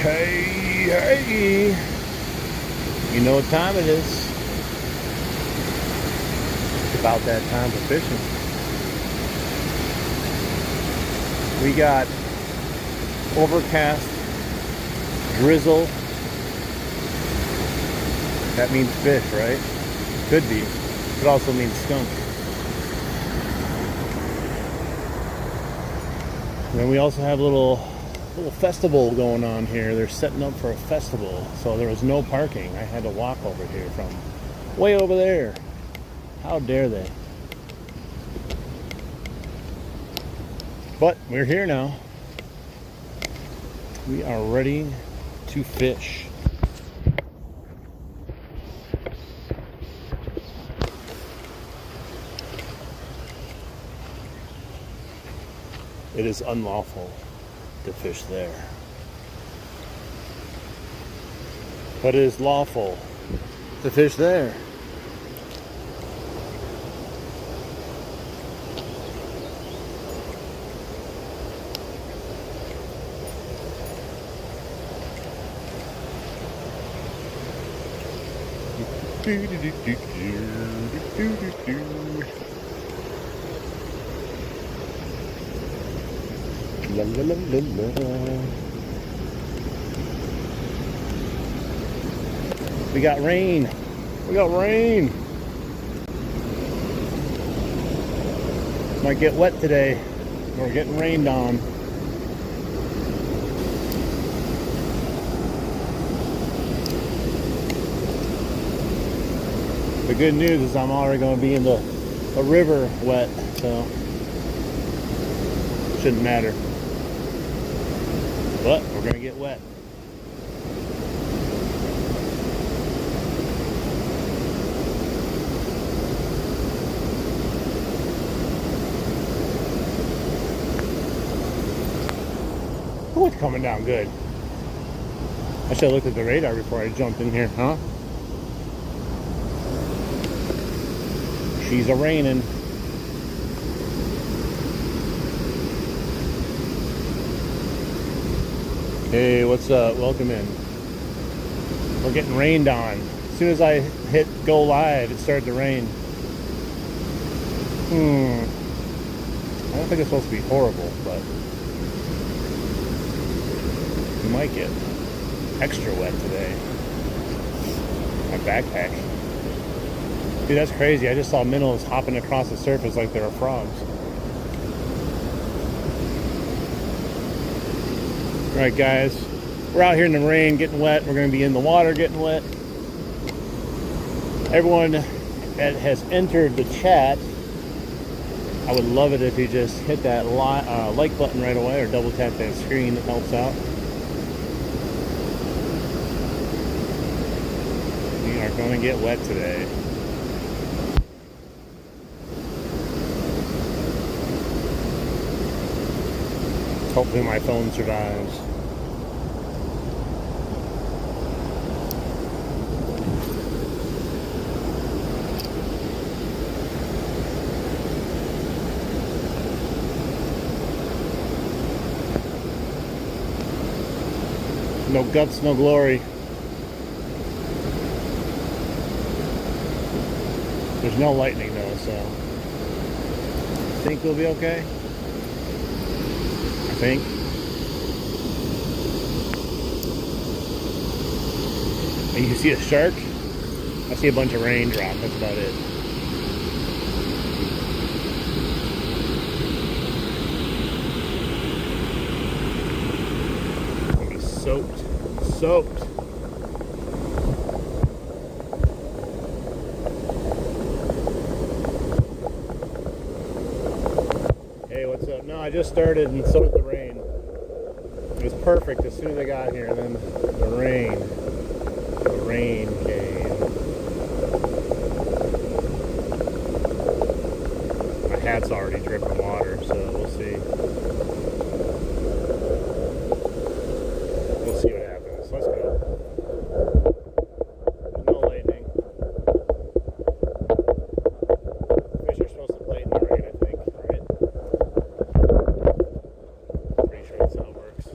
Hey, you know what time it is. It's about that time for fishing. We got overcast, drizzle. That means fish, right? Could be. Could also mean skunk. And then we also have a little festival going on here. They're setting up for a festival, so there was no parking. I had to walk over here from way over there. How dare they? But we're here now. We are ready to fish. It is unlawful to fish there, but it is lawful to fish there. La, la, la, la, la. We got rain. We got rain. Might get wet today. We're getting rained on. The good news is I'm already going to be in the river wet, so shouldn't matter. But we're going to get wet. Oh, it's coming down good. I should have looked at the radar before I jumped in here, huh? She's a-raining. Hey, what's up? Welcome in. We're getting rained on. As soon as I hit go live, it started to rain. I don't think it's supposed to be horrible, but we might get extra wet today. My backpack. Dude, that's crazy. I just saw minnows hopping across the surface like they were frogs. Alright guys, we're out here in the rain getting wet. We're going to be in the water getting wet. Everyone that has entered the chat, I would love it if you just hit that like button right away or double tap that screen. That helps out. We are going to get wet today. Hopefully my phone survives. No guts, no glory. There's no lightning though, so I think we'll be okay. I think. And you can see a shark. I see a bunch of raindrops. That's about it. I'm gonna be soaked. Hey, what's up? No, I just started and so did the rain. It was perfect as soon as I got here, and then the rain came. My hat's already dripping water, so we'll see. We'll see what happens. Let's go. There's no lightning. Fish are supposed to play in the rain, I think, right? Pretty sure that's how it works.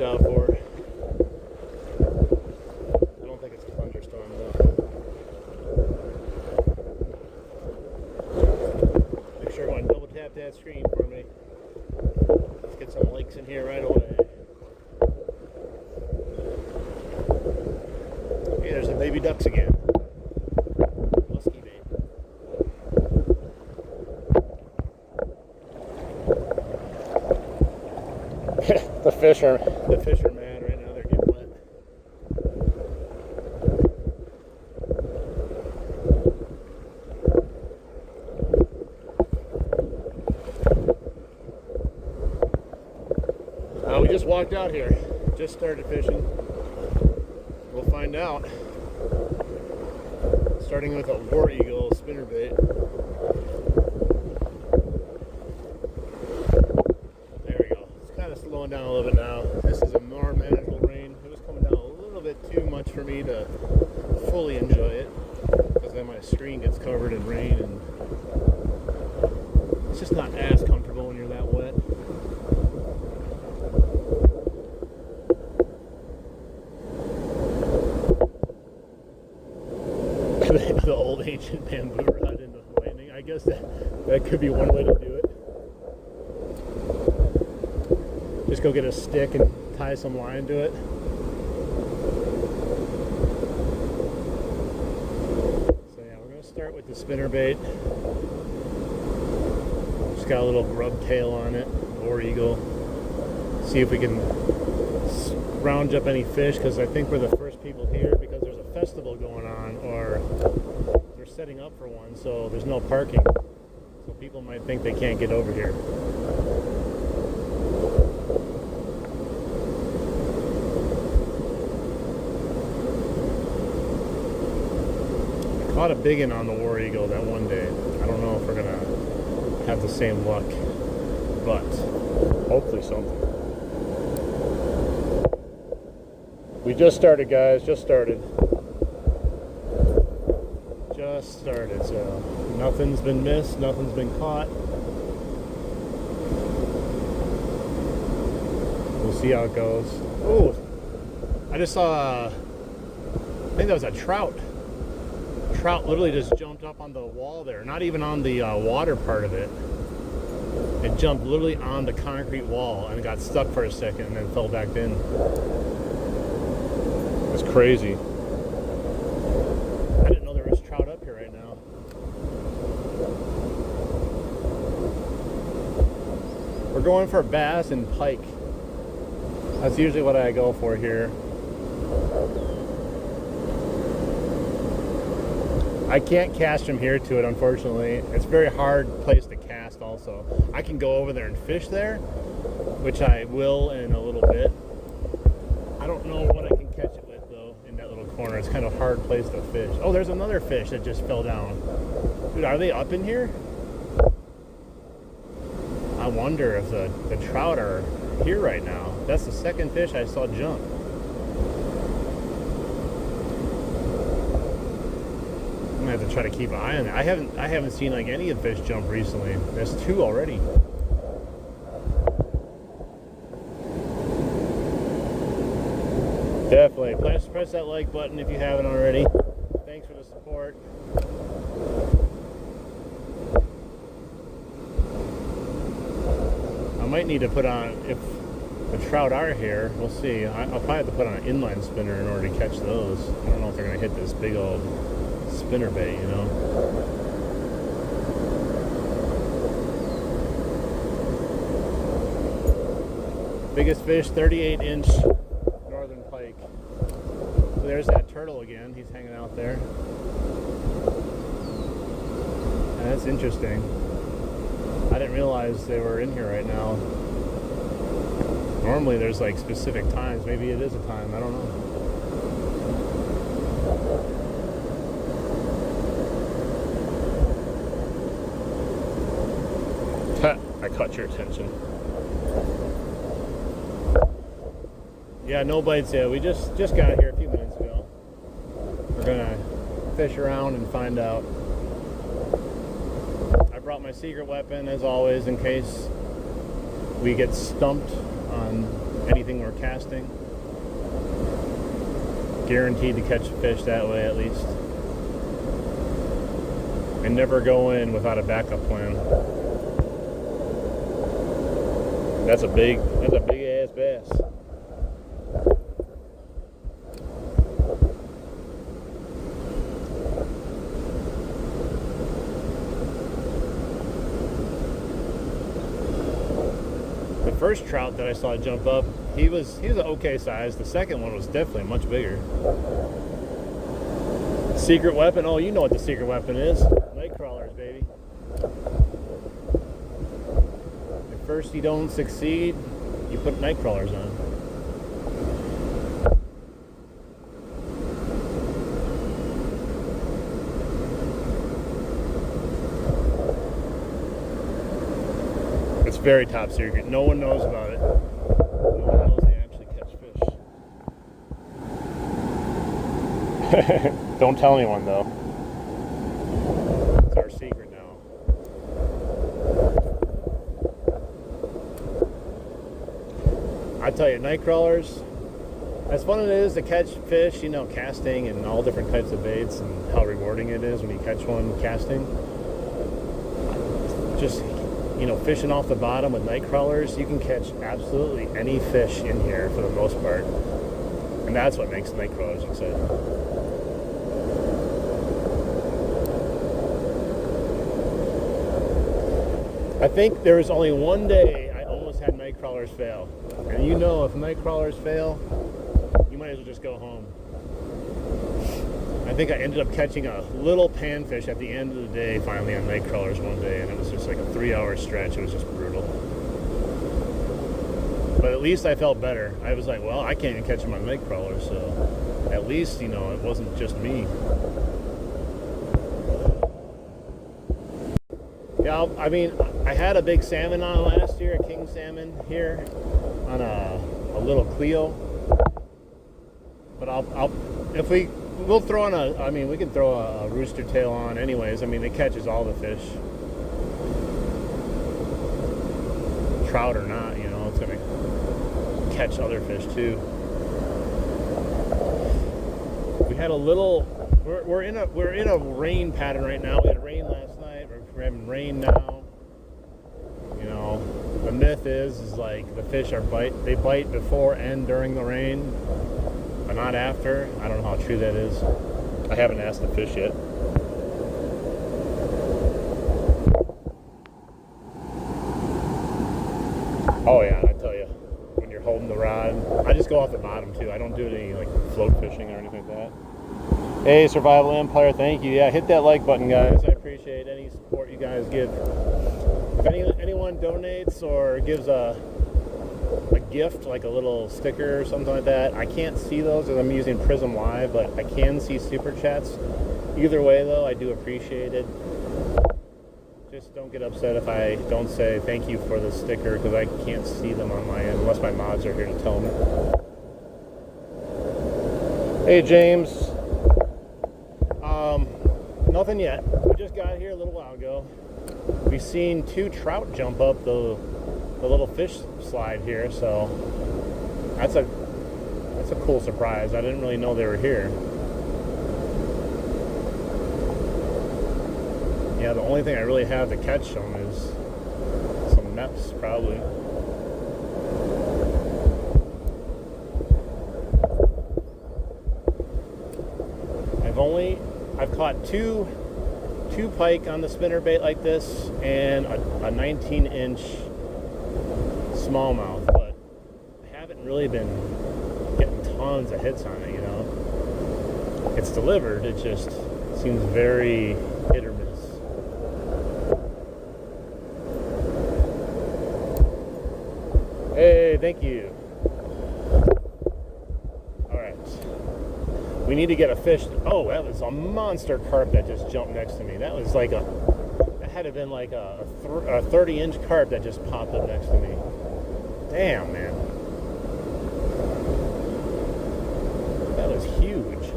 out for. I don't think it's a thunderstorm though. Make sure everyone double tap that screen for me. Let's get some likes in here right away. Hey, there's the baby ducks again. Musky bait. The fish are mad right now. They're getting wet. We just walked out here. Just started fishing. We'll find out. Starting with a War Eagle spinnerbait. There we go. It's kind of slowing down a little bit now. This is a more manageable rain. It was coming down a little bit too much for me to fully enjoy it, because then my screen gets covered in rain and it's just not as comfortable when you're that wet. The old ancient bamboo rod in the landing. I guess that could be one way to do it. Just go get a stick and tie some line to it. So yeah, we're going to start with the spinnerbait. Just got a little grub tail on it, War Eagle. See if we can round up any fish, because I think we're the first people here because there's a festival going on, or they're setting up for one, so there's no parking. So people might think they can't get over here. I caught a big one on the War Eagle that one day. I don't know if we're gonna have the same luck, but hopefully something. We just started, guys. Just started, so nothing's been missed, nothing's been caught. We'll see how it goes. Ooh, I just saw, I think that was a trout. Trout literally just jumped up on the wall there, not even on the water part of it. It jumped literally on the concrete wall and got stuck for a second and then fell back in. It's crazy. I didn't know there was trout up here right now. We're going for bass and pike. That's usually what I go for here. I can't cast from here to it, unfortunately. It's a very hard place to cast also. I can go over there and fish there, which I will in a little bit. I don't know what I can catch it with though in that little corner. It's kind of a hard place to fish. Oh, there's another fish that just fell down. Dude, are they up in here? I wonder if the trout are here right now. That's the second fish I saw jump. I'm gonna have to try to keep an eye on it. I haven't seen like any of the fish jump recently. There's two already. Definitely. Press that like button if you haven't already. Thanks for the support. I might need to put on, if the trout are here, we'll see. I'll probably have to put on an inline spinner in order to catch those. I don't know if they're going to hit this big old spinnerbait, you know. Biggest fish, 38-inch northern pike. So there's that turtle again. He's hanging out there. And that's interesting. I didn't realize they were in here right now. Normally there's like specific times. Maybe it is a time. I don't know. I caught your attention. Yeah, no bites yet. We just got here a few minutes ago. We're gonna fish around and find out. I brought my secret weapon as always in case we get stumped on anything we're casting. Guaranteed to catch a fish that way at least. And never go in without a backup plan. That's a big ass bass. The first trout that I saw jump up, he was an okay size. The second one was definitely much bigger. Secret weapon? Oh, you know what the secret weapon is. Night crawlers, baby. At first you don't succeed, you put night crawlers on. It's very top secret. No one knows about it. No one knows they actually catch fish. Don't tell anyone though. It's our secret now. I tell you, night crawlers, as fun as it is to catch fish, you know, casting and all different types of baits and how rewarding it is when you catch one casting. Just, you know, fishing off the bottom with night crawlers, you can catch absolutely any fish in here for the most part. And that's what makes night crawlers exciting. I think there was only one day I almost had night crawlers fail. And you know, if night crawlers fail, you might as well just go home. I think I ended up catching a little panfish at the end of the day finally on night crawlers one day, and it was just like a 3-hour stretch. It was just brutal. But at least I felt better. I was like, well, I can't even catch them on night crawlers, so at least, you know, it wasn't just me. Yeah, I mean, I had a big salmon on last year, a king salmon here on a little Clio. But we'll throw on we can throw a rooster tail on anyways. I mean, it catches all the fish. Trout or not, you know, it's gonna catch other fish too. We had a little, we're in a rain pattern right now. We had rain last night, we're having rain now. You know, the myth is like the fish they bite before and during the rain, but not after. I don't know how true that is. I haven't asked the fish yet. Oh yeah, I tell you, when you're holding the rod, I just go off the bottom too. I don't do any like float fishing or anything like that. Hey, Survival Empire, thank you. Yeah, hit that like button, guys. I appreciate any support you guys give. If anyone donates or gives a gift, like a little sticker or something like that, I can't see those as I'm using Prism Live, but I can see super chats. Either way, though, I do appreciate it. Just don't get upset if I don't say thank you for the sticker, because I can't see them on my end unless my mods are here to tell me. Hey, James. Nothing yet. We just got here a little while ago. We've seen 2 trout jump up the little fish slide here, so that's a cool surprise. I didn't really know they were here. Yeah, the only thing I really have to catch them is some neps, probably. I've caught two pike on the spinnerbait like this and a 19-inch smallmouth, but I haven't really been getting tons of hits on it, you know. It's delivered, it just seems very hit or miss. Hey, thank you. We need to get a fish. Oh, that was a monster carp that just jumped next to me. That was like that had to have been like a 30-inch carp that just popped up next to me. Damn, man. That was huge.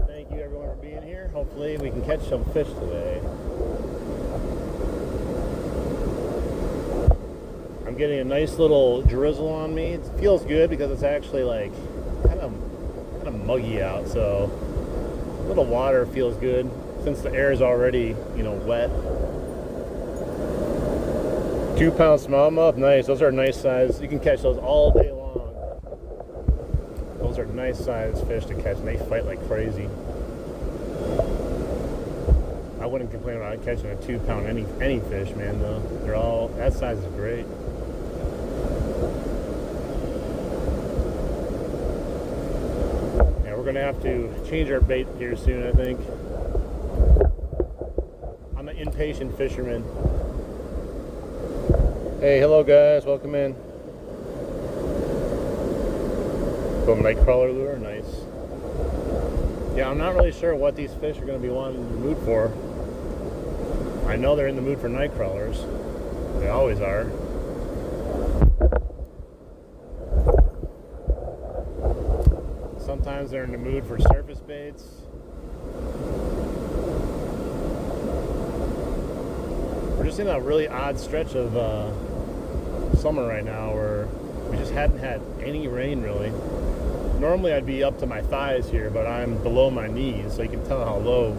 Thank you, everyone, for being here. Hopefully we can catch some fish today. I'm getting a nice little drizzle on me. It feels good because it's actually like kind of muggy out, so a little water feels good since the air is already, you know, wet. 2 pound smallmouth, nice. Those are nice size. You can catch those all day long. Those are nice size fish to catch, and they fight like crazy. I wouldn't complain about catching a 2 pound any fish, man. Though they're all that size is great. Yeah, we're gonna have to change our bait here soon, I think. I'm an impatient fisherman. Hey, hello guys, welcome in. Boom, nightcrawler lure, nice. Yeah, I'm not really sure what these fish are going to be wanting in the mood for. I know they're in the mood for night crawlers. They always are. Sometimes they're in the mood for surface baits. We're just in a really odd stretch of summer right now where we just hadn't had any rain really. Normally I'd be up to my thighs here, but I'm below my knees, so you can tell how low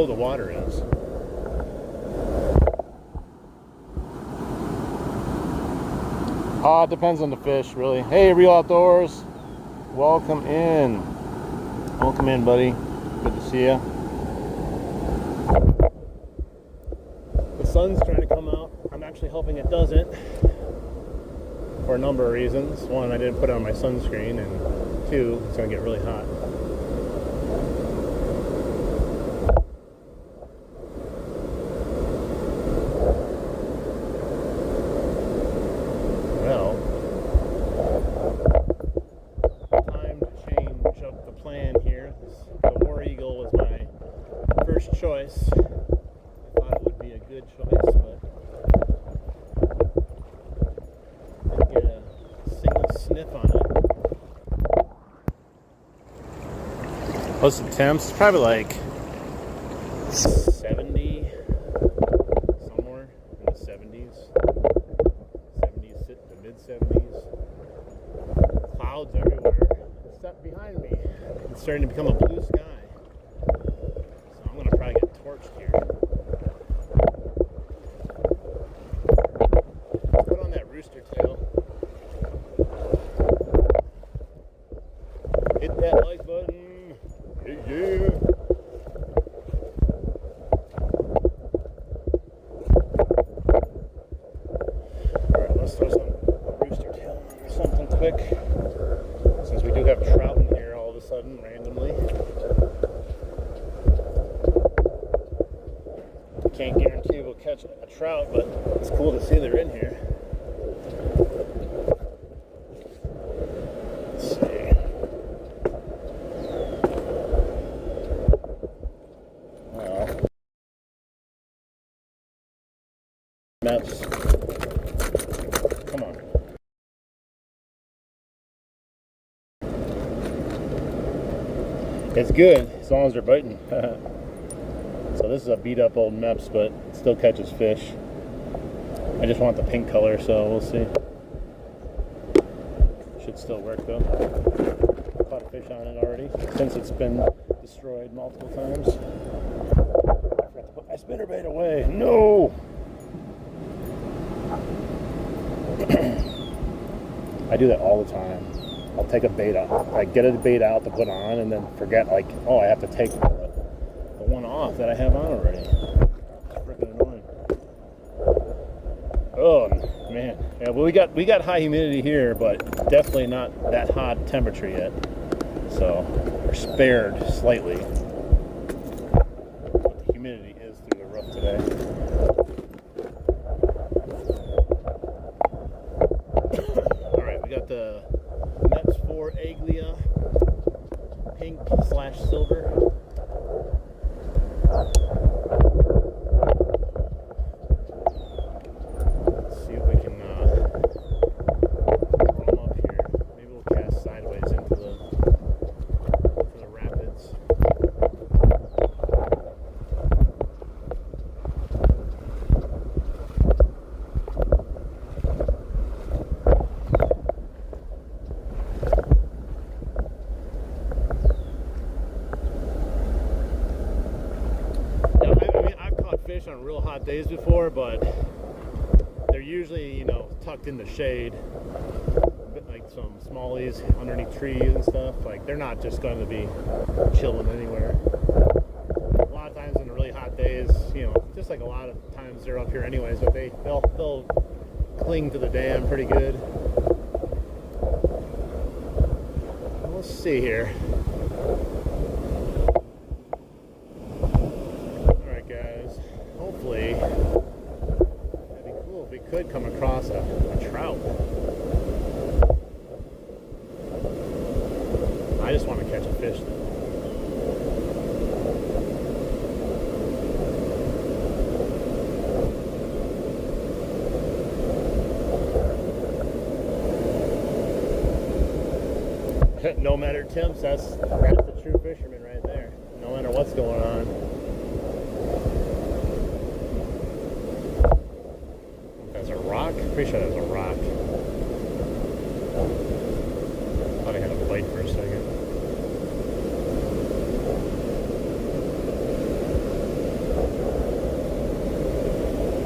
the water is. It depends on the fish, really. Hey, Real Outdoors, welcome in. Welcome in, buddy. Good to see you. The sun's trying to come out. I'm actually hoping it doesn't, for a number of reasons. One, I didn't put on my sunscreen, and two, it's going to get really hot. Well, time to change up the plan here. The War Eagle was my first choice. I thought it would be a good choice, but sniff on it. What's the temps? Probably like 70, somewhere in the 70s. 70s, the mid 70s. Clouds everywhere. Except behind me, it's starting to become a blue sky. So I'm gonna probably get torched here. Let's put on that rooster tail. Hit that like button. Yeah. Alright, let's throw some rooster tail or something quick. Since we do have trout in here all of a sudden, randomly. Can't guarantee we'll catch a trout, but it's cool to see they're in here. Maps. Come on. It's good as long as they're biting. So this is a beat up old Meps, but it still catches fish. I just want the pink color, so we'll see. Should still work though. Caught a fish on it already since it's been destroyed multiple times. I forgot to put my spinnerbait away. No! I do that all the time. I'll take a bait out. I get a bait out to put on and then forget, like, oh, I have to take the one off that I have on already. It's freaking annoying. Oh man. Yeah, well, we got high humidity here, but definitely not that hot temperature yet. So we're spared slightly. But the humidity is through the roof today. The Mets 4 Aglia pink / silver. Let's see if we can throw them up here. Maybe we'll cast sideways into the rapids. on real hot days before, but they're usually, you know, tucked in the shade, like some smallies underneath trees and stuff. Like, they're not just going to be chilling anywhere. A lot of times in the really hot days, you know, just like a lot of times they're up here anyways, but they'll cling to the dam pretty good. Let's see here. Alright guys, hopefully that'd be cool if we could come across a trout. I just want to catch a fish though. No matter temps, that's the true fisherman right there. No matter what's going on. That's a rock? Pretty sure that's a rock. Thought I had a bite for a second.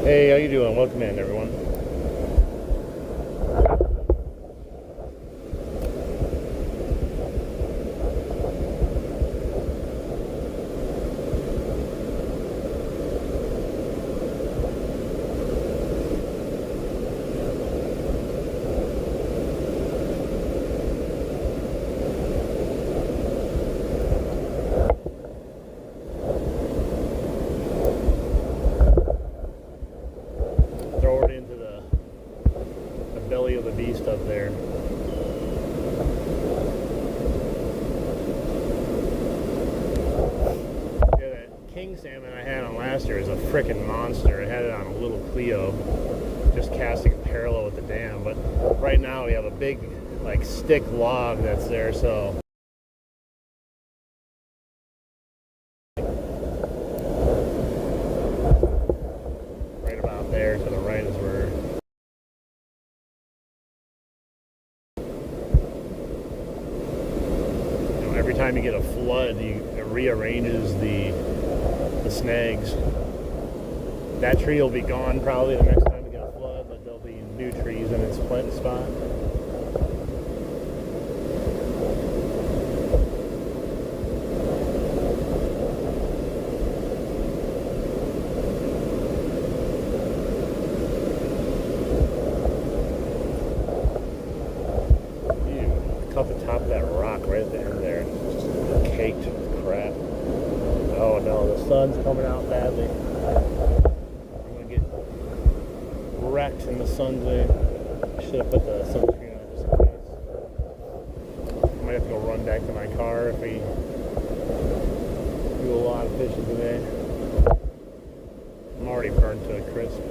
Hey, how you doing? Welcome in, everyone. Belly of the beast up there. Yeah, that king salmon I had on last year is a frickin' monster. I had it on a little Clio, just casting parallel with the dam. But right now we have a big, like, stick log that's there, so. Right about there to the right is where. Every time you get a flood, it rearranges the snags. That tree will be gone probably the next time we get a flood, but there'll be new trees in its spot. Cut the top of that rock right at the end there. It's just caked with crap. Oh no, the sun's coming out badly. I'm gonna get wrecked in the sun's way. I should have put the sunscreen on just in case. I might have to go run back to my car if we do a lot of fishing today. I'm already burnt to a crisp.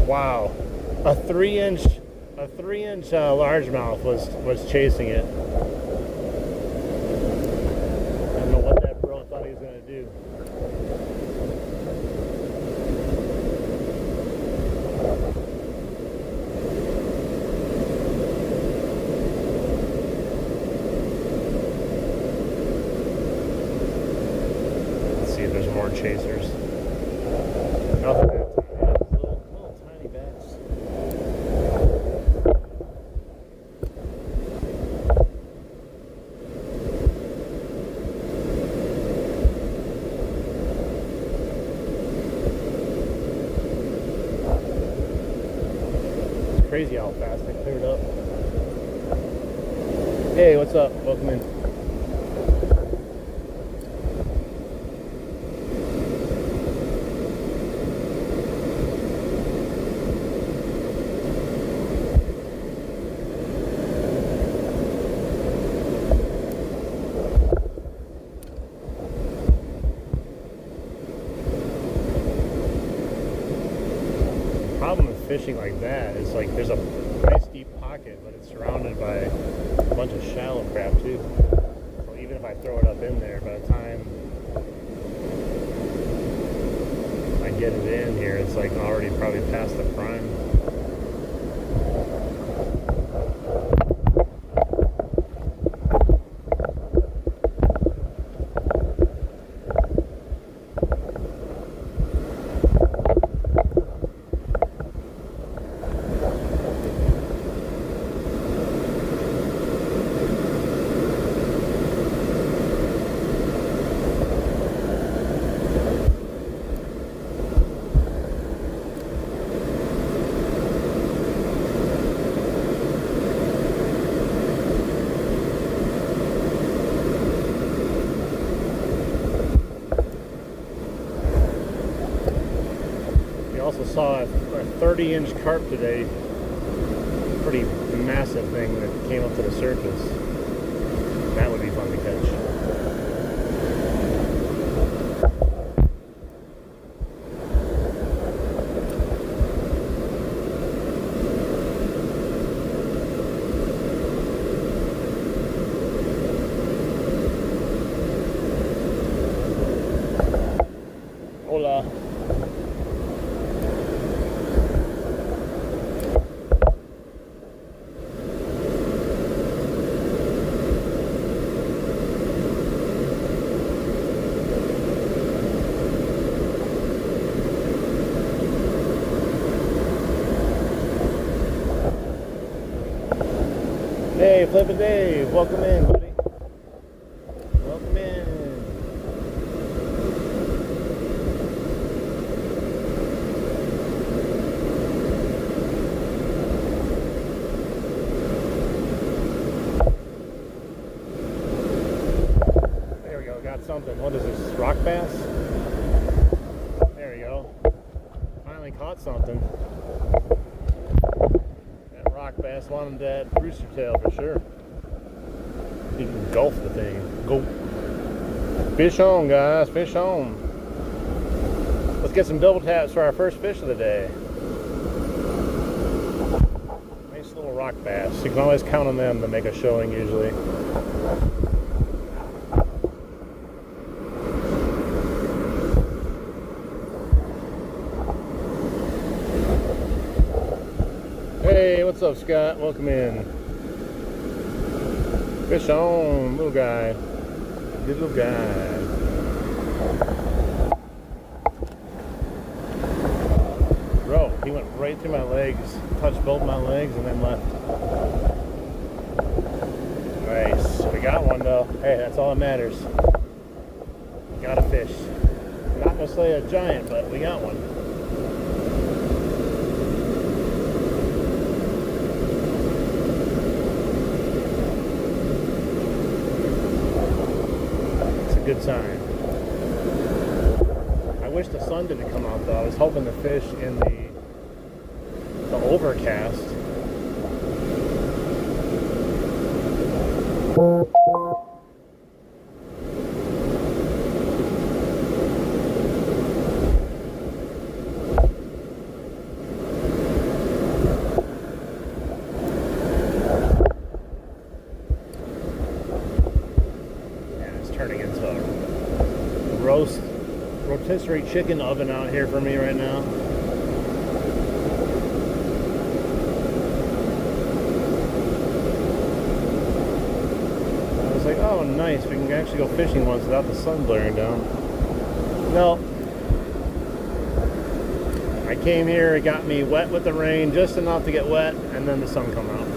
Wow, a 3-inch largemouth was chasing it. I don't know what that bro thought he was gonna do. Let's see if there's more chasers. Nothing that time. Little tiny bass. It's crazy how fast I cleared up. Hey, what's up? Welcome in. fishing like that, it's like there's a nice deep pocket, but it's surrounded by a bunch of shallow crap too. So even if I throw it up in there, by the time I get it in here, it's like already probably past the prime. Also saw a 30-inch carp today. Pretty massive thing that came up to the surface. That would be fun to catch. Hola. Hey, Flippin' Dave, welcome in, buddy. Welcome in. There we go, got something. What is this, rock bass? There we go. Finally caught something. Rock bass wanted that rooster tail for sure. You can gulf the thing. Go. Fish on, guys. Fish on. Let's get some double taps for our first fish of the day. Nice little rock bass. You can always count on them to make a showing usually. Hey, what's up, Scott? Welcome in. Fish on, little guy. Good little guy. Bro, he went right through my legs, touched both my legs, and then left. Nice. We got one, though. Hey, that's all that matters. Got a fish. Not necessarily a giant, but we got one. Good sign. I wish the sun didn't come out though. I was hoping to fish in the overcast. Rotisserie chicken oven out here for me right now. I was like, oh nice, we can actually go fishing once without the sun blaring down. No. I came here, it got me wet with the rain, just enough to get wet, and then the sun come out.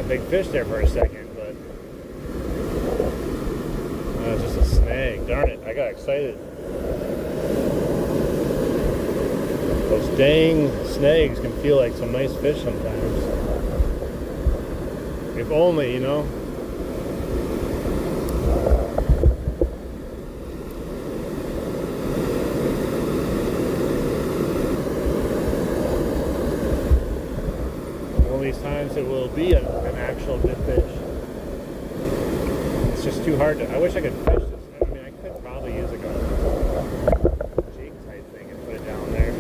Big fish there for a second, but it's just a snag. Darn it, I got excited. Those dang snags can feel like some nice fish sometimes. If only, you know. One of these times it will be an actual good fish. It's just too hard to. I wish I could fish this. I mean, I could probably use a jig type thing and put it down there.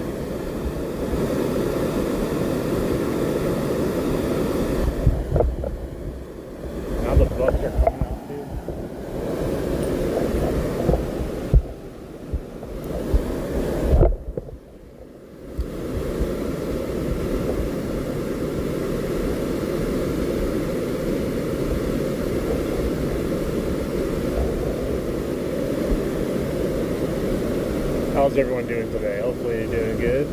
Now the bugs are coming out too. How's everyone doing today? Hopefully you're doing good.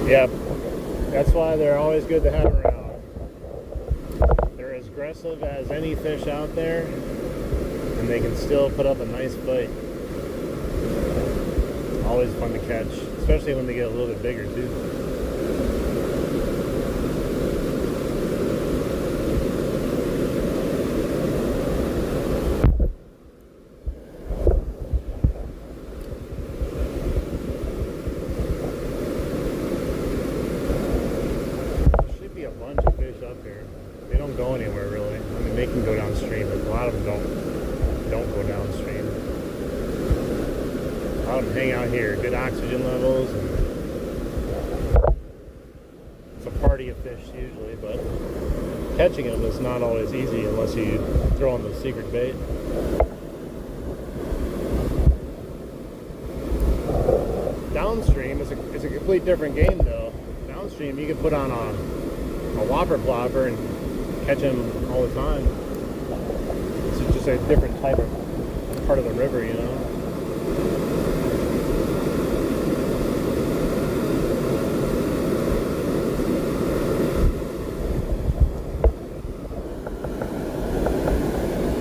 Yep, that's why they're always good to have around. They're as aggressive as any fish out there, and they can still put up a nice fight. Always fun to catch, especially when they get a little bit bigger too. Go anywhere really. I mean, they can go downstream, but a lot of them don't go downstream. A lot of them hang out here. Good oxygen levels. And it's a party of fish usually, but catching them is not always easy unless you throw on the secret bait. Downstream is a complete different game though. Downstream you can put on a whopper plopper and catch them all the time. It's just a different type of part of the river, you know.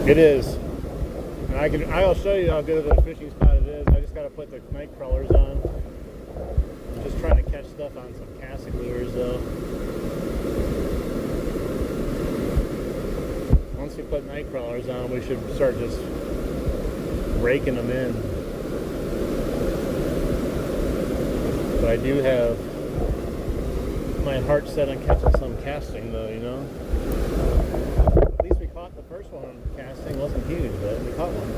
It is. And I'll show you how good of a fishing spot it is. I just got to put the night crawlers on. I'm just trying to catch stuff on some casting lures though. Once we put night crawlers on, we should start just raking them in. But I do have my heart set on catching some casting though, you know. At least we caught the first one casting. It wasn't huge, but we caught one.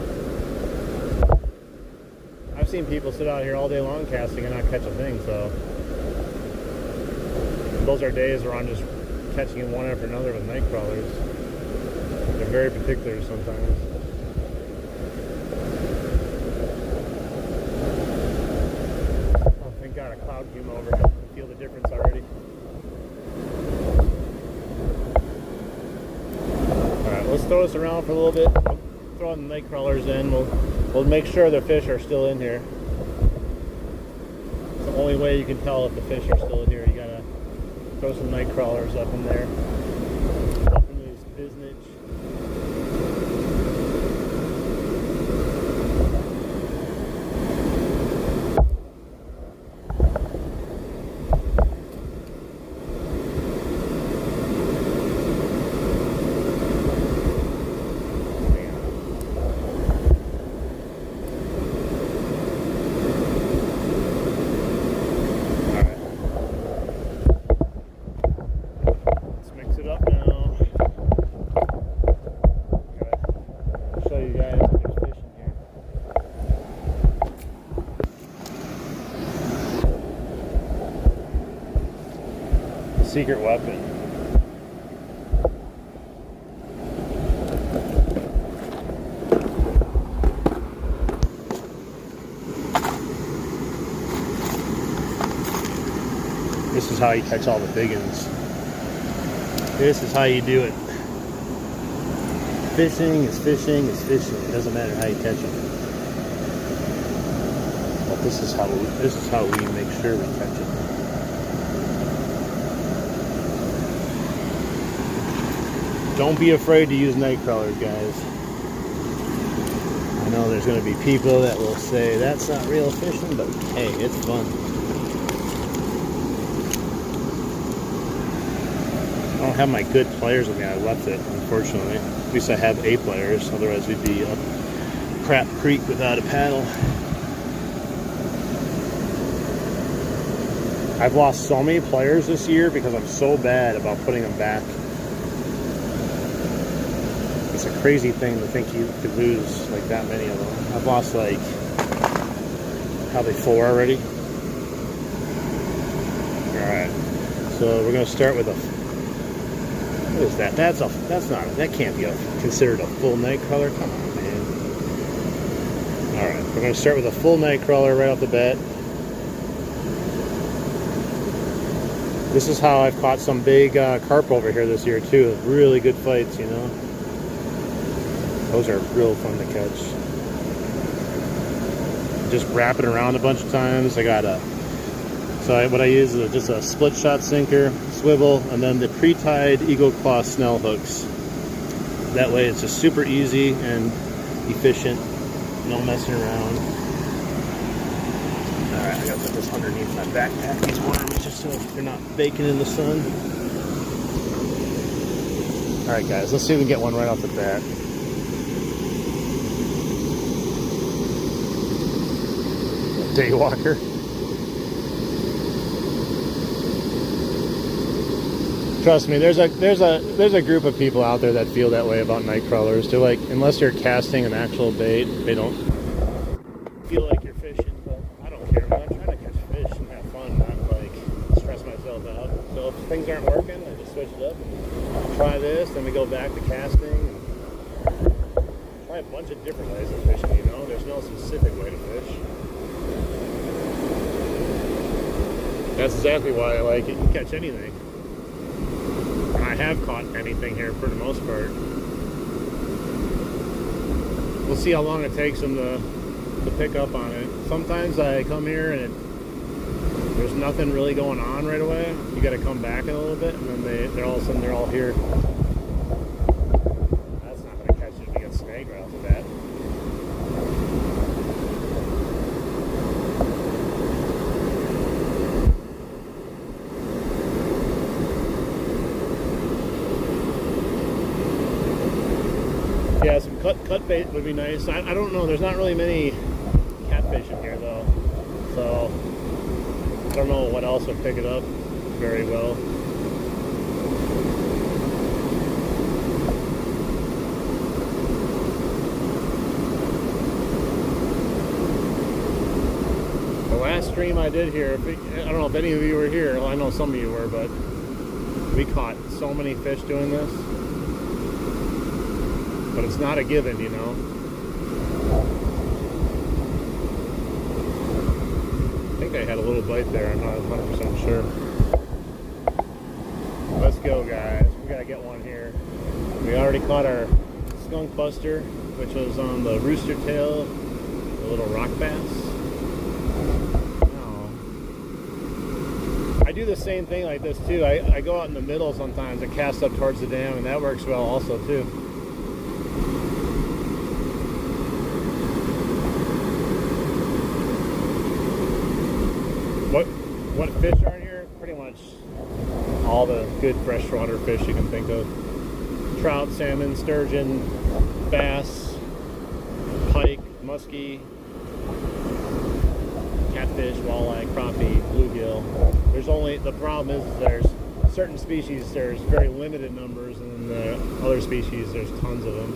I've seen people sit out here all day long casting and not catch a thing, so those are days where I'm just catching one after another with night crawlers. They're very particular sometimes. Oh, thank God a cloud came over. I can feel the difference already. Alright, let's throw this around for a little bit. I'll throw the night crawlers in. We'll make sure the fish are still in here. It's the only way you can tell if the fish are still in here. You gotta throw some night crawlers up in there. Up in this biznitch. Secret weapon. This is how you catch all the big ones. This is how you do it. Fishing is fishing is fishing. It doesn't matter how you catch them. But this is how we make sure we catch them. Don't be afraid to use night crawlers, guys. I know there's going to be people that will say that's not real fishing, but hey, it's fun. I don't have my good players with me. I left it, unfortunately. At least I have 8 players, otherwise we'd be up Crap Creek without a paddle. I've lost so many players this year because I'm so bad about putting them back. It's a crazy thing to think you could lose like that many of them. I've lost like probably 4 already. Alright, so we're gonna start with a, what is that? That can't be considered a full night crawler. Come on, man. Alright, we're gonna start with a full night crawler right off the bat. This is how I've caught some big carp over here this year too. Really good fights, you know. Those are real fun to catch. Just wrap it around a bunch of times. What I use is just a split shot sinker, swivel, and then the pre-tied Eagle Claw snell hooks. That way it's just super easy and efficient. No messing around. Alright, I gotta put this underneath my backpack, these worms, just so they're not baking in the sun. Alright guys, let's see if we can get one right off the bat. Daywalker. Trust me, there's a group of people out there that feel that way about night crawlers. They're like, unless you're casting an actual bait, they don't feel like you're fishing. But I don't care, man. I'm trying to catch fish and have fun, not like stress myself out. So if things aren't working, I just switch it up and try this. Then we go back to casting. And try a bunch of different ways of fishing. You know, there's no specific way to fish. That's exactly why I like it. You can catch anything. I have caught anything here for the most part. We'll see how long it takes them to pick up on it. Sometimes I come here and there's nothing really going on right away. You got to come back in a little bit, and then they're all of a sudden they're all here. That's not going to catch it if you get snake right off the bat. Yeah, some cut bait would be nice. I don't know. There's not really many catfish in here though, so I don't know what else would pick it up very well. The last stream I did here, I don't know if any of you were here. Well, I know some of you were, but we caught so many fish doing this. But it's not a given, you know. I think I had a little bite there. I'm not 100% sure. Let's go, guys. We gotta get one here. We already caught our skunk buster, which was on the rooster tail, the little rock bass. Oh. I do the same thing like this too. I go out in the middle sometimes and cast up towards the dam, and that works well also too. What fish are in here? Pretty much all the good freshwater fish you can think of. Trout, salmon, sturgeon, bass, pike, muskie, catfish, walleye, crappie, bluegill. The problem is there's certain species, there's very limited numbers, and the other species, there's tons of them.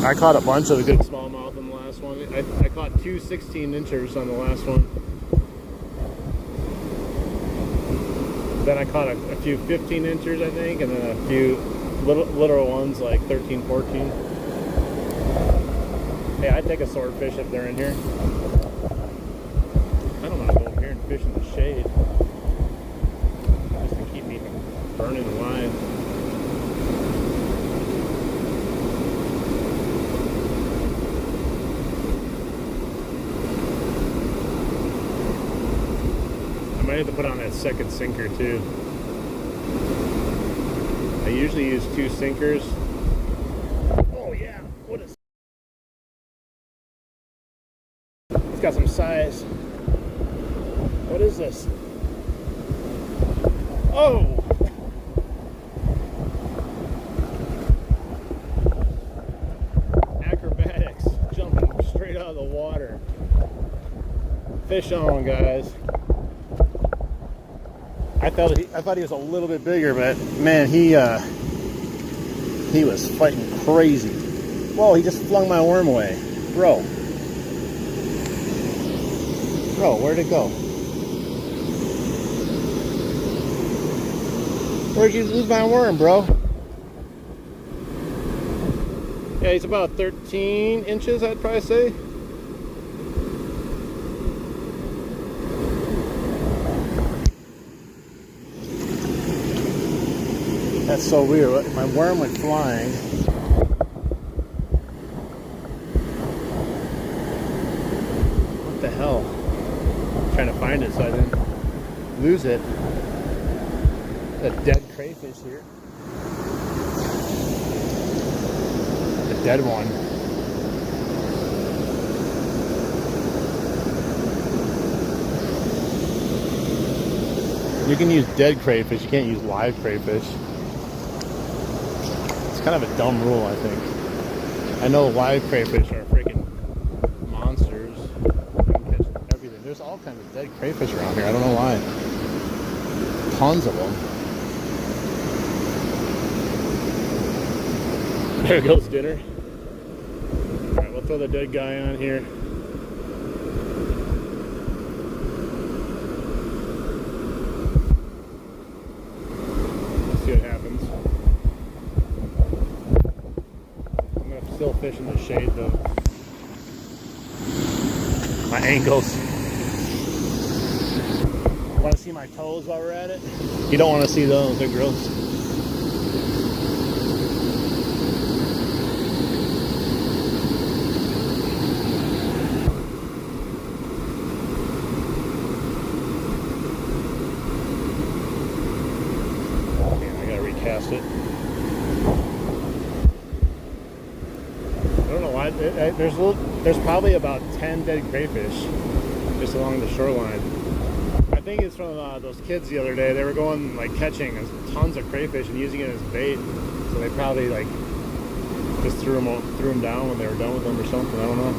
I caught a bunch of the good smallmouth in the last one. I caught 2 16-inchers on the last one. Then I caught a few 15-inchers, I think, and then a few little ones like 13, 14. Hey, I'd take a swordfish if they're in here. I don't want to go over here and fish in the shade. Just to keep me from burning the line. might have to put on that second sinker too. I usually use 2 sinkers. Oh yeah, what is? It's got some size. What is this? Oh! Acrobatics, jumping straight out of the water. Fish on, guys. I thought he was a little bit bigger, but man, he was fighting crazy. Whoa, he just flung my worm away. Bro, where'd it go? Where'd you lose my worm, bro? Yeah, he's about 13 inches, I'd probably say. That's so weird. My worm went flying. What the hell? I'm trying to find it so I didn't lose it. A dead crayfish here. A dead one. You can use dead crayfish, you can't use live crayfish. It's kind of a dumb rule, I think. I know live crayfish are freaking monsters. You can catch everything. There's all kinds of dead crayfish around here. I don't know why. Tons of them. There goes dinner. Alright, we'll throw the dead guy on here. Let's see what happens. I'm gonna still fish in the shade though. My ankles. Want to see my toes while we're at it? You don't want to see those, they're gross. Cast it. I don't know why. There's probably about 10 dead crayfish just along the shoreline. I think it's from those kids the other day. They were going like catching tons of crayfish and using it as bait. So they probably like just threw them down when they were done with them or something. I don't know.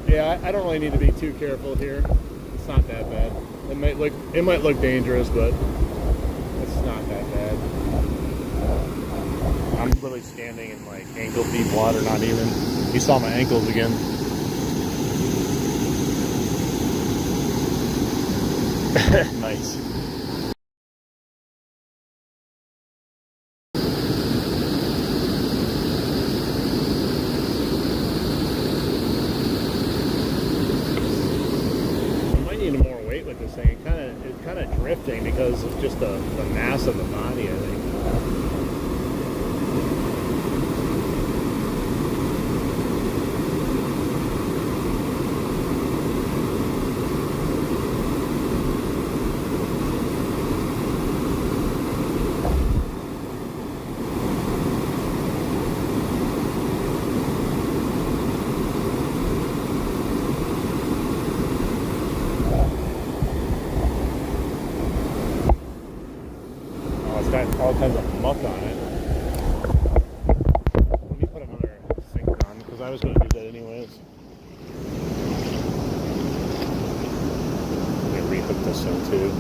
Yeah, I don't really need to be too careful here. It's not that bad. It might look dangerous, but it's not that bad. I'm literally standing in like ankle deep water, not even. You saw my ankles again. Nice. With this thing, it's kind of drifting because of just the mass of the body, I think. All kinds of muck on it. Let me put another sinker on because I was going to do that anyways. I'm going to re-hook this in too.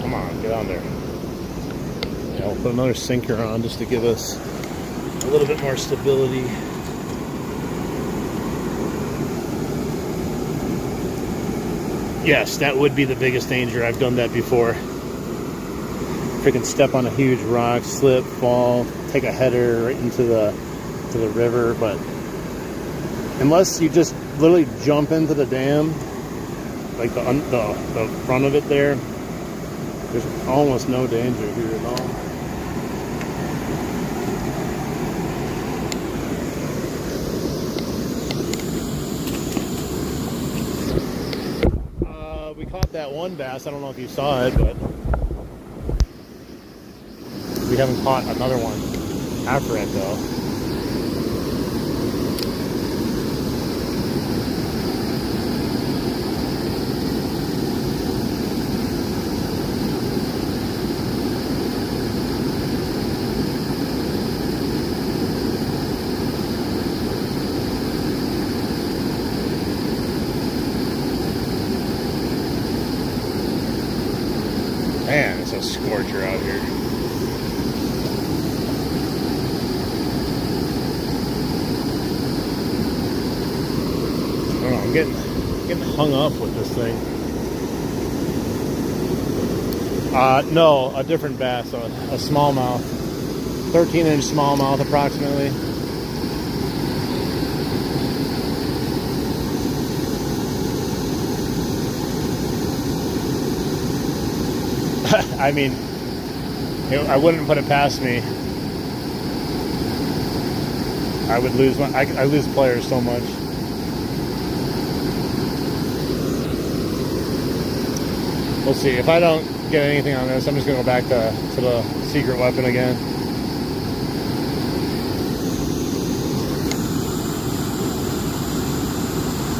Come on, get on there. Yeah, we'll put another sinker on just to give us a little bit more stability. Yes, that would be the biggest danger. I've done that before. freaking step on a huge rock, slip, fall, take a header right into the river. But unless you just literally jump into the dam, like the front of it there, there's almost no danger here at all. We caught that one bass. I don't know if you saw it, but we haven't caught another one after it though. Man, it's a scorcher out here. I don't know, I'm getting hung up with this thing. No, a different bass, a smallmouth. 13-inch smallmouth approximately. I mean, I wouldn't put it past me. I would lose I lose players so much. We'll see. If I don't get anything on this, I'm just gonna go back to the secret weapon again.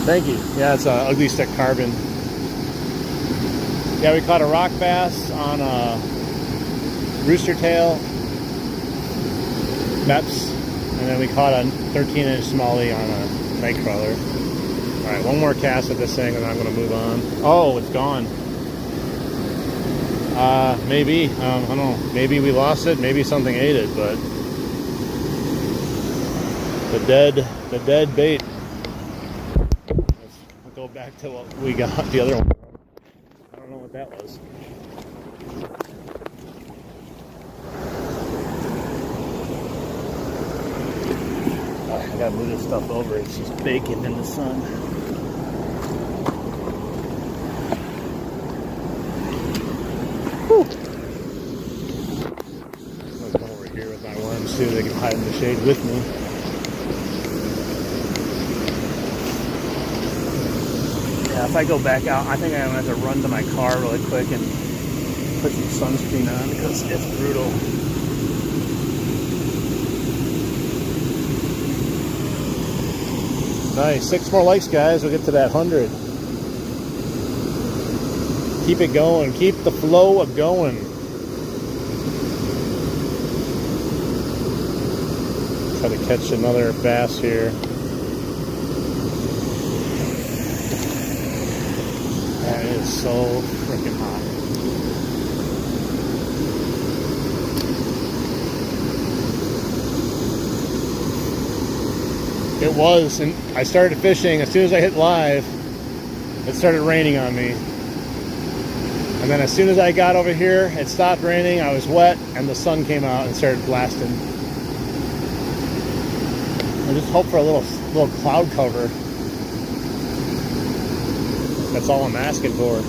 Thank you. Yeah, it's a ugly stick carbon. Yeah, we caught a rock bass on a rooster tail, Meps, and then we caught a 13-inch smallie on a night crawler. All right, one more cast with this thing, and then I'm going to move on. Oh, it's gone. Maybe. I don't know. Maybe we lost it. Maybe something ate it, but the dead bait. Let's go back to what we got the other one. I don't know what that was. I gotta move this stuff over. It's just baking in the sun. Whew. I'll come over here with my worms too. They can hide in the shade with me. Yeah, if I go back out, I think I'm gonna have to run to my car really quick and put some sunscreen on because it's brutal. Nice. 6 more likes, guys. We'll get to that 100. Keep it going. Keep the flow of going. Try to catch another bass here. That is so freaking hot. It was, and I started fishing. As soon as I hit live, it started raining on me. And then as soon as I got over here, it stopped raining, I was wet, and the sun came out and started blasting. I just hope for a little cloud cover. That's all I'm asking for.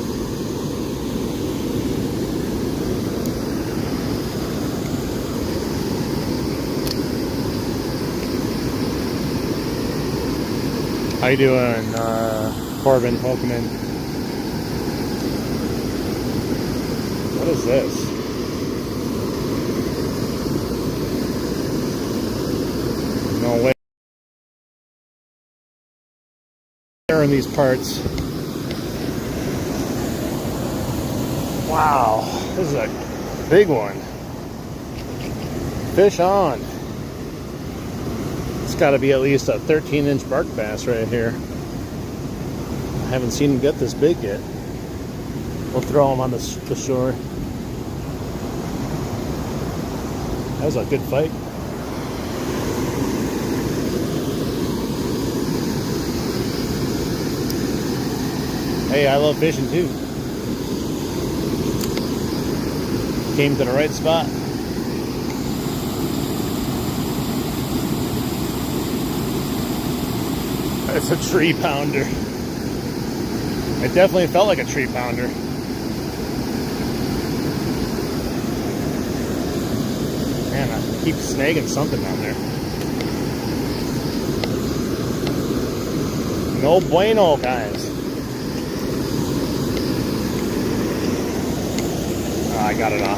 How you doing, Corbin? Welcome in. What is this? No way. They're in these parts. Wow, this is a big one. Fish on. It's got to be at least a 13-inch bark bass right here. I haven't seen him get this big yet. We'll throw him on the shore. That was a good fight. Hey, I love fishing too. Came to the right spot. It's a tree pounder. It definitely felt like a tree pounder. Man, I keep snagging something down there. No bueno, guys. Oh, I got it off.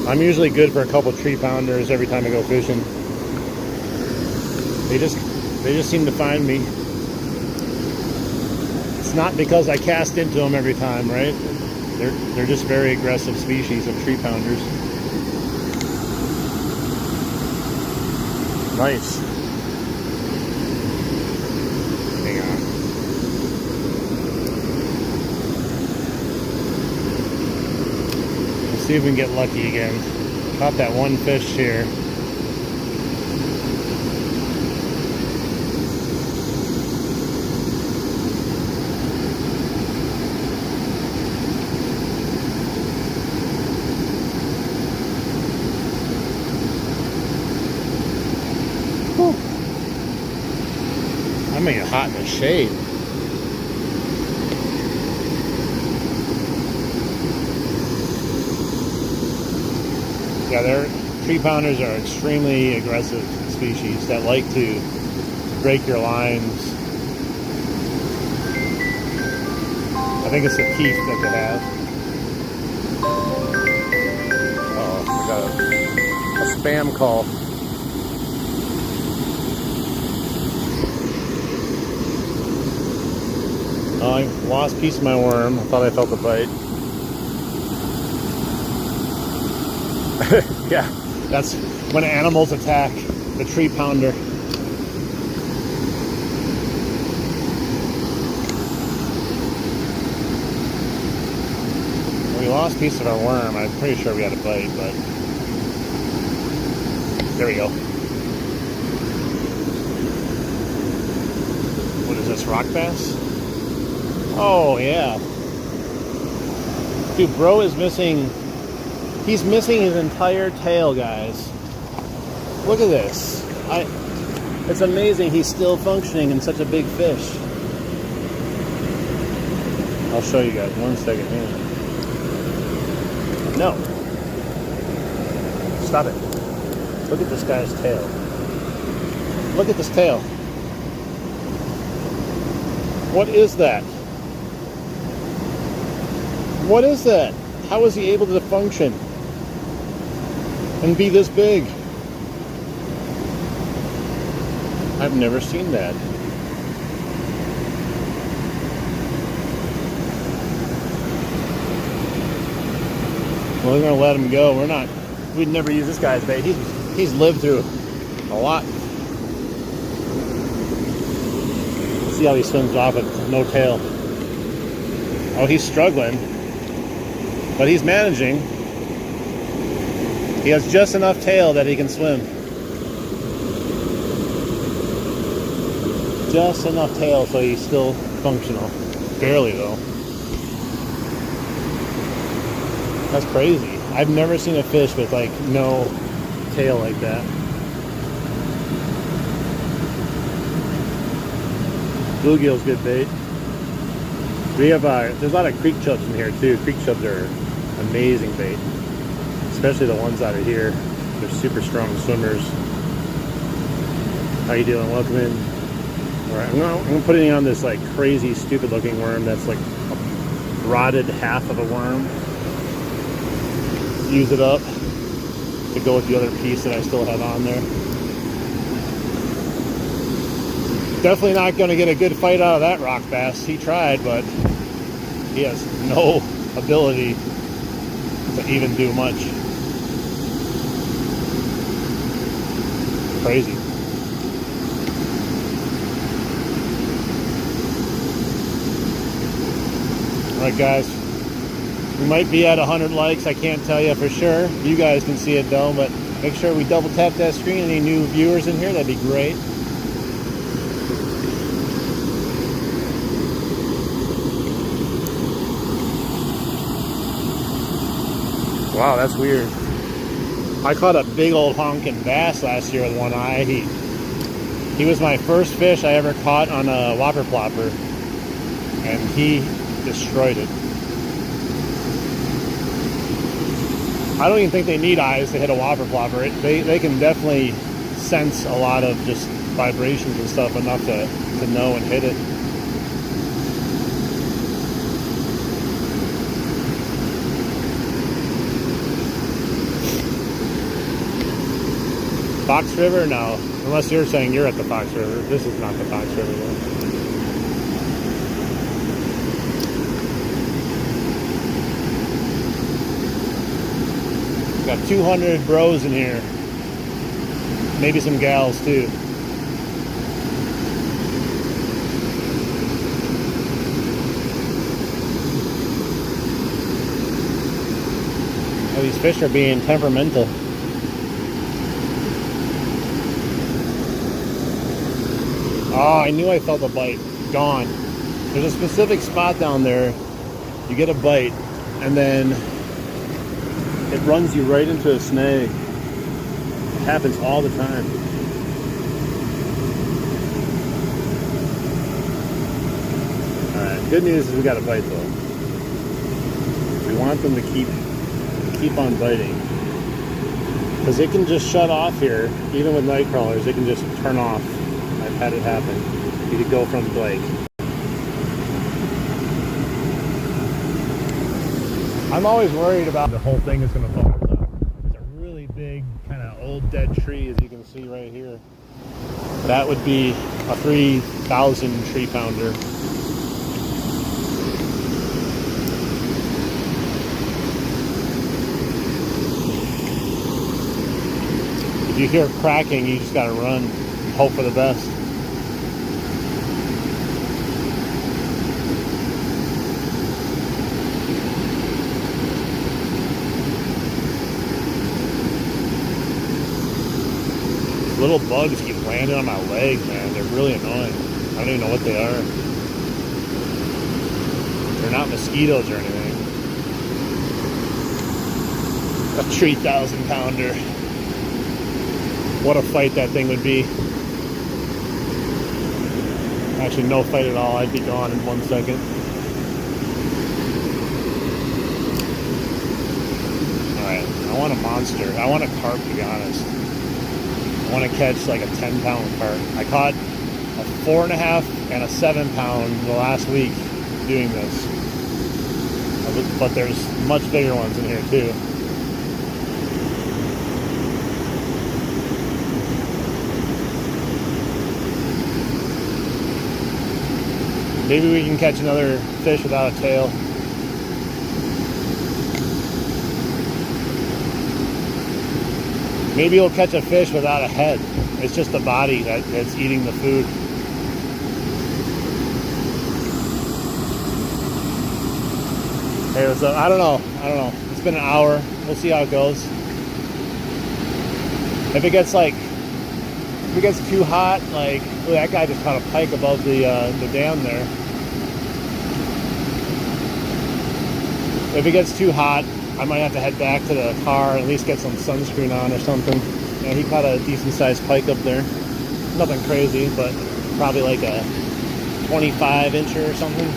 I'm usually good for a couple tree pounders every time I go fishing. They just seem to find me. It's not because I cast into them every time, right? They're just very aggressive species of tree pounders. Nice. Hang on. Let's see if we can get lucky again. Caught that one fish here. I'm gonna get hot in the shade. Yeah, tree pounders are extremely aggressive species that like to break your lines. I think it's the teeth that they have. Oh, I got a spam call. Oh, I lost a piece of my worm. I thought I felt the bite. Yeah, that's when animals attack the tree pounder. We lost a piece of our worm. I'm pretty sure we had a bite, but there we go. What is this, rock bass? Oh, yeah. Dude, bro is missing. He's missing his entire tail, guys. Look at this. It's amazing he's still functioning in such a big fish. I'll show you guys. 1 second. Hang on. No. Stop it. Look at this guy's tail. Look at this tail. What is that? What is that? How is he able to function and be this big? I've never seen that. Well, we're gonna let him go. We'd never use this guy's bait. He's lived through a lot. Let's see how he swims off with no tail. Oh, he's struggling, but he's managing. He has just enough tail that he can swim. Just enough tail so he's still functional. Barely though. That's crazy. I've never seen a fish with like no tail like that. Bluegill's good bait. We have there's a lot of creek chubs in here too. Creek chubs are amazing bait, especially the ones out of here. They're super strong swimmers. How you doing? Welcome in. All right, I'm gonna put it on this like crazy, stupid looking worm that's like a rotted half of a worm. Use it up to go with the other piece that I still have on there. Definitely not going to get a good fight out of that rock bass. He tried, but he has no ability to even do much. Crazy. All right, guys. We might be at 100 likes. I can't tell you for sure. You guys can see it though, but make sure we double tap that screen. Any new viewers in here, that'd be great. Wow, that's weird. I caught a big old honking bass last year with one eye. He was my first fish I ever caught on a whopper plopper, and he destroyed it. I don't even think they need eyes to hit a whopper plopper. They can definitely sense a lot of just vibrations and stuff enough to know and hit it. Fox River? No. Unless you're saying you're at the Fox River. This is not the Fox River though. Got 200 bros in here. Maybe some gals too. Oh, these fish are being temperamental. Oh, I knew I felt a bite. Gone. There's a specific spot down there. You get a bite, and then it runs you right into a snag. It happens all the time. Alright, good news is we got a bite though. We want them to keep on biting. Because it can just shut off here, even with night crawlers, it can just turn off. I've had it happen. You could go from like, I'm always worried about the whole thing is going to fall apart. It's a really big kind of old dead tree, as you can see right here. That would be a 3,000 tree pounder. If you hear cracking, you just got to run and hope for the best. Little bugs keep landing on my legs, man. They're really annoying. I don't even know what they are. They're not mosquitoes or anything. A 3,000 pounder. What a fight that thing would be. Actually, no fight at all. I'd be gone in 1 second. Alright, I want a monster. I want a carp, to be honest. I want to catch like a 10-pound carp. I caught a 4.5 and a 7-pound the last week doing this. But there's much bigger ones in here too. Maybe we can catch another fish without a tail. Maybe we'll catch a fish without a head. It's just the body that's eating the food. Hey, what's up? I don't know. It's been an hour. We'll see how it goes. If it gets too hot, like, oh, that guy just caught a pike above the dam there. If it gets too hot, I might have to head back to the car and at least get some sunscreen on or something. Yeah, he caught a decent sized pike up there. Nothing crazy, but probably like a 25-incher or something.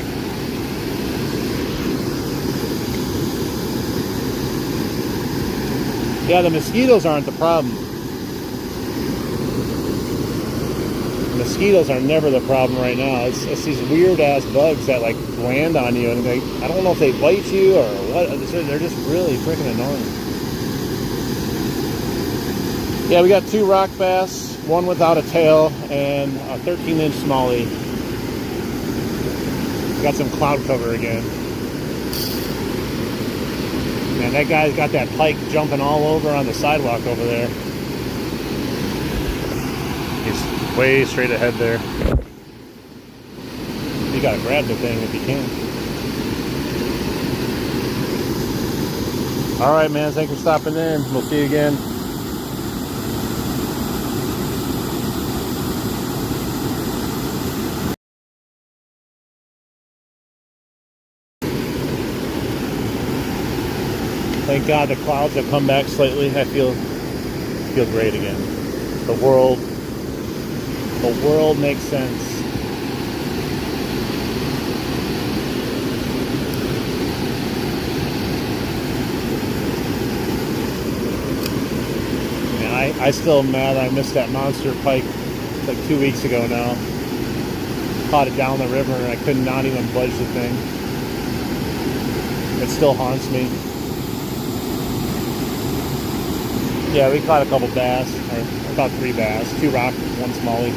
Yeah, the mosquitoes aren't the problem. Mosquitoes are never the problem right now. It's these weird ass bugs that like land on you, and I don't know if they bite you or what. They're just really freaking annoying. Yeah, we got 2 rock bass, one without a tail, and a 13-inch smallie. Got some cloud cover again. Man, that guy's got that pike jumping all over on the sidewalk over there. He's way straight ahead there. You gotta grab the thing if you can. All right, man. Thanks for stopping in. We'll see you again. Thank God the clouds have come back slightly. I feel great again. The world makes sense. I still am mad I missed that monster pike like 2 weeks ago now. Caught it down the river and I could not even budge the thing. It still haunts me. Yeah, we caught a couple bass, or about 3 bass, 2 rock, 1 smallie.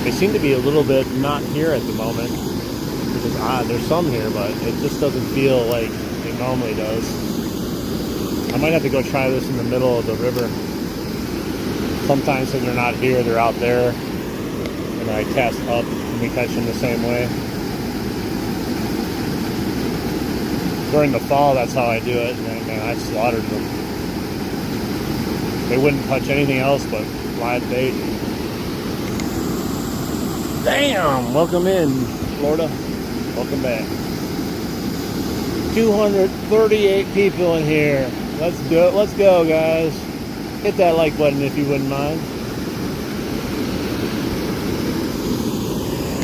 They seem to be a little bit not here at the moment, which is odd. There's some here, but it just doesn't feel like it normally does. I might have to go try this in the middle of the river. Sometimes when they're not here, they're out there, and I cast up and we catch them the same way. During the fall, that's how I do it, and man, I slaughtered them. They wouldn't touch anything else but live bait. Damn! Welcome in, Florida. Welcome back. 238 people in here. Let's do it. Let's go, guys. Hit that like button if you wouldn't mind.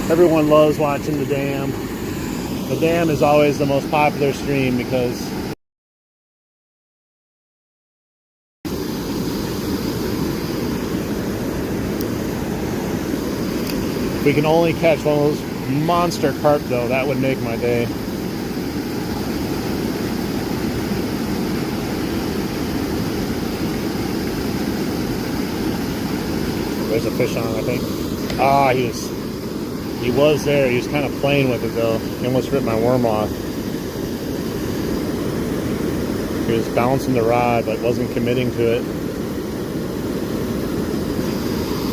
Everyone loves watching the dam. The dam is always the most popular stream because if we can only catch one of those monster carp, though, that would make my day. There's a fish on, I think. Ah, he was there. He was kind of playing with it, though. He almost ripped my worm off. He was bouncing the rod, but wasn't committing to it.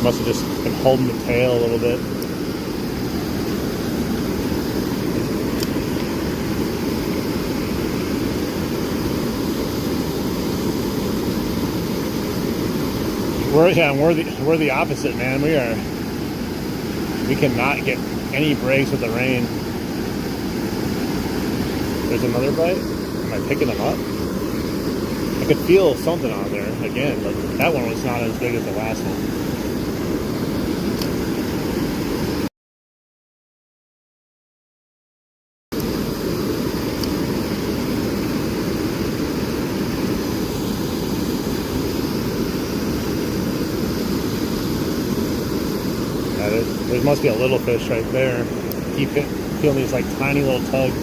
Must have just been holding the tail a little bit. We're the opposite, man. We cannot get any breaks with the rain. There's another bite. Am I picking them up? I could feel something on there again, but that one was not as big as the last one. There must be a little fish right there. Keep feeling these like tiny little tugs.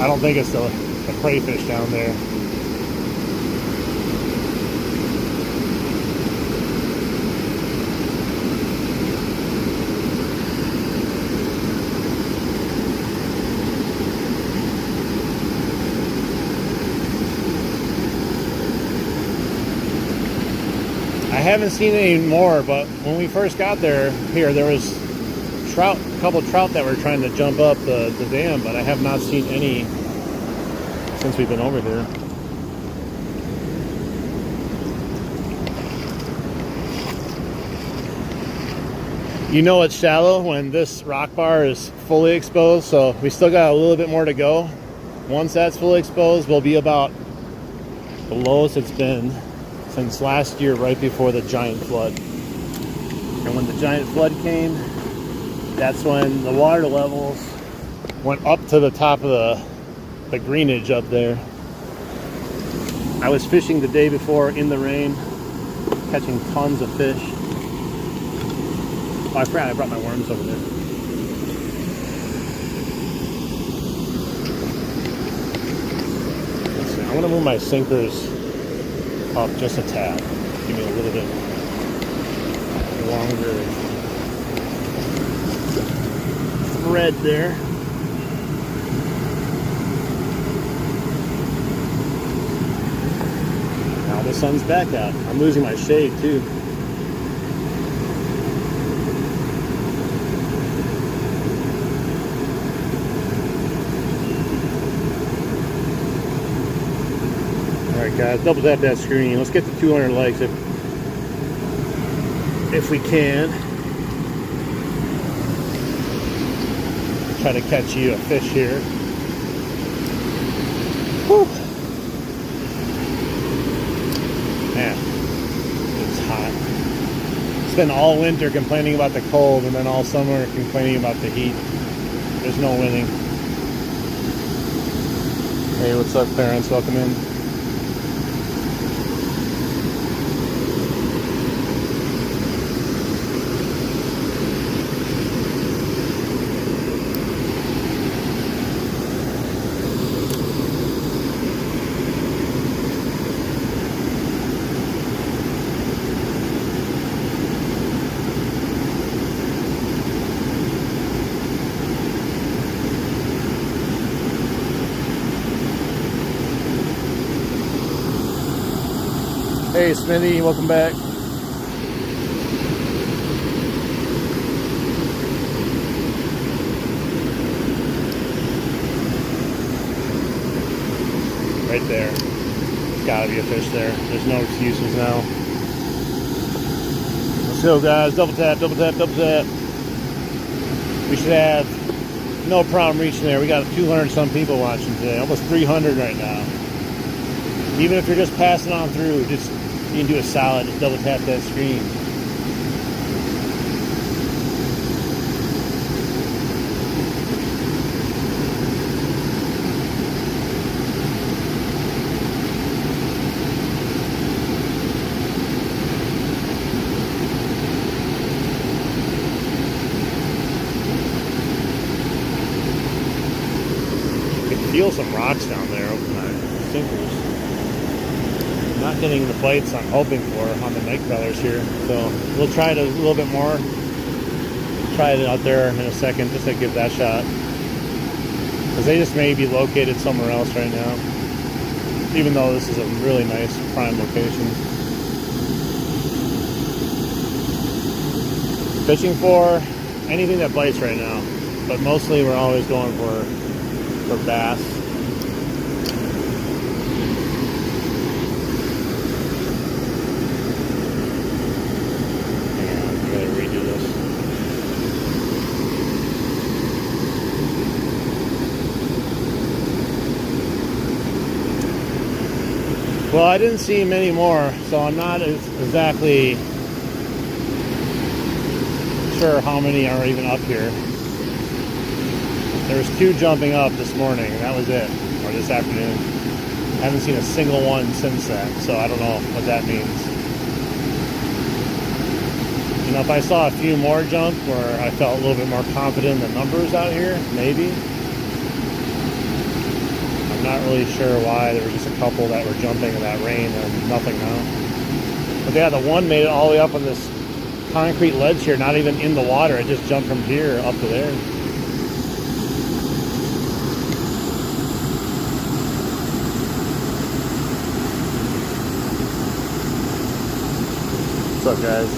I don't think it's the crayfish down there. I haven't seen any more, but when we first got there was trout, a couple of trout that were trying to jump up the dam, but I have not seen any since we've been over here. You know it's shallow when this rock bar is fully exposed, so we still got a little bit more to go. Once that's fully exposed, we'll be about the lowest it's been since last year, right before the giant flood. And when the giant flood came, that's when the water levels went up to the top of the greenage up there. I was fishing the day before in the rain, catching tons of fish. Oh, I forgot I brought my worms over there. Let's see, I want to move my sinkers up just a tad. Give me a little bit longer thread there. Now the sun's back out. I'm losing my shade too. Alright guys, double tap that screen. Let's get to 200 likes if we can. Try to catch you a fish here. Whew. Man, it's hot. Spent all winter complaining about the cold and then all summer complaining about the heat. There's no winning. Hey, what's up, parents? Welcome in. Hey Smitty, welcome back. Right there. There's gotta be a fish there. There's no excuses now. Let's go guys, double tap, double tap, double tap. We should have no problem reaching there. We got 200 some people watching today, almost 300 right now. Even if you're just passing on through, just you can do a solid, just double tap that screen. You can feel some rocks down there over my sinkers. Not getting the bites I'm hoping for on the night crawlers here, so we'll try it a little bit more. Try it out there in a second just to give that shot, because they just may be located somewhere else right now, even though this is a really nice prime location. Fishing for anything that bites right now, but mostly we're always going for bass. Well, I didn't see many more, so I'm not exactly sure how many are even up here. There was 2 jumping up this morning, and that was it, or this afternoon. I haven't seen a single one since then, so I don't know what that means. You know, if I saw a few more jump where I felt a little bit more confident in the numbers out here, maybe. Not really sure why. There were just a couple that were jumping in that rain and nothing now. But yeah, the one made it all the way up on this concrete ledge here, not even in the water. It just jumped from here up to there. What's up, guys?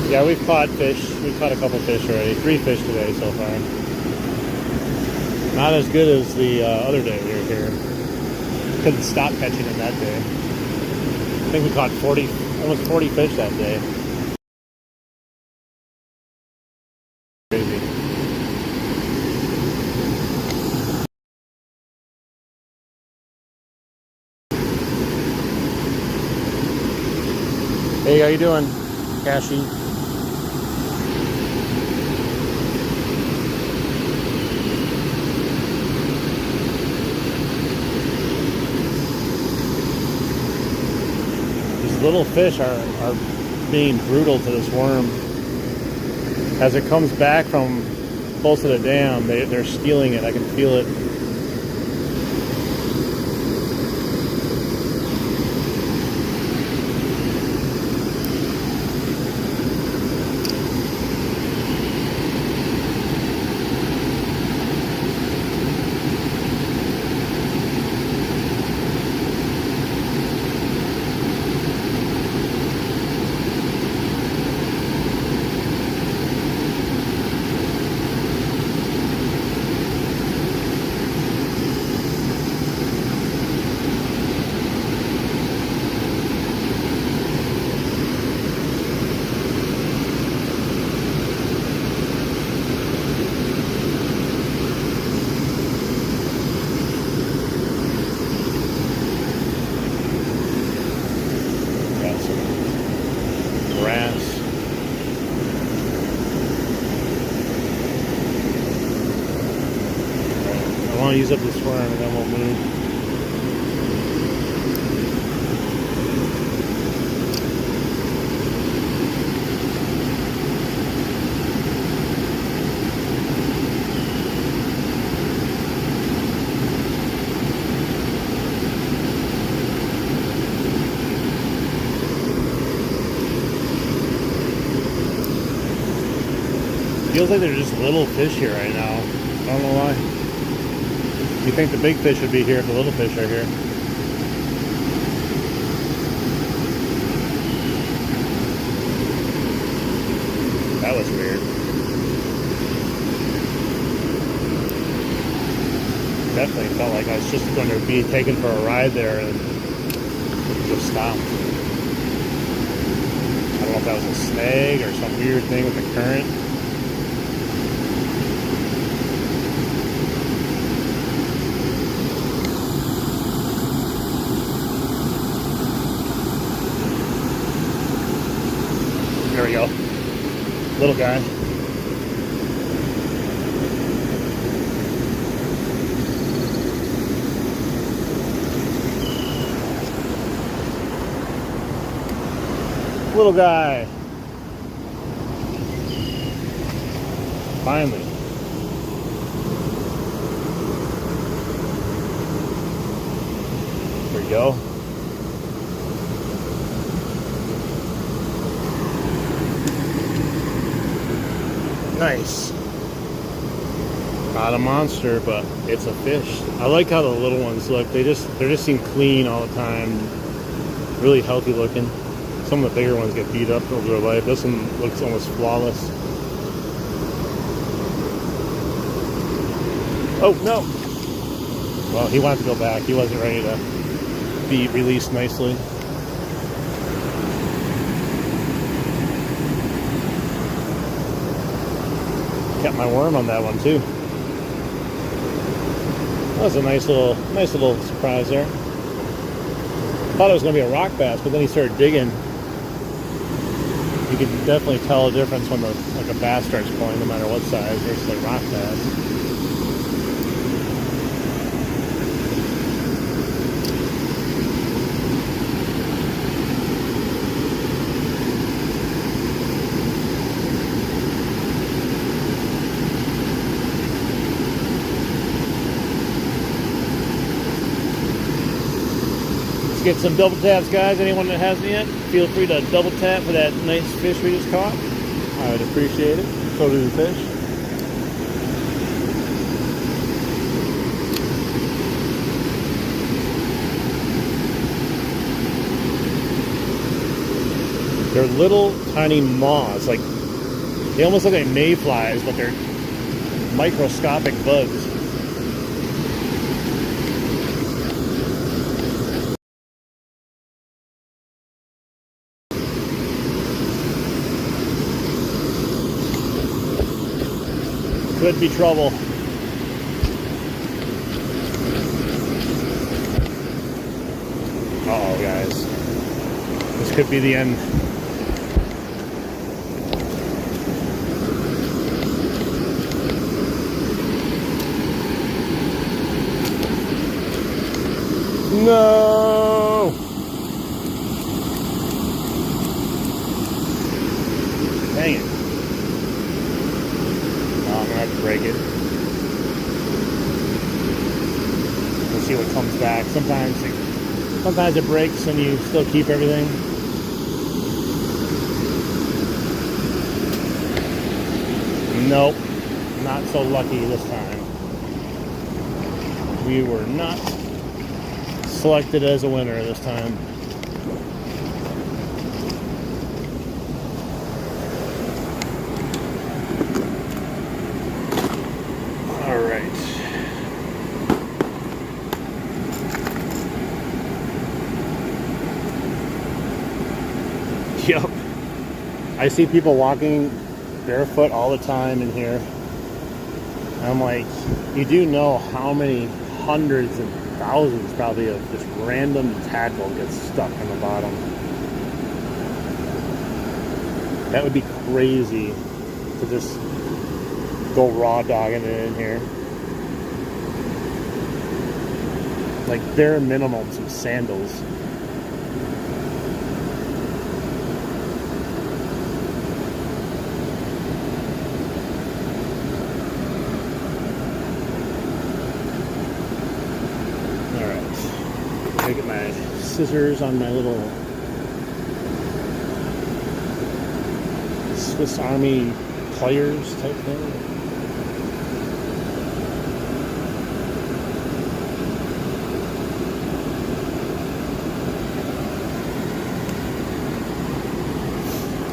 Yeah, we've caught fish. We've caught a couple fish already. 3 fish today so far. Not as good as the other day we were here. Couldn't stop catching them that day. I think we caught almost 40 fish that day. Crazy. Hey, how you doing, Cashy? Little fish are being brutal to this worm. As it comes back from close to the dam, they're stealing it. I can feel it. want to use up this worm and then we'll move. Feels like there's just little fish here right now. I don't know why. You think the big fish would be here if the little fish are here. That was weird. Definitely felt like I was just going to be taken for a ride there and it just stopped. I don't know if that was a snag or some weird thing with the current. There we go. Little guy. Little guy. Finally. There we go. Nice. Not a monster, but it's a fish. I like how the little ones look. They just seem clean all the time. Really healthy looking. Some of the bigger ones get beat up over their life. This one looks almost flawless. Oh no! Well, he wanted to go back. He wasn't ready to be released nicely. Got my worm on that one too. That was a nice little surprise there. Thought it was gonna be a rock bass, but then he started digging. You can definitely tell a difference when a bass starts pulling, no matter what size, versus a rock bass. Get some double taps, guys. Anyone that hasn't yet, feel free to double tap for that nice fish we just caught. I would appreciate it. So do the fish. They're little tiny moths, like they almost look like mayflies, but they're microscopic bugs. Could be trouble. Uh-oh, guys. This could be the end. No! Dang it. I'm gonna have to break it. We'll see what comes back. Sometimes it breaks and you still keep everything. Nope, not so lucky this time. We were not selected as a winner this time. Yep. I see people walking barefoot all the time in here. I'm like, you do know how many hundreds and thousands probably of just random tackle gets stuck on the bottom. That would be crazy to just go raw dogging it in here. like bare minimum some sandals. Alright. I get my scissors on my little Swiss Army pliers type thing.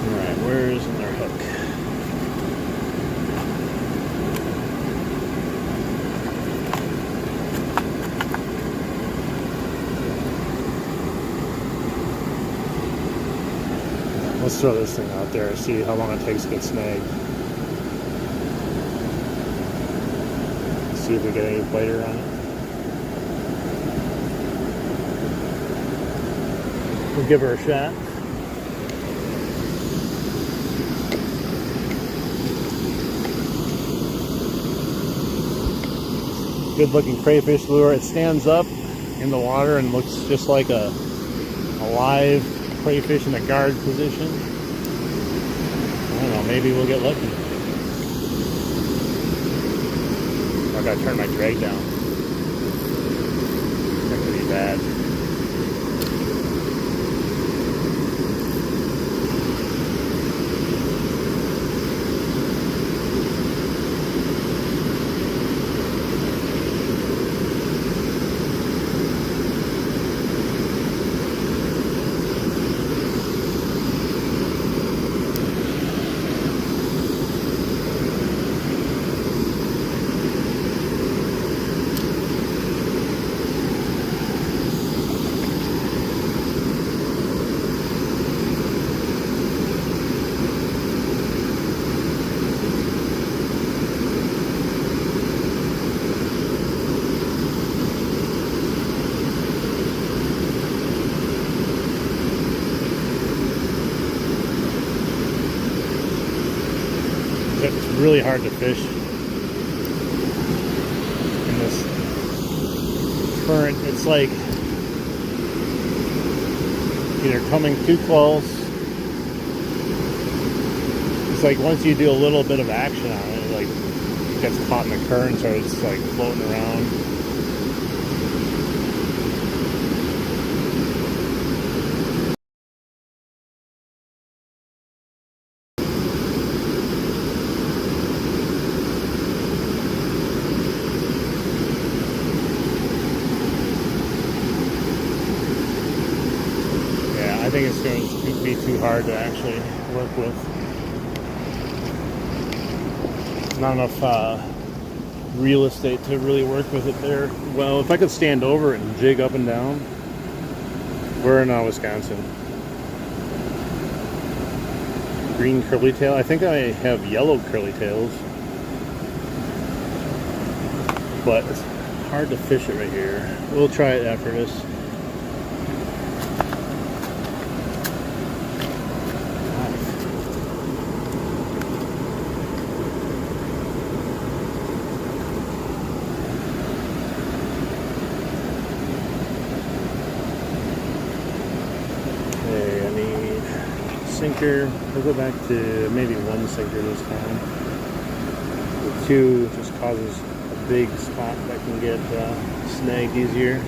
Alright, where's their hook? Let's throw this thing out there and see how long it takes to get snagged. See if we get any biter on it. We'll give her a shot. Good looking crayfish lure. It stands up in the water and looks just like a live crayfish in a guard position. I don't know, maybe we'll get lucky. I gotta turn my drag down. That could be bad. It's really hard to fish in this current. It's like either coming too close. It's like once you do a little bit of action on it, it like gets caught in the current, so it's like floating around. I think it's going to be too hard to actually work with. Not enough real estate to really work with it there. Well, if I could stand over it and jig up and down. We're in Wisconsin. Green curly tail. I think I have yellow curly tails. But it's hard to fish it right here. We'll try it after this. Sinker. We'll go back to maybe one sinker this time. The two just causes a big spot that can get snagged easier.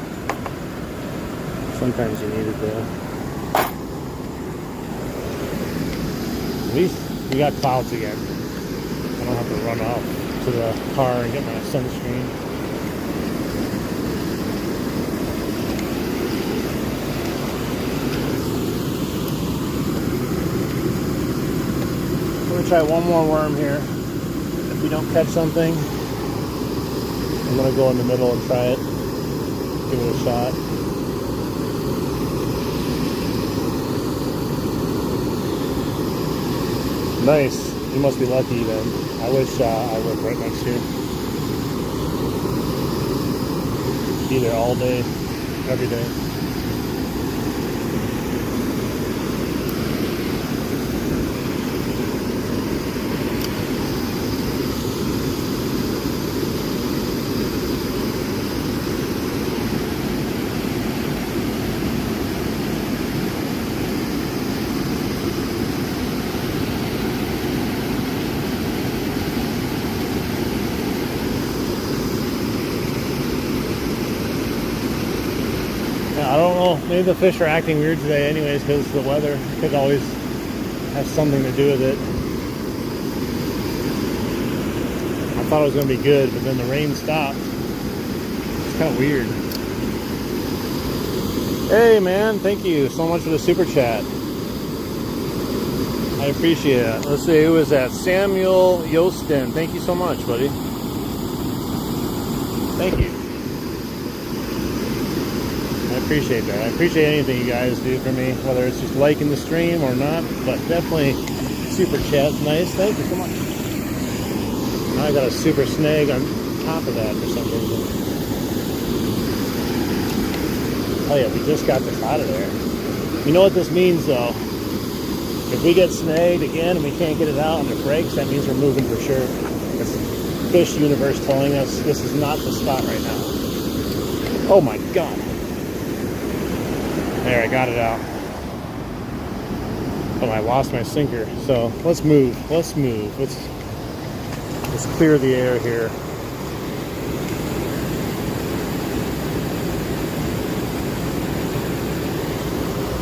Sometimes you need it though. At least we got clouds again. I don't have to run off to the car and get my sunscreen. Try one more worm here. If we don't catch something, I'm gonna go in the middle and try it. Give it a shot. Nice. You must be lucky then. I wish I lived right next to you. Be there all day, every day. I don't know. Maybe the fish are acting weird today anyways because the weather could always have something to do with it. I thought it was going to be good, but then the rain stopped. It's kind of weird. Hey man, thank you so much for the super chat. I appreciate it. Let's see, who is that? Samuel Yostin. Thank you so much, buddy. Thank you. I appreciate that. I appreciate anything you guys do for me, whether it's just liking the stream or not, but definitely super chat's nice. Thank you so much. Now I got a super snag on top of that for some reason. Oh yeah, we just got this out of there. You know what this means though? If we get snagged again and we can't get it out and it breaks, that means we're moving for sure. It's fish universe telling us this is not the spot right now. Oh my god. There, I got it out. But I lost my sinker. So let's move. Let's move. Let's clear the air here.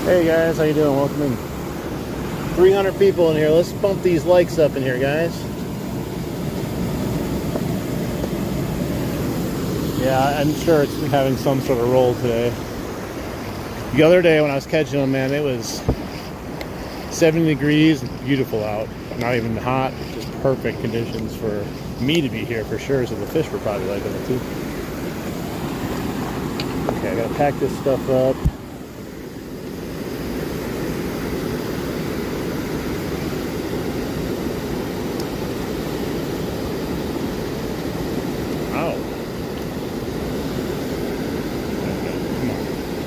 Hey guys, how you doing? Welcome in. 300 people in here. Let's bump these likes up in here, guys. Yeah, I'm sure it's having some sort of roll today. The other day when I was catching them, man, it was 70 degrees, beautiful out. Not even hot, just perfect conditions for me to be here for sure. So the fish were probably liking it too. Okay, I gotta pack this stuff up.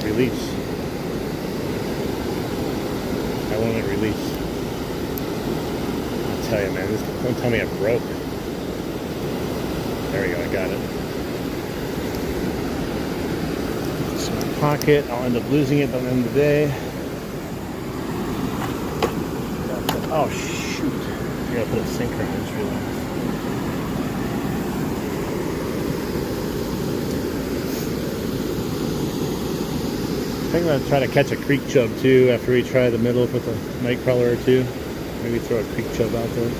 Release. I want it release. I'll tell you, man, this, don't tell me it broke. There we go, I got it. It's in my pocket. I'll end up losing it by the end of the day. Oh shoot. I gotta put a sinker in this real nice. I think I'm going to try to catch a creek chub too after we try the middle with a night crawler or two. Maybe throw a creek chub out there.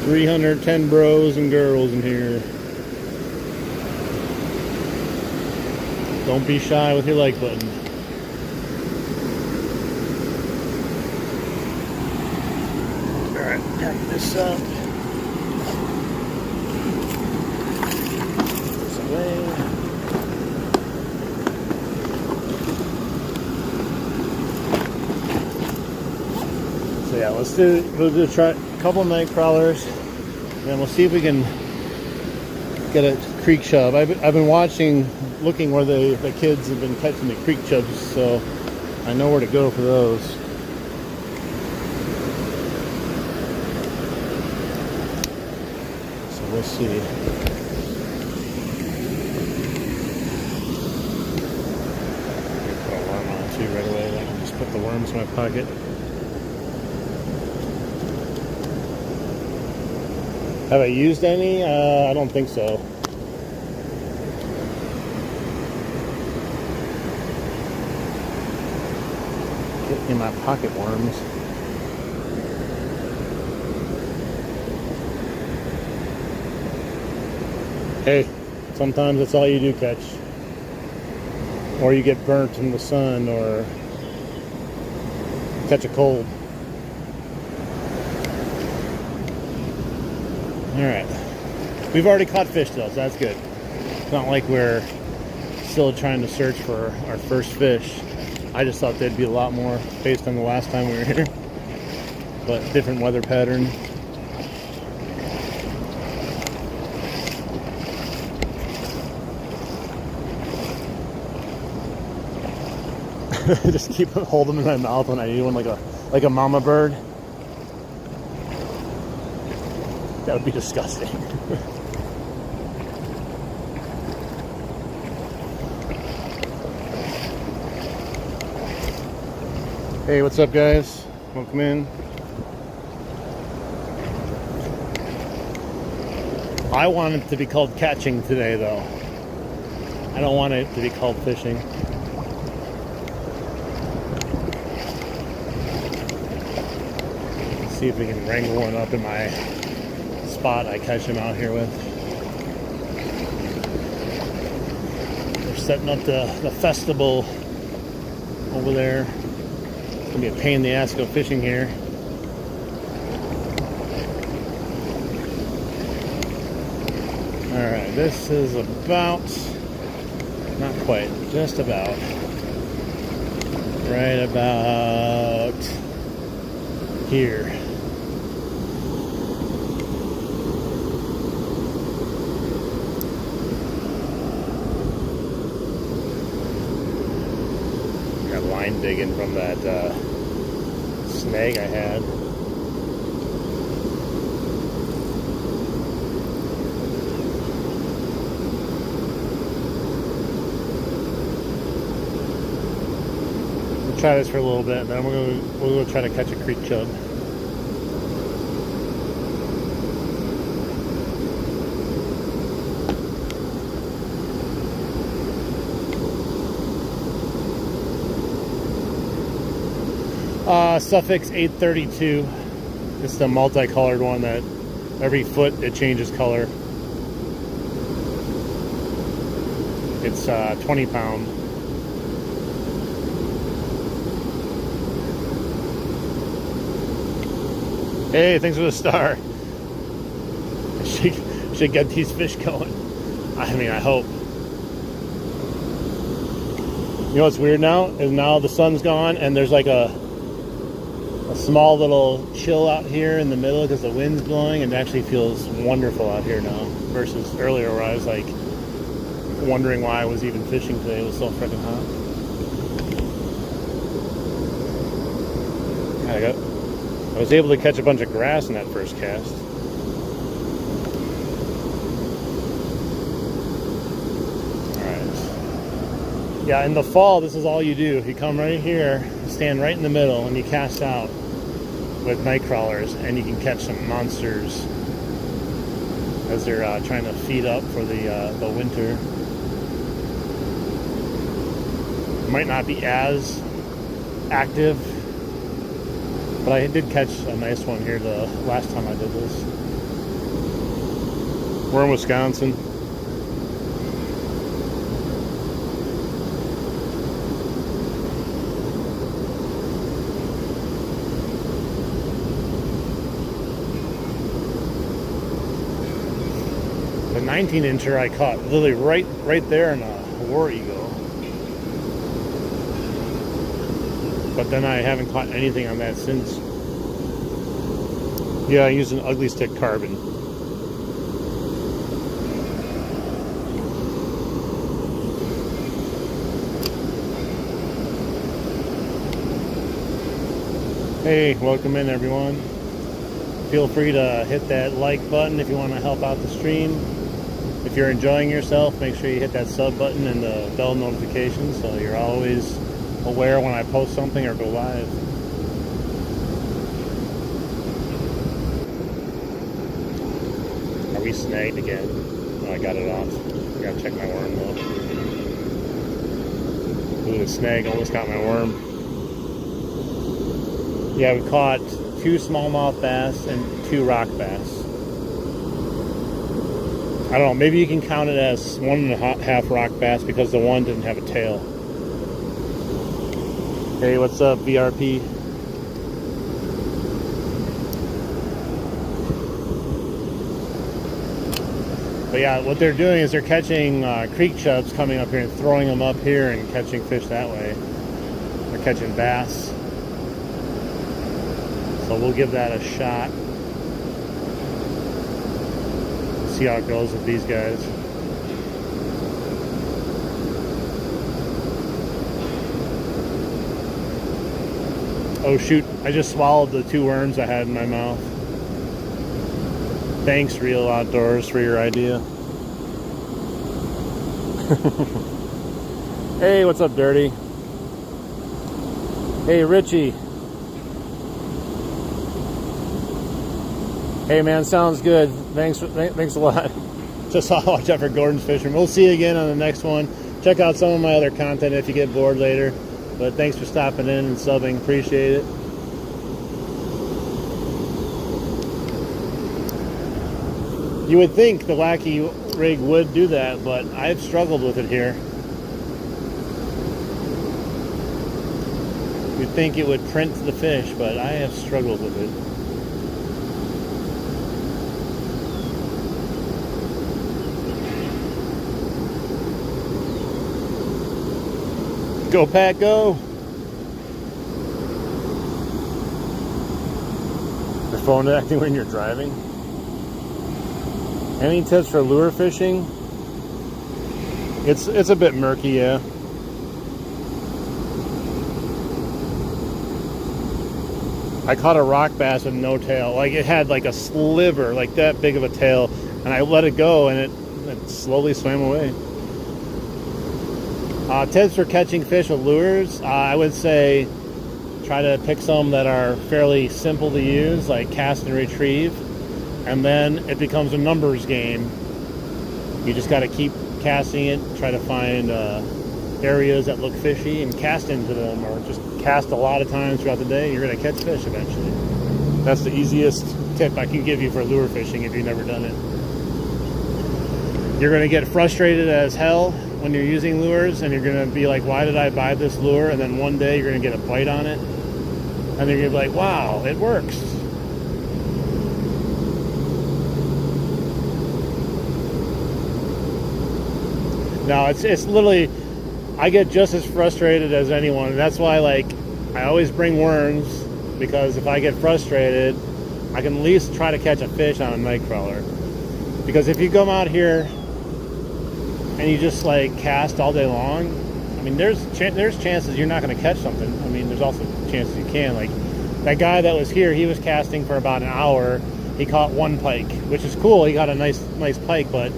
$310 bros and girls in here. Don't be shy with your like button. Alright, pack this up. So yeah, we'll just try a couple night crawlers, and we'll see if we can get a creek chub. I've been looking where the kids have been catching the creek chubs, so I know where to go for those. So we'll see. Right away, I can just put the worms in my pocket. Have I used any? I don't think so. Get in my pocket worms. Hey, sometimes that's all you do catch. Or you get burnt in the sun, or catch a cold. Alright. We've already caught fish though, so that's good. It's not like we're still trying to search for our first fish. I just thought there'd be a lot more based on the last time we were here. But different weather pattern. Just keep hold them in my mouth when I eat one, like a mama bird. That would be disgusting. Hey, what's up, guys? Welcome in. I want it to be called catching today, though. I don't want it to be called fishing. Let's see if we can wrangle one up in my spot I catch him out here with. We're setting up the festival over there. It's gonna be a pain in the ass to go fishing here. Alright, this is about, not quite, just about, right about here. Got line digging from that snag I had. Try this for a little bit, and then we'll try to catch a creek chub. Suffix 832. It's the multicolored one that every foot it changes color. It's 20 pound. Hey, thanks for the star. Should get these fish going. I mean, I hope. You know what's weird now? Is now the sun's gone and there's like a small little chill out here in the middle because the wind's blowing, and it actually feels wonderful out here now versus earlier where I was like wondering why I was even fishing today. It was so freaking hot. I was able to catch a bunch of grass in that first cast. Alright. Yeah, in the fall, this is all you do. You come right here, stand right in the middle, and you cast out with night crawlers, and you can catch some monsters as they're trying to feed up for the winter. Might not be as active, but I did catch a nice one here the last time I did this. We're in Wisconsin. The 19-incher I caught literally right there in a war eagle. But then I haven't caught anything on that since. Yeah, I used an ugly stick carbon. Hey, welcome in everyone. Feel free to hit that like button if you want to help out the stream. If you're enjoying yourself, make sure you hit that sub button and the bell notification so you're always aware when I post something or go live. Are we snagged again? Oh, I got it off. I gotta check my worm though. Ooh, the snag almost got my worm. Yeah, we caught 2 smallmouth bass and 2 rock bass. I don't know, maybe you can count it as 1.5 rock bass because the one didn't have a tail. Hey, what's up, VRP? But yeah, what they're doing is they're catching creek chubs coming up here and throwing them up here and catching fish that way. They're catching bass. So we'll give that a shot. See how it goes with these guys. Oh shoot, I just swallowed the 2 worms I had in my mouth. Thanks, Real Outdoors, for your idea. Hey, what's up, Dirty? Hey, Richie. Hey man, sounds good. Thanks a lot. Just watch out for Gordon's Fishing. We'll see you again on the next one. Check out some of my other content if you get bored later. But thanks for stopping in and subbing. Appreciate it. You would think the Wacky rig would do that, but I've struggled with it here. You'd think it would print the fish, but I have struggled with it. Go, Pat, go! Your phone acting when you're driving? Any tips for lure fishing? It's a bit murky, yeah. I caught a rock bass with no tail. Like, it had like a sliver, like that big of a tail, and I let it go and it slowly swam away. Tips for catching fish with lures, I would say try to pick some that are fairly simple to use, like cast and retrieve, and then it becomes a numbers game. You just got to keep casting it, try to find areas that look fishy and cast into them, or just cast a lot of times throughout the day. You're going to catch fish eventually. That's the easiest tip I can give you for lure fishing if you've never done it. You're going to get frustrated as hell when you're using lures, and you're going to be like, why did I buy this lure? And then one day you're going to get a bite on it, and then you're going to be like, wow, it works. No, it's literally, I get just as frustrated as anyone, and that's why, like, I always bring worms, because if I get frustrated, I can at least try to catch a fish on a night crawler. Because if you come out here and you just like cast all day long, I mean, there's chances you're not going to catch something. I mean, there's also chances you can. Like that guy that was here, he was casting for about an hour. He caught one pike, which is cool. He got a nice pike, but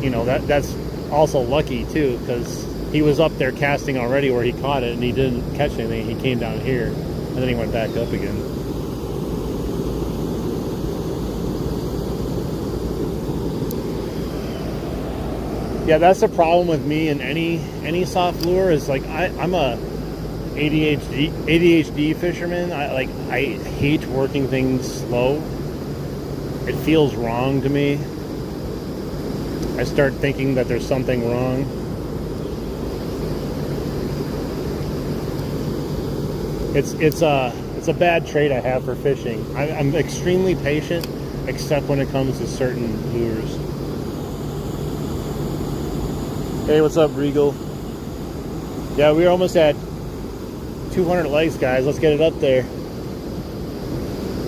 you know that's also lucky too, because he was up there casting already where he caught it, and he didn't catch anything. He came down here, and then he went back up again. Yeah, that's the problem with me and any soft lure is like I'm a ADHD fisherman. I hate working things slow. It feels wrong to me. I start thinking that there's something wrong. It's a bad trait I have for fishing. I'm extremely patient, except when it comes to certain lures. Hey, what's up, Regal? Yeah, we're almost at 200 likes, guys. Let's get it up there.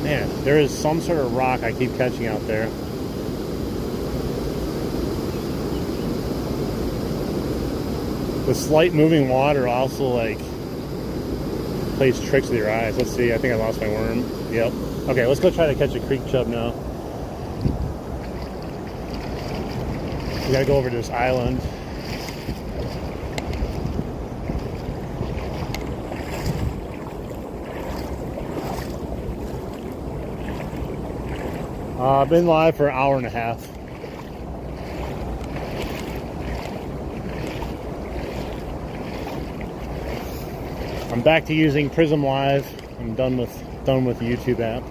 Man, there is some sort of rock I keep catching out there. The slight moving water also, like, plays tricks with your eyes. Let's see, I think I lost my worm. Yep. Okay, let's go try to catch a creek chub now. We gotta go over to this island. I've been live for an hour and a half. I'm back to using Prism Live. I'm done with the YouTube app.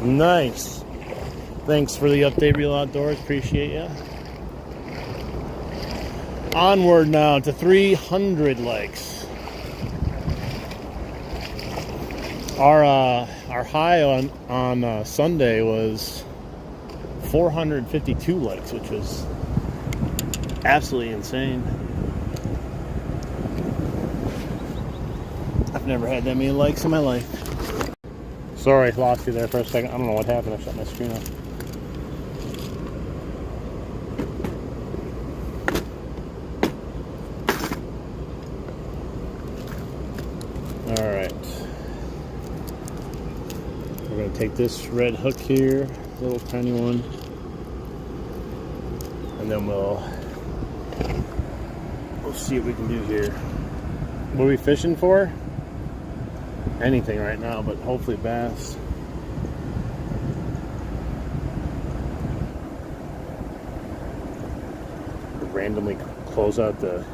Nice. Thanks for the update, Real Outdoors. Appreciate ya. Onward now to 300 likes. Our high on Sunday was 452 likes, which was absolutely insane. I've never had that many likes in my life. Sorry, I lost you there for a second. I don't know what happened. I shut my screen off. All right. We're going to take this red hook here, little tiny one, and then we'll see what we can do here. What are we fishing for? anything right now, but hopefully bass. Randomly close out the...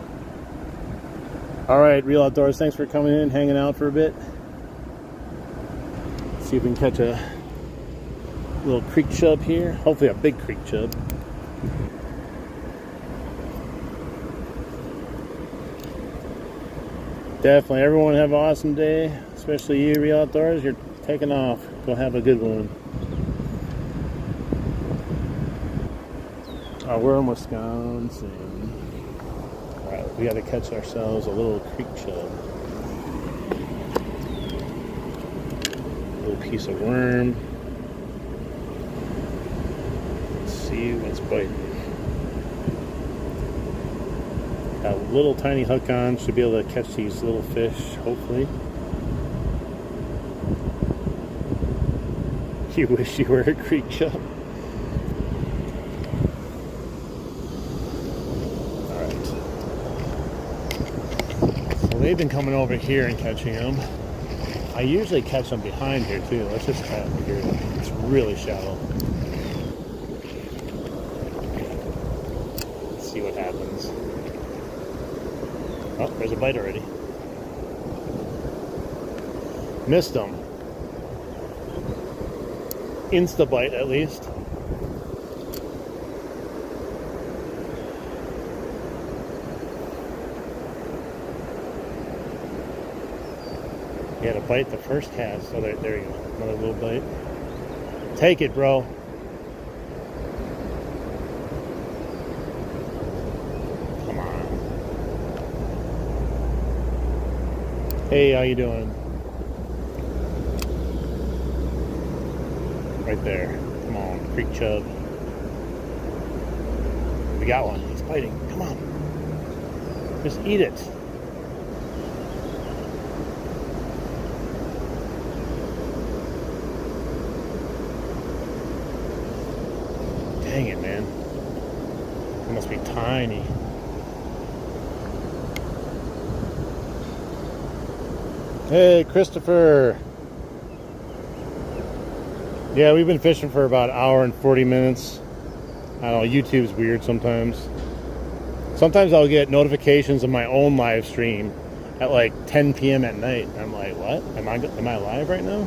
Alright, Real Outdoors, thanks for coming in, hanging out for a bit. See if we can catch a little creek chub here. Hopefully a big creek chub. Definitely, everyone have an awesome day, especially you, Real Outdoors. You're taking off. Go have a good one. We're in Wisconsin. Alright, we got to catch ourselves a little creek chub. A little piece of worm. Let's see what's biting. Got a little tiny hook on. Should be able to catch these little fish, hopefully. You wish you were a creek chub. They've been coming over here and catching them. I usually catch them behind here too. Let's just try it over here. It's really shallow. Let's see what happens. Oh, there's a bite already. Missed them. Insta bite at least. He had a bite the first cast. Oh, there you go. Another little bite. Take it, bro. Come on. Hey, how you doing? Right there. Come on, creek chub. We got one. He's biting. Come on. Just eat it. Dang it, man. It must be tiny. Hey, Christopher. Yeah, we've been fishing for about an hour and 40 minutes. I don't know, YouTube's weird sometimes. Sometimes I'll get notifications of my own live stream at like 10 p.m. at night. I'm like, what? Am I live right now?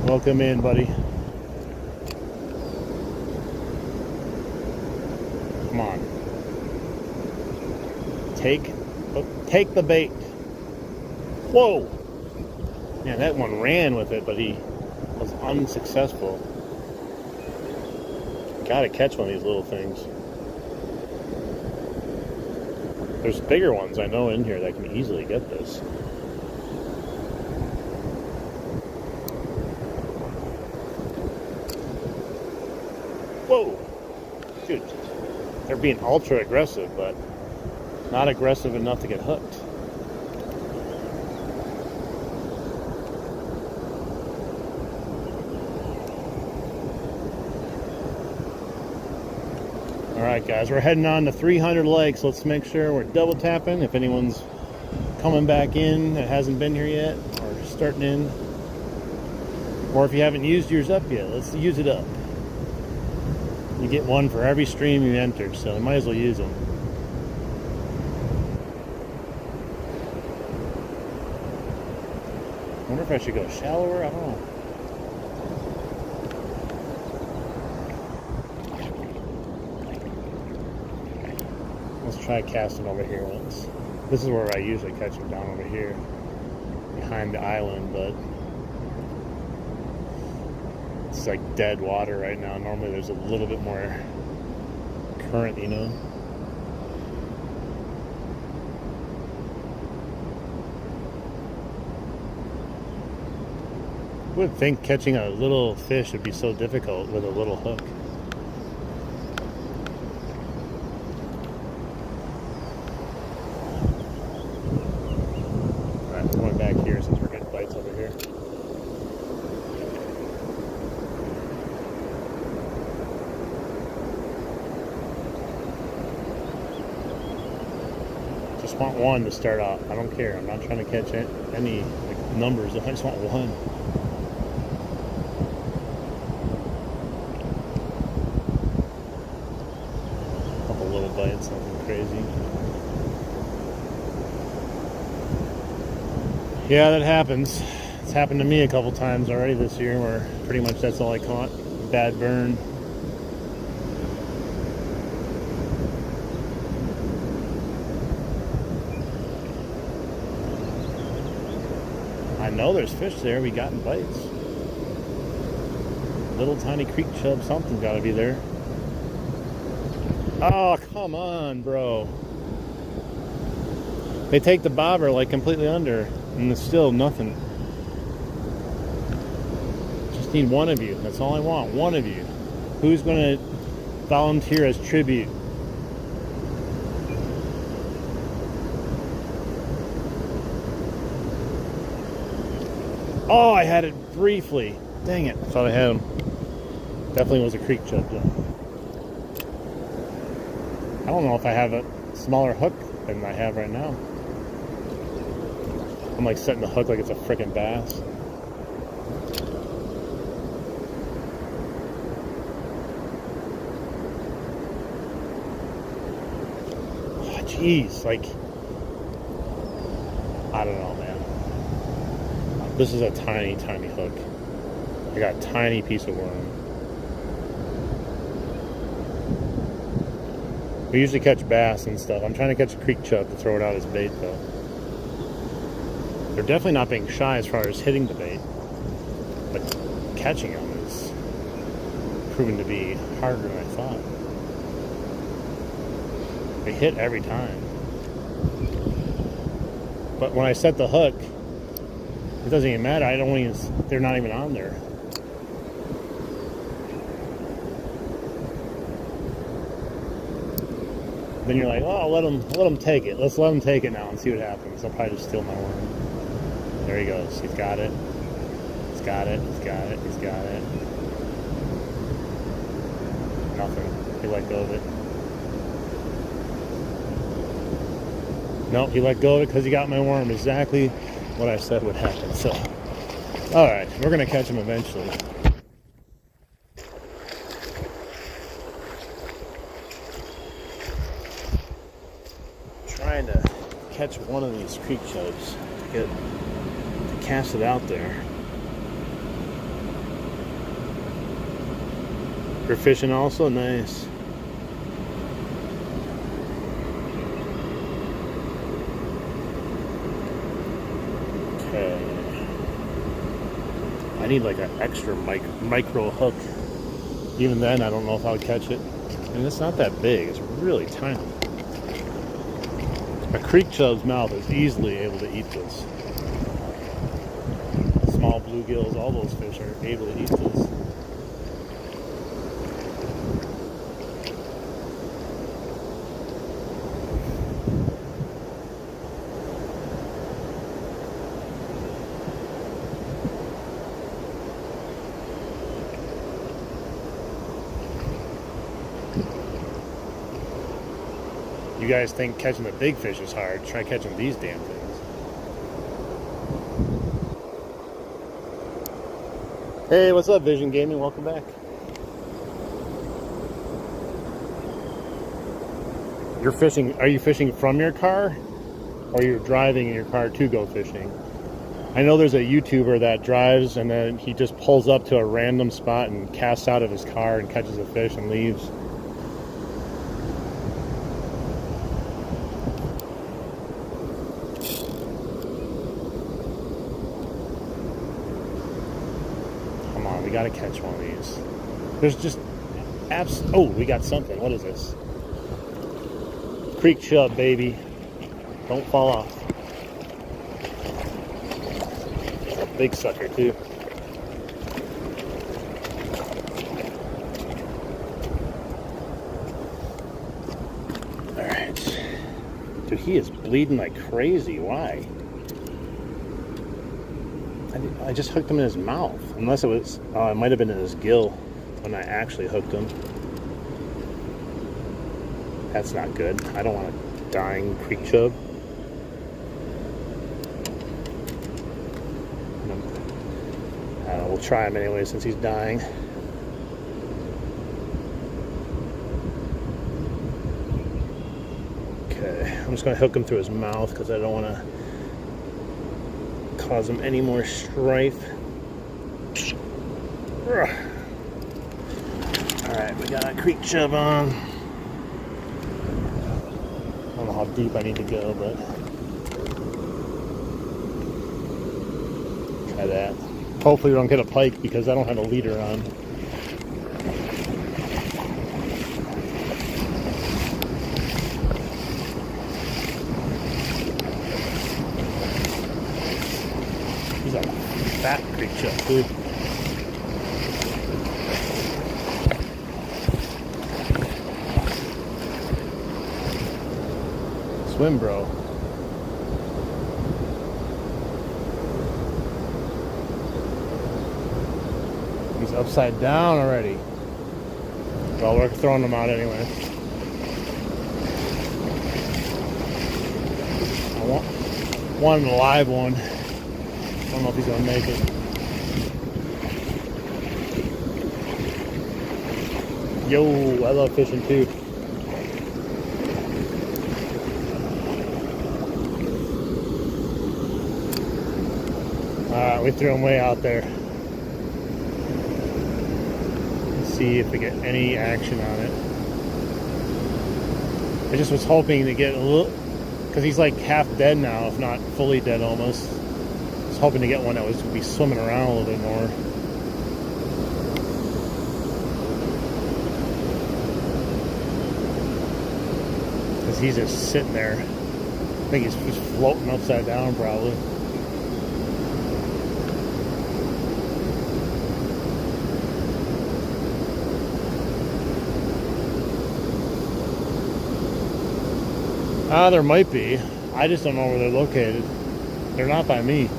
Welcome in, buddy. Come on. Take the bait. Whoa! Man, that one ran with it, but he was unsuccessful. Gotta catch one of these little things. There's bigger ones I know in here that can easily get this. Whoa! Shoot. They're being ultra aggressive, but not aggressive enough to get hooked. Alright guys, we're heading on to 300 likes. Let's make sure we're double tapping if anyone's coming back in that hasn't been here yet, or starting in. Or if you haven't used yours up yet, let's use it up. You get one for every stream you enter, so you might as well use them. I wonder if I should go shallower, I don't know. Let's try casting over here once. This is where I usually catch them, down over here behind the island, but it's like dead water right now. Normally there's a little bit more current, you know. I would think catching a little fish would be so difficult with a little hook. Alright, we're going back here since we're getting bites over here. Just just want one to start out. I don't care. I'm not trying to catch any like, numbers. I just want one. A couple little bites, nothing crazy. Yeah, that happens. It's happened to me a couple times already this year where pretty much that's all I caught. Bad burn. I know there's fish there. We gotten bites. Little tiny creek chub, something's got to be there. Oh, come on, bro. They take the bobber like completely under, and there's still nothing. Just need one of you. That's all I want. One of you. Who's going to volunteer as tribute? Oh, I had it briefly. Dang it. I thought I had him. Definitely was a creek chub, though. I don't know if I have a smaller hook than I have right now. I'm like setting the hook like it's a frickin' bass. Oh, jeez, like, I don't know, man. This is a tiny, tiny hook. I got a tiny piece of worm. We usually catch bass and stuff. I'm trying to catch a creek chub to throw it out as bait, though. They're definitely not being shy as far as hitting the bait, but catching them is proven to be harder than I thought. They hit every time. But when I set the hook, it doesn't even matter. I don't even, they're not even on there. Then you're like, oh, let them take it. Let's let them take it now and see what happens. They'll probably just steal my worm. There he goes. He's got it. He's got it. He's got it. He's got it. Nothing. He let go of it. Nope, he let go of it because he got my worm. Exactly what I said would happen. So, all right, we're gonna catch him eventually. Trying to catch one of these creek chubs to cast it out there. You're fishing also? Nice. Okay. I need like an extra micro hook. Even then, I don't know if I would catch it. And it's not that big. It's really tiny. A creek chub's mouth is easily able to eat this. Small bluegills, all those fish are able to eat this. You guys think catching the big fish is hard? Try catching these damn things. Hey, what's up, Vision Gaming? Welcome back. You're fishing. Are you fishing from your car, or you're driving in your car to go fishing? I know there's a YouTuber that drives and then he just pulls up to a random spot and casts out of his car and catches a fish and leaves. We gotta catch one of these. There's just oh, we got something. What is this? Creek chub, baby. Don't fall off. A big sucker too. All right, dude, he is bleeding like crazy. Why? I just hooked him in his mouth. Unless it was, it might have been in his gill when I actually hooked him. That's not good. I don't want a dying creek chub. I don't know, we'll try him anyway since he's dying. Okay, I'm just going to hook him through his mouth because I don't want to cause him any more strife. Alright, we got a creek chub on. I don't know how deep I need to go, but try that. Hopefully we don't get a pike because I don't have a leader on. He's a fat creek chub too. Swim, bro. He's upside down already. Well, we're throwing him out anyway. I want a live one. I don't know if he's gonna make it. Yo, I love fishing too. Alright, we threw him way out there. Let's see if we get any action on it. I just was hoping to get a little, because he's like half dead now, if not fully dead almost. I was hoping to get one that was going to be swimming around a little bit more. Because he's just sitting there. I think he's just floating upside down probably. There might be. I just don't know where they're located. They're not by me.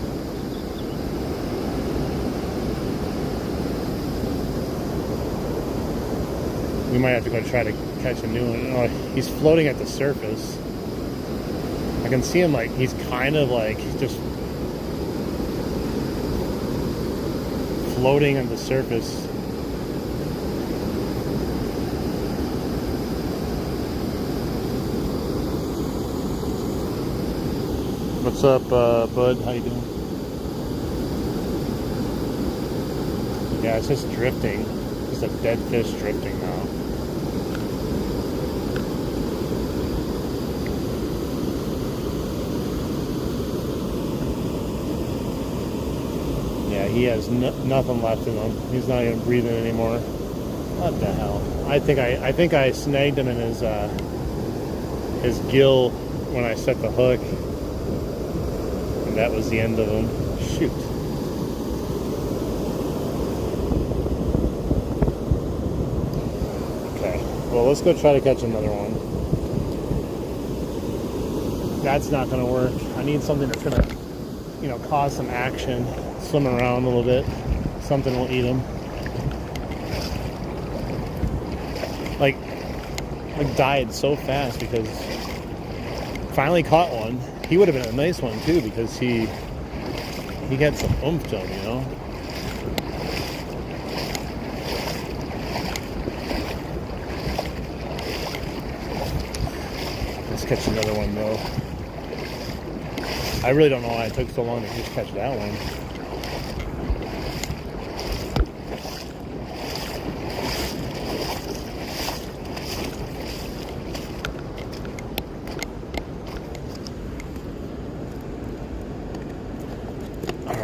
We might have to go try to catch a new one. Oh, he's floating at the surface. I can see him like, he's kind of like just floating on the surface. What's up, bud? How you doing? Yeah, it's just drifting. Just a dead fish drifting now. Yeah, he has nothing left in him. He's not even breathing anymore. What the hell? I think I snagged him in his gill when I set the hook. That was the end of him. Shoot. Okay. Well, let's go try to catch another one. That's not going to work. I need something that's going to, you know, cause some action. Swim around a little bit. Something will eat him. Like died so fast because finally caught one. He would have been a nice one too because he had some oomph to him, you know. Let's catch another one though. I really don't know why it took so long to just catch that one.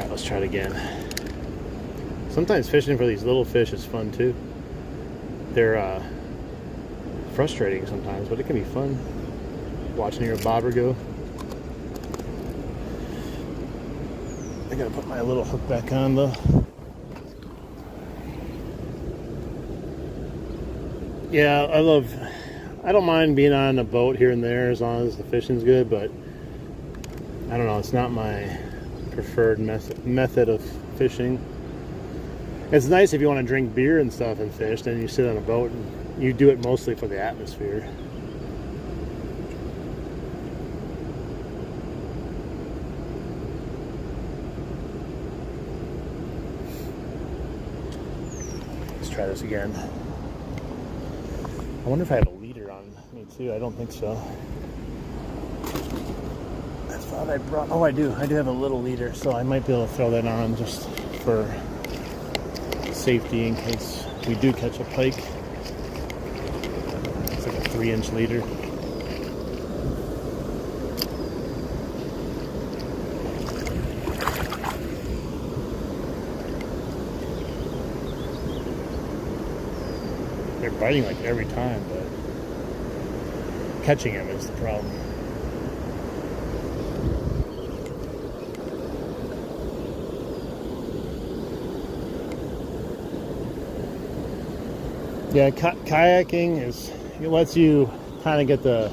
Let's try it again. Sometimes fishing for these little fish is fun too. They're frustrating sometimes, but it can be fun watching your bobber go. I gotta put my little hook back on though. Yeah, I don't mind being on a boat here and there as long as the fishing's good, but I don't know, it's not my preferred method of fishing. It's nice if you want to drink beer and stuff and fish, then you sit on a boat and you do it mostly for the atmosphere. try this again. I wonder if I have a leader on me too. I don't think so. I thought I brought, oh I do have a little leader, so I might be able to throw that on just for safety in case we do catch a pike. It's like a 3-inch leader. They're biting like every time, but catching them is the problem. Yeah, kayaking it lets you kind of get the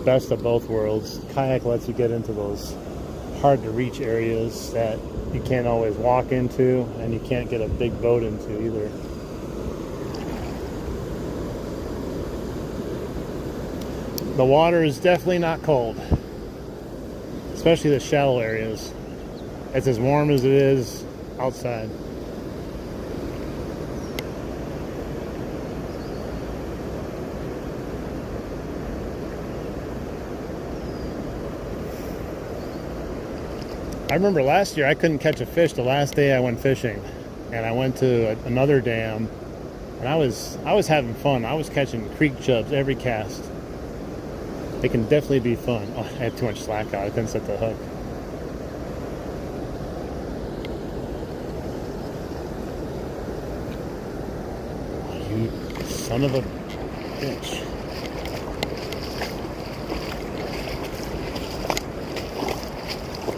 best of both worlds. Kayak lets you get into those hard to reach areas that you can't always walk into, and you can't get a big boat into either. The water is definitely not cold, especially the shallow areas. It's as warm as it is outside. I remember last year I couldn't catch a fish the last day I went fishing, and I went to another dam, and I was having fun. I was catching creek chubs every cast. They can definitely be fun. Oh, I had too much slack out. I couldn't set the hook. Oh, you son of a bitch.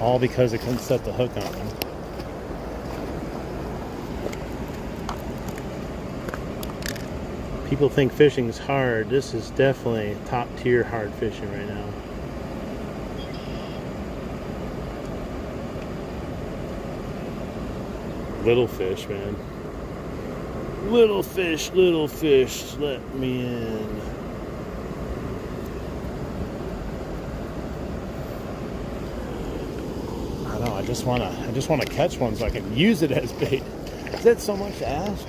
All because I couldn't set the hook on them. People think fishing's hard. This is definitely top tier hard fishing right now. Little fish, man. Little fish, let me in. I know, I just wanna catch one so I can use it as bait. Is that so much to ask?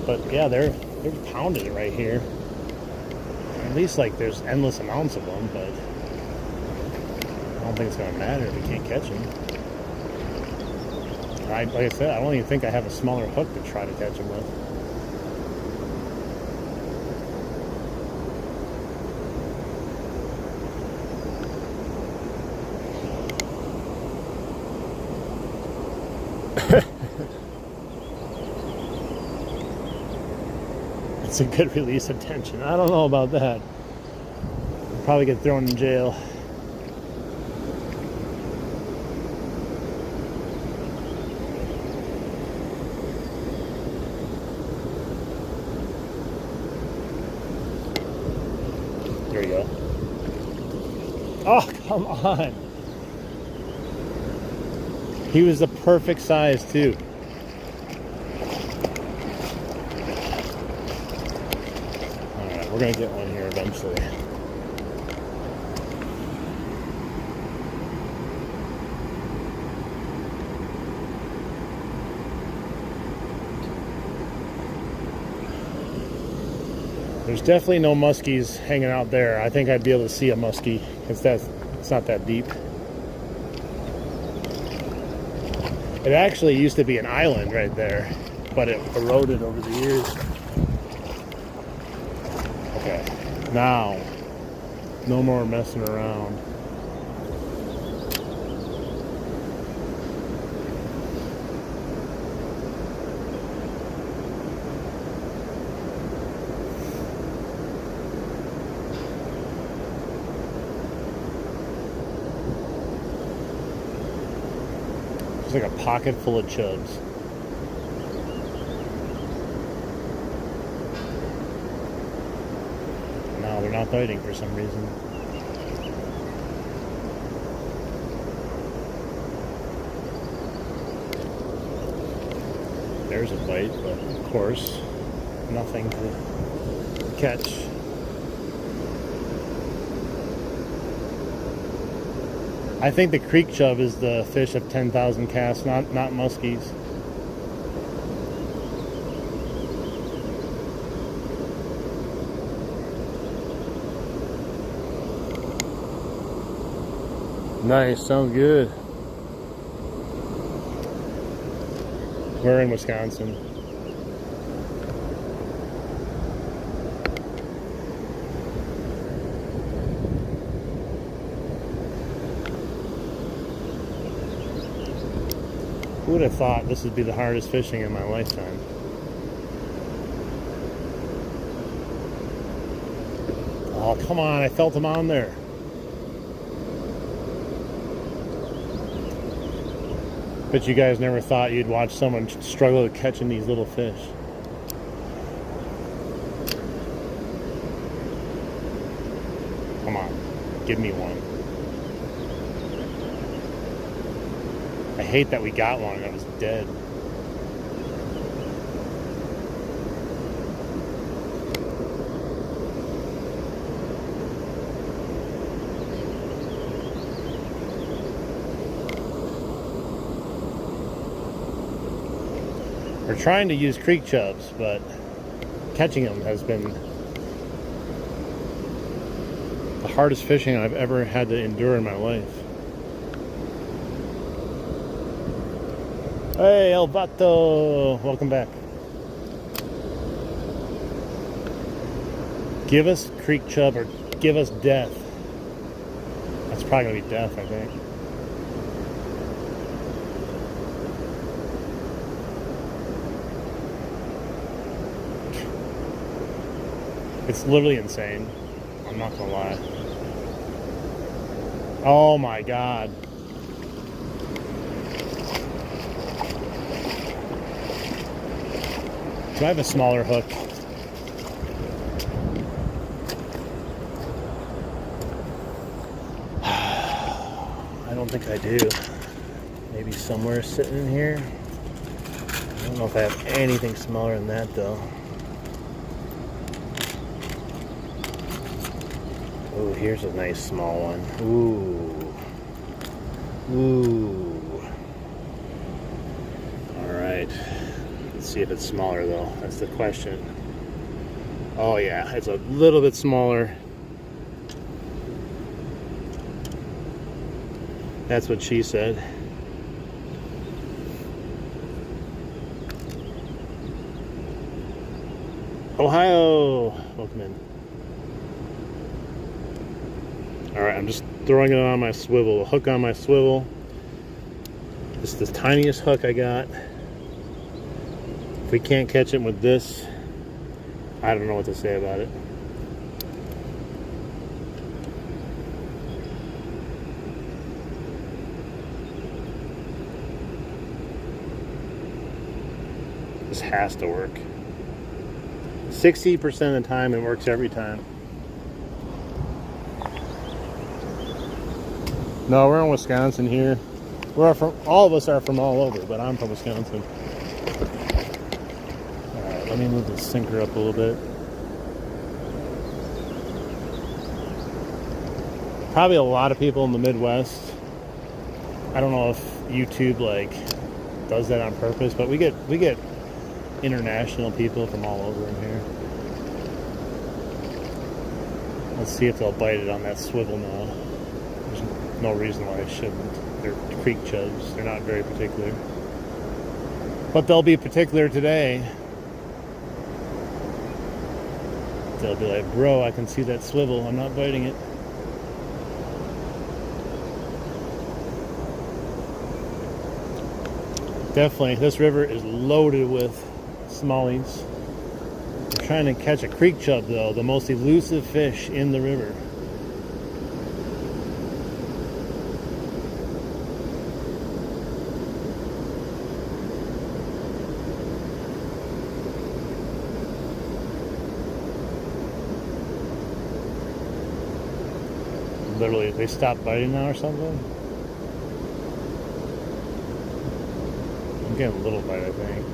But yeah, they're pounding it right here. At least like there's endless amounts of them, but I don't think it's gonna matter if we can't catch them. Like I said, I don't even think I have a smaller hook to try to catch them with. It's a good release of tension. I don't know about that. I'll probably get thrown in jail. There you go. Oh, come on. He was the perfect size too. We're gonna get one here eventually. There's definitely no muskies hanging out there. I think I'd be able to see a muskie because it's not that deep. It actually used to be an island right there, but it eroded over the years. Okay, now, no more messing around. It's like a pocket full of chubs. No, they're not biting for some reason. There's a bite, but of course, nothing to catch. I think the creek chub is the fish of 10,000 casts, not muskies. Nice, sounds good. We're in Wisconsin. Who would have thought this would be the hardest fishing in my lifetime? Oh, come on, I felt him on there. But you guys never thought you'd watch someone struggle with catching these little fish. Come on, give me one. I hate that we got one and it was dead. We're trying to use creek chubs, but catching them has been the hardest fishing I've ever had to endure in my life. Hey, El Vato! Welcome back. Give us creek chub or give us death. That's probably going to be death, I think. It's literally insane. I'm not going to lie. Oh my God. Do I have a smaller hook? I don't think I do. Maybe somewhere sitting in here. I don't know if I have anything smaller than that though. Oh, here's a nice small one. Ooh. Ooh. Alright. Let's see if it's smaller though. That's the question. Oh yeah, it's a little bit smaller. That's what she said. Ohio! Welcome in. Alright, I'm just throwing it on my swivel. A hook on my swivel. This is the tiniest hook I got. If we can't catch it with this, I don't know what to say about it. This has to work. 60% of the time it works every time. No, we're in Wisconsin here. We're from, all of us are from all over, but I'm from Wisconsin. Alright, let me move this sinker up a little bit. Probably a lot of people in the Midwest. I don't know if YouTube like does that on purpose, but we get international people from all over in here. Let's see if they'll bite it on that swivel now. There's no reason why I shouldn't. They're creek chubs. They're not very particular. But they'll be particular today. They'll be like, bro, I can see that swivel. I'm not biting it. Definitely, this river is loaded with smallies. We're trying to catch a creek chub though, the most elusive fish in the river. Literally, they stopped biting now or something? I'm getting a little bite, I think.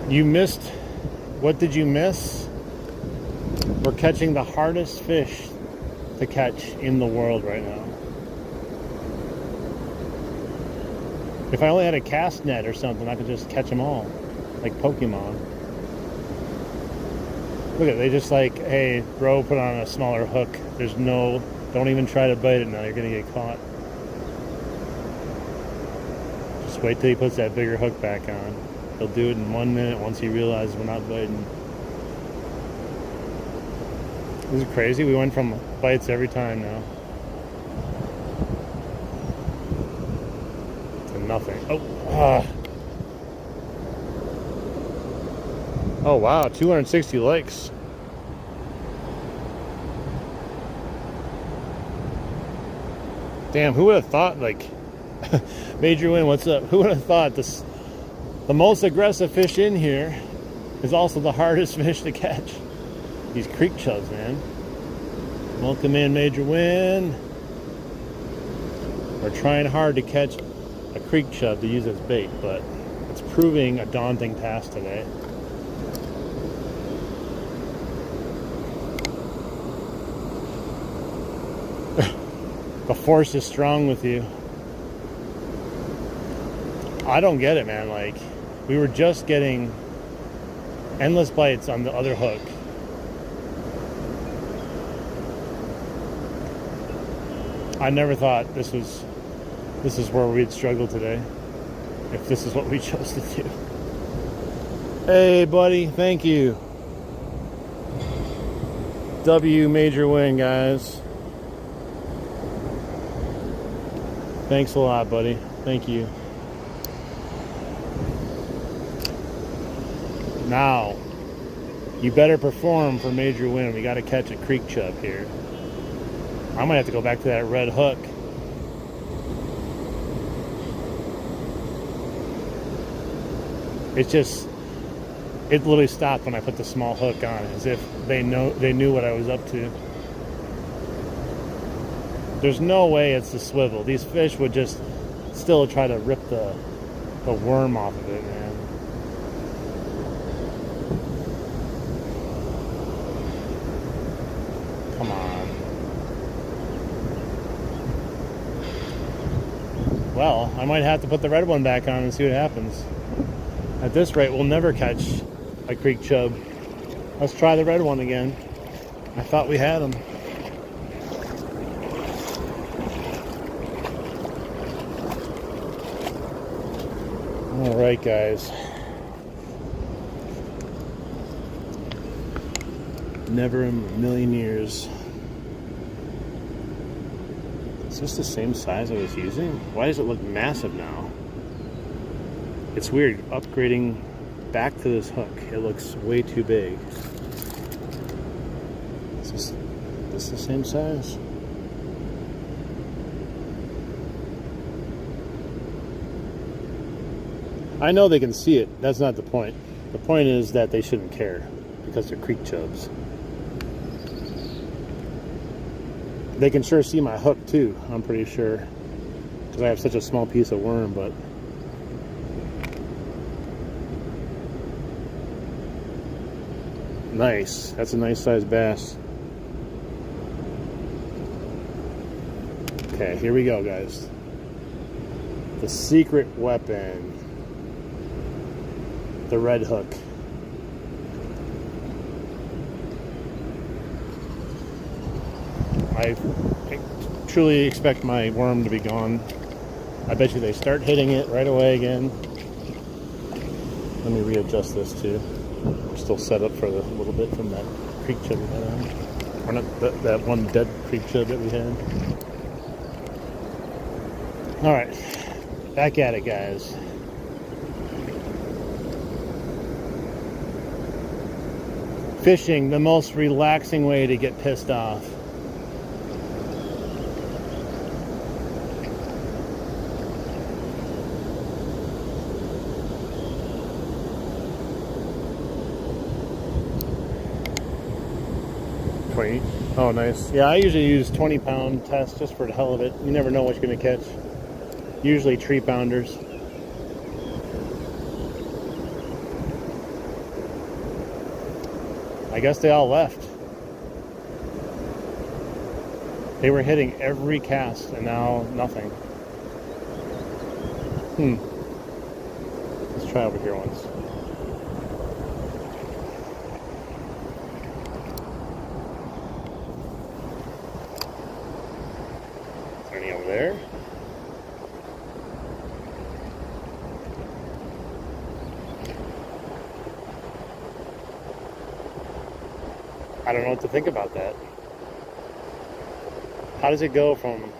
You missed. What did you miss? We're catching the hardest fish to catch in the world right now. If I only had a cast net or something, I could just catch them all, like Pokemon. Look at it, they just like, hey, bro, put on a smaller hook. There's no, don't even try to bite it now, you're gonna get caught. Just wait till he puts that bigger hook back on. He'll do it in 1 minute once he realizes we're not biting. This is crazy, we went from bites every time now to nothing. Oh wow, 260 likes. Damn, who would have thought, like, Major Win, what's up? Who would have thought this, the most aggressive fish in here is also the hardest fish to catch? These creek chubs, man. Welcome in, Major Win. We're trying hard to catch a creek chub to use as bait, but it's proving a daunting task today. The force is strong with you. I don't get it, man. Like, we were just getting endless bites on the other hook. I never thought this is where we'd struggle today, if this is what we chose to do. Hey, buddy, thank you. W Major Win, guys. Thanks a lot, buddy. Thank you. Now, you better perform for Major Win. We got to catch a creek chub here. I might have to go back to that red hook. It's just, it literally stopped when I put the small hook on, as if they knew what I was up to. There's no way it's the swivel. These fish would just still try to rip the worm off of it, man. Come on. Well, I might have to put the red one back on and see what happens. At this rate, we'll never catch a creek chub. Let's try the red one again. I thought we had them. All right, guys. Never in a million years. Is this the same size I was using? Why does it look massive now? It's weird, upgrading back to this hook. It looks way too big. Is this the same size? I know they can see it. That's not the point. The point is that they shouldn't care because they're creek chubs. They can sure see my hook too, I'm pretty sure, because I have such a small piece of worm, but nice. That's a nice sized bass. Okay, here we go, guys. The secret weapon. The red hook. I truly expect my worm to be gone. I bet you they start hitting it right away again. Let me readjust this too. I'm still set up for the little bit from that creek chub we had on. Or not that one dead creek chub that we had. Alright, back at it, guys. Fishing, the most relaxing way to get pissed off. Oh, nice. Yeah, I usually use 20-pound test just for the hell of it. You never know what you're going to catch. Usually tree pounders. I guess they all left. They were hitting every cast and now nothing. Let's try over here once. any over there. I don't know what to think about that. How does it go from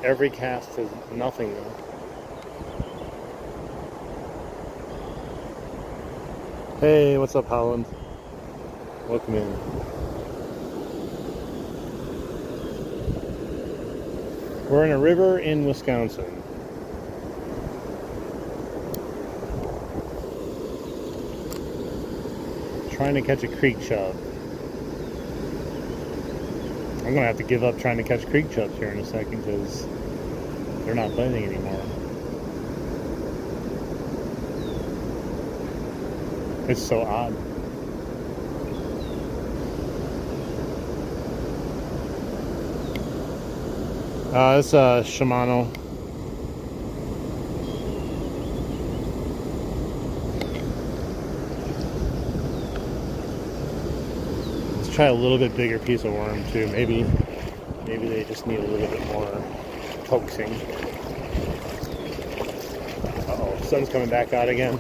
every cast to nothing though? Hey, what's up, Holland? Welcome in. We're in a river in Wisconsin. Trying to catch a creek chub. I'm gonna have to give up trying to catch creek chubs here in a second because they're not biting anymore. It's so odd. It's a Shimano. Let's try a little bit bigger piece of worm too. Maybe they just need a little bit more coaxing. Uh-oh, sun's coming back out again.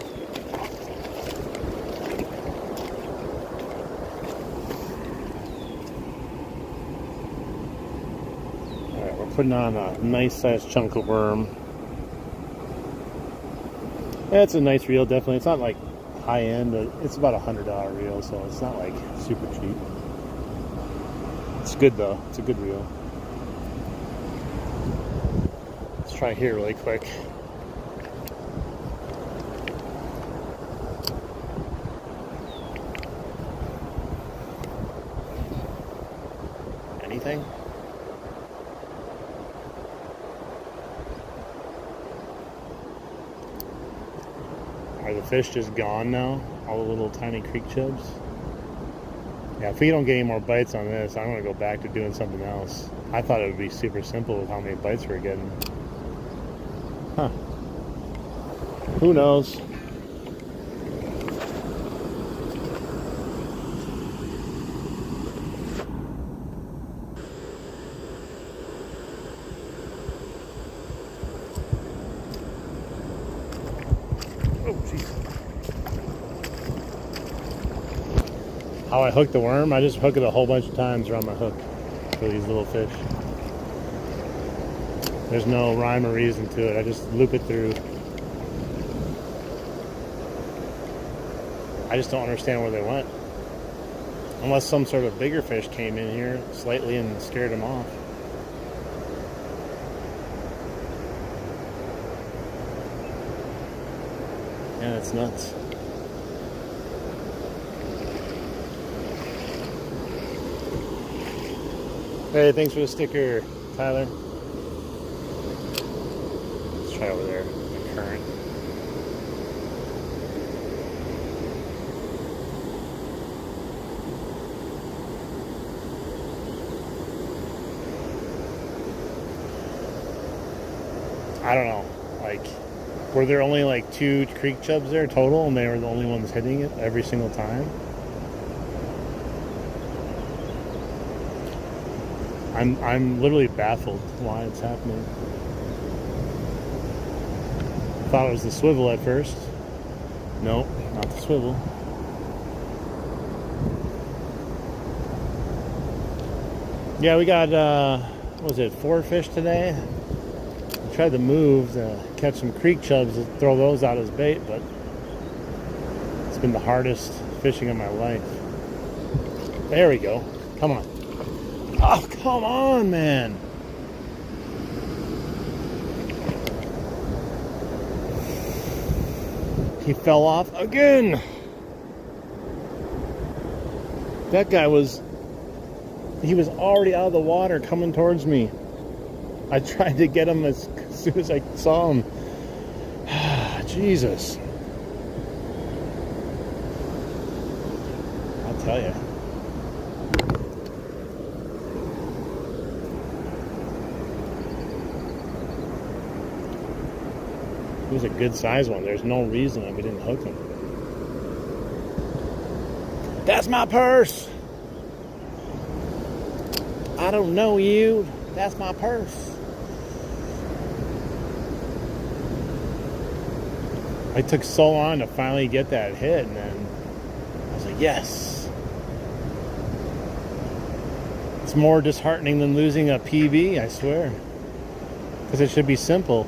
Putting on a nice sized chunk of worm. It's a nice reel, definitely. It's not like high end, but it's about $100 reel, so it's not like super cheap. It's good though. It's a good reel. Let's try here really quick. Anything? Are the fish just gone now? All the little tiny creek chubs? Yeah, if we don't get any more bites on this, I'm going to go back to doing something else. I thought it would be super simple with how many bites we're getting. Huh. Who knows? How I hook the worm, I just hook it a whole bunch of times around my hook for these little fish. There's no rhyme or reason to it, I just loop it through. I just don't understand where they went. Unless some sort of bigger fish came in here slightly and scared them off. Yeah, it's nuts. Hey, thanks for the sticker, Tyler. Let's try over there, the current. I don't know, like, were there only like 2 creek chubs there total and they were the only ones hitting it every single time? I'm literally baffled why it's happening. Thought it was the swivel at first. Nope, not the swivel. Yeah, we got, what was it, 4 fish today? I tried to move to catch some creek chubs to throw those out as bait, but it's been the hardest fishing of my life. There we go. Come on. Oh, come on, man. He fell off again. That guy he was already out of the water coming towards me. I tried to get him as soon as I saw him. Jesus. I'll tell you. It was a good sized one. There's no reason that we didn't hook him. That's my purse. I don't know you. That's my purse. It took so long to finally get that hit, and then I was like, yes. It's more disheartening than losing a PB, I swear. Because it should be simple.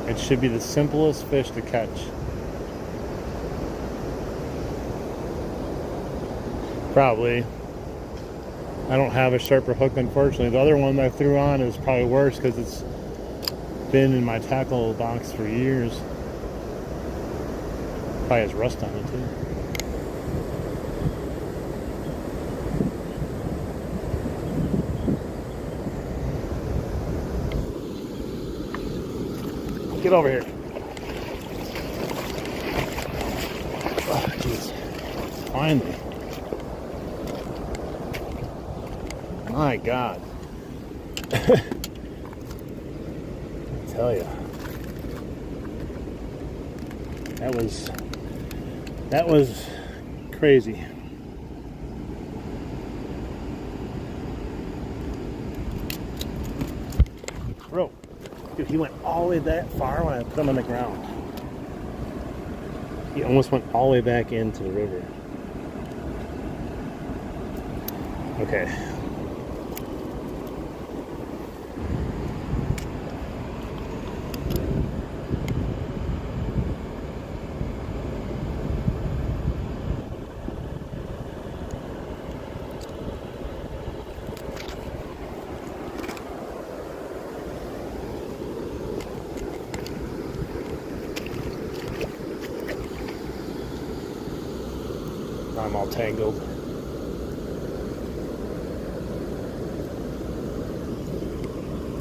It should be the simplest fish to catch. Probably. I don't have a sharper hook, unfortunately. The other one that I threw on is probably worse because it's been in my tackle box for years. Probably has rust on it too. Get over here. Oh, jeez. Finally. My God. I tell you. That was crazy. Bro, dude, he went all the way that far when I put him on the ground. He almost went all the way back into the river. Okay. I'm all tangled.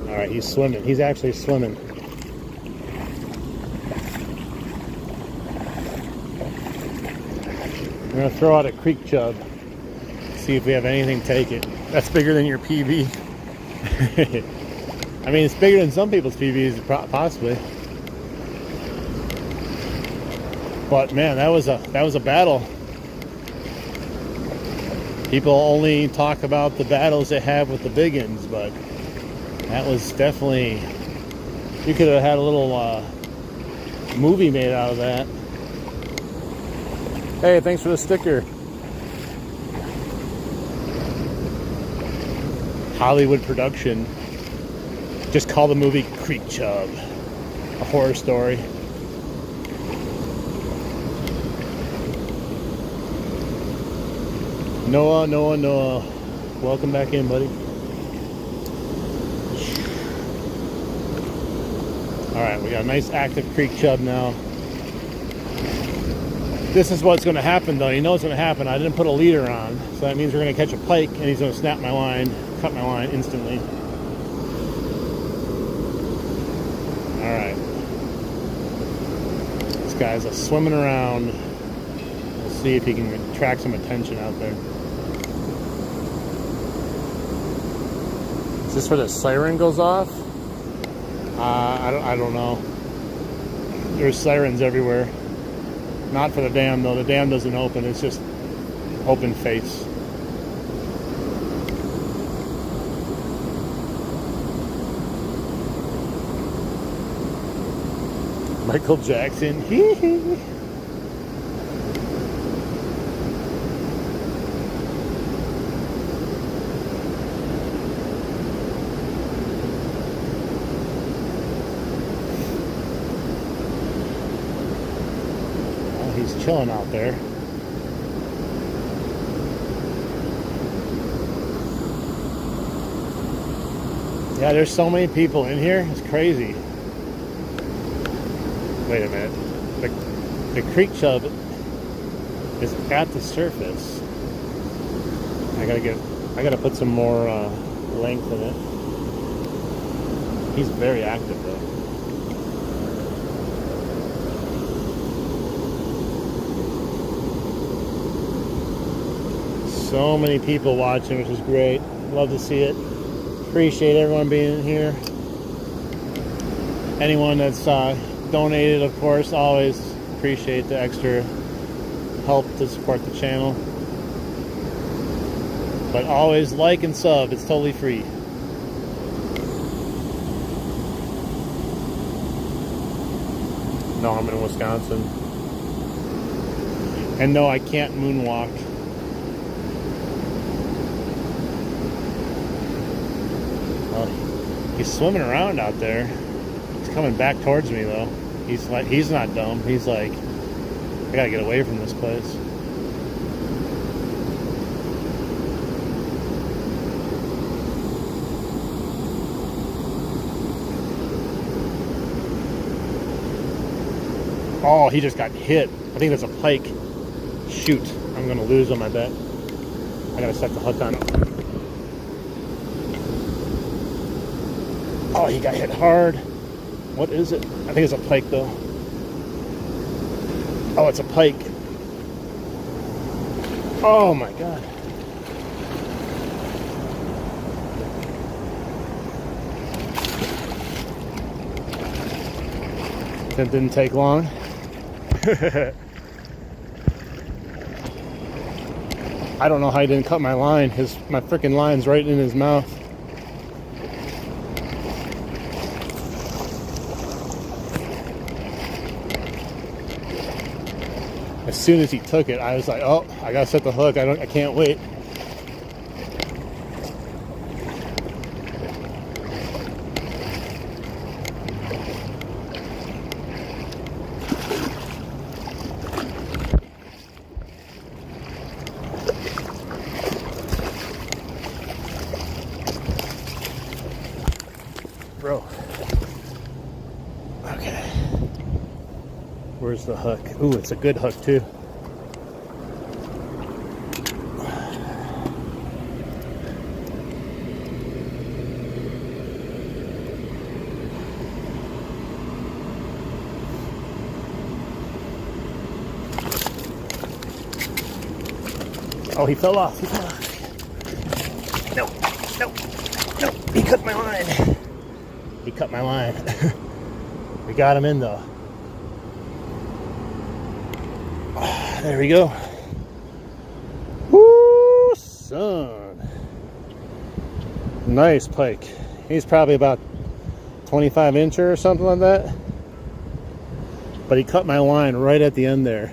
All right, he's swimming. He's actually swimming. I'm gonna throw out a creek chub. See if we have anything take it. That's bigger than your PB. I mean, it's bigger than some people's PBs, possibly. But man, that was a battle. People only talk about the battles they have with the big ends, but that was definitely, you could have had a little movie made out of that. Hey, thanks for the sticker. Hollywood production. Just call the movie Creek Chub. A horror story. Noah. Welcome back in, buddy. Alright, we got a nice active creek chub now. This is what's going to happen, though. You know what's going to happen. I didn't put a leader on, so that means we're going to catch a pike, and he's going to snap my line, cut my line instantly. Alright. This guy's swimming around. We'll see if he can attract some attention out there. Is this where the siren goes off? I don't know. There's sirens everywhere. Not for the dam though. The dam doesn't open. It's just open face. Michael Jackson. He's chilling out there. Yeah, there's so many people in here. It's crazy. Wait a minute. The creek chub is at the surface. I gotta put some more length in it. He's very active though. So many people watching, which is great. Love to see it. Appreciate everyone being here. Anyone that's donated, of course. Always appreciate the extra help to support the channel. But always like and sub. It's totally free. No, I'm in Wisconsin. And no, I can't moonwalk. He's swimming around out there. He's coming back towards me though. He's like, he's not dumb. He's like, I gotta get away from this place. Oh, he just got hit. I think that's a pike. Shoot, I'm gonna lose him, I bet. I gotta set the hook on him. Oh, he got hit hard. What is it? I think it's a pike though. Oh, it's a pike. Oh my God. That didn't take long. I don't know how he didn't cut my line. My freaking line's right in his mouth. As soon as he took it, I was like, "Oh, I gotta set the hook. I can't wait." Bro. Okay. Where's the hook? Ooh, it's a good hook too. Oh, he fell off. He fell off. No, no, no. He cut my line. He cut my line. We got him in though. There we go. Woo, son. Nice pike. He's probably about 25 incher or something like that. But he cut my line right at the end there.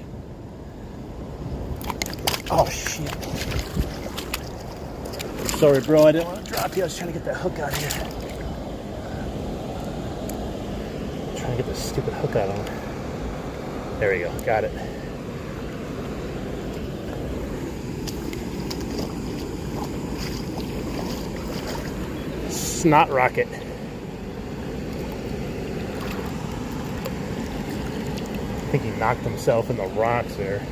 Oh, shit. Sorry, bro. I didn't want to drop you. I was trying to get that hook out here. Trying to get this stupid hook out of him. There we go. Got it. Snot rocket. I think he knocked himself in the rocks there.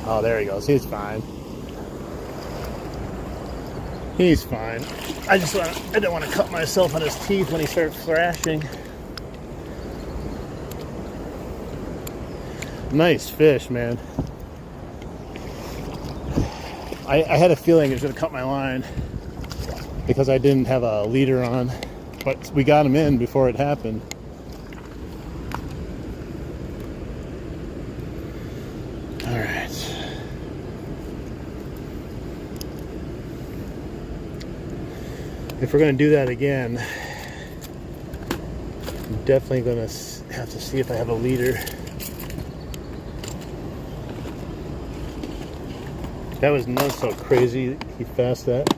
Oh, there he goes. He's fine. He's fine. I didn't want to cut myself on his teeth when he started thrashing. Nice fish, man. I had a feeling it was going to cut my line because I didn't have a leader on, but we got him in before it happened. All right. If we're going to do that again, I'm definitely going to have to see if I have a leader. That was nuts how crazy he fast that.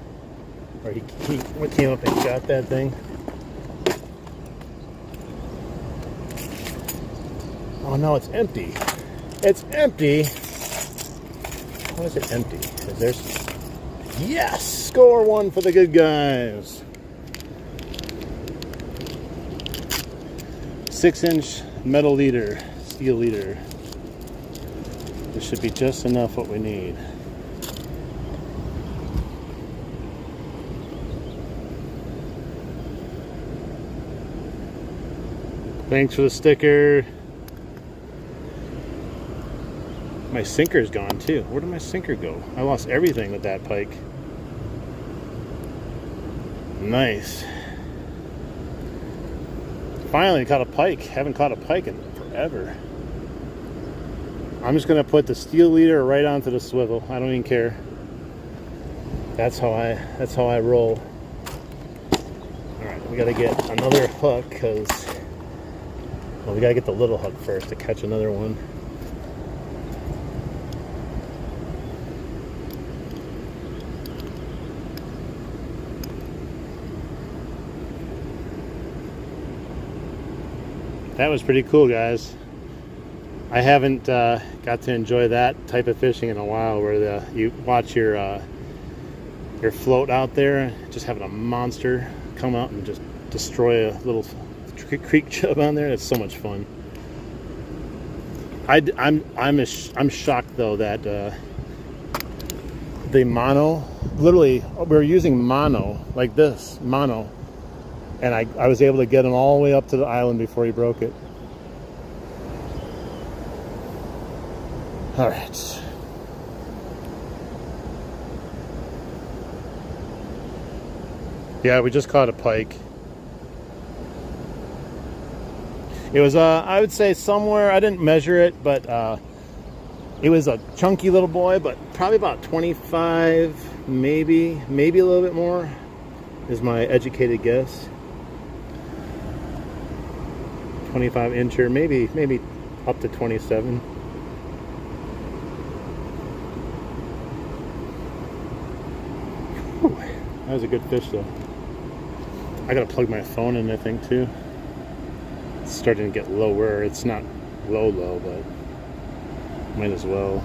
Or he came up and got that thing. Oh no, it's empty. It's empty. Why is it empty? Is there... Yes! Score one for the good guys. 6-inch metal leader, steel leader. This should be just enough what we need. Thanks for the sticker. My sinker's gone too. Where did my sinker go? I lost everything with that pike. Nice. Finally caught a pike. Haven't caught a pike in forever. I'm just gonna put the steel leader right onto the swivel. I don't even care. That's how I roll. Alright, we gotta get another hook because, well, we gotta get the little hook first to catch another one. That was pretty cool, guys. I haven't got to enjoy that type of fishing in a while, where you watch your float out there, just having a monster come out and just destroy a little creek chub on there. It's so much fun. I'm shocked though that the mono, literally, we were using mono like this mono. And I was able to get him all the way up to the island before he broke it. All right. Yeah, we just caught a pike. It was, I would say somewhere, I didn't measure it, but it was a chunky little boy, but probably about 25, maybe a little bit more, is my educated guess. 25 incher, maybe up to 27. Whew, that was a good fish though. I gotta plug my phone in, I think, too. It's starting to get lower. It's not low, but might as well.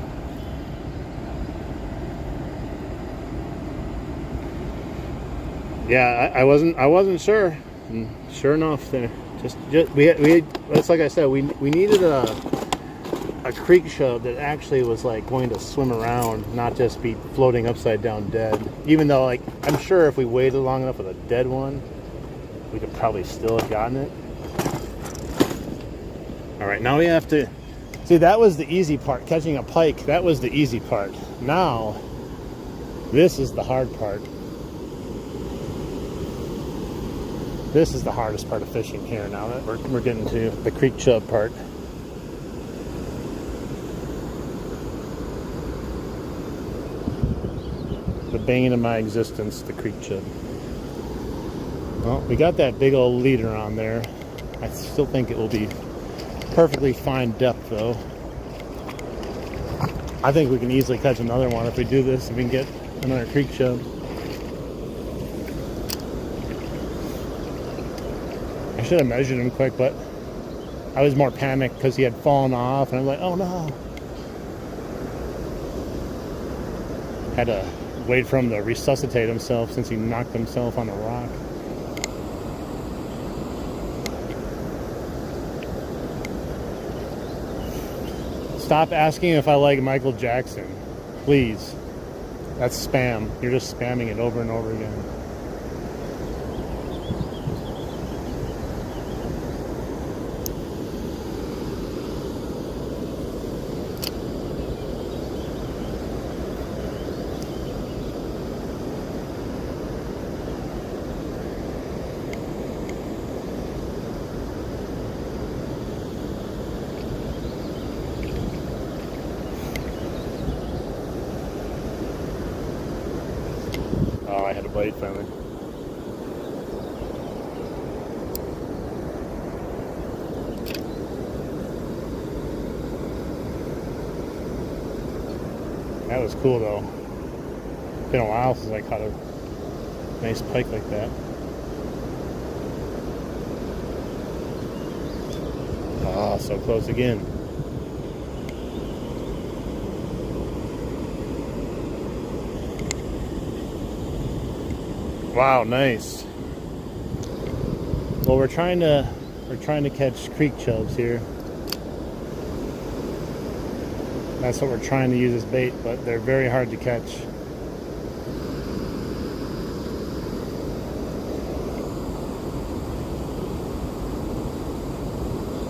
Yeah, I wasn't sure. And sure enough, there. Just we it's like I said, we needed a creek chub that actually was like going to swim around, not just be floating upside down dead. Even though, like, I'm sure if we waited long enough with a dead one, we could probably still have gotten it. All right, now we have to see, that was the easy part, catching a pike. That was the easy part. Now this is the hard part. This is the hardest part of fishing here now that we're getting to the creek chub part. The bane of my existence, the creek chub. Well, we got that big old leader on there. I still think it will be perfectly fine depth though. I think we can easily catch another one if we do this, if we can get another creek chub. I should have measured him quick, but I was more panicked because he had fallen off, and I was like, oh no. Had to wait for him to resuscitate himself since he knocked himself on a rock. Stop asking if I like Michael Jackson. Please. That's spam. You're just spamming it over and over again. Oh, I had a bite finally. That was cool though. It's been a while since I caught a nice pike like that. Ah, so close again. Wow, nice. Well, we're trying to catch creek chubs here. That's what we're trying to use as bait, but they're very hard to catch.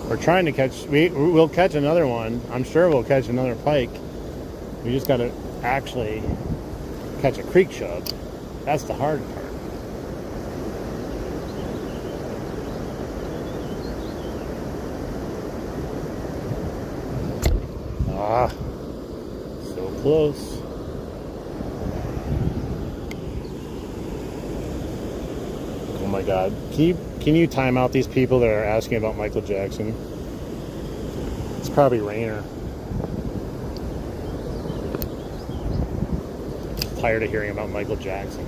We're trying to catch, we'll catch another one. I'm sure we'll catch another pike. We just got to actually catch a creek chub. That's the hard part. Ah, so close. Oh my God. Can you time out these people that are asking about Michael Jackson? It's probably Rainer. Tired of hearing about Michael Jackson.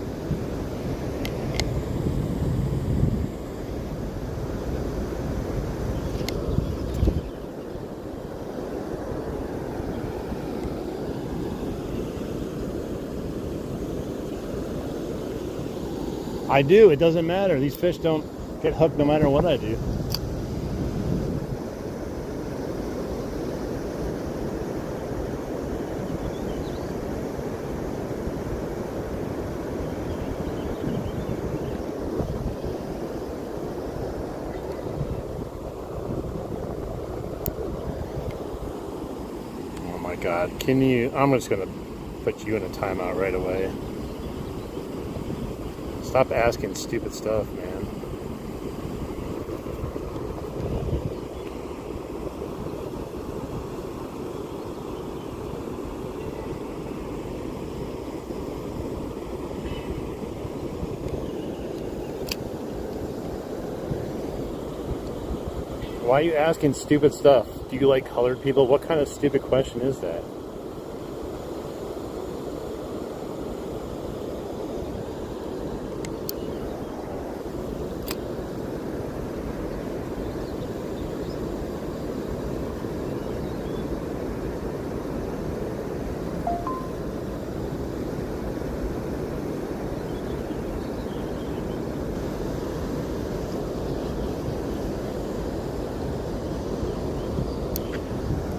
I do. It doesn't matter. These fish don't get hooked no matter what I do. Oh my God. Can you... I'm just going to put you in a timeout right away. Stop asking stupid stuff, man. Why are you asking stupid stuff? Do you like colored people? What kind of stupid question is that?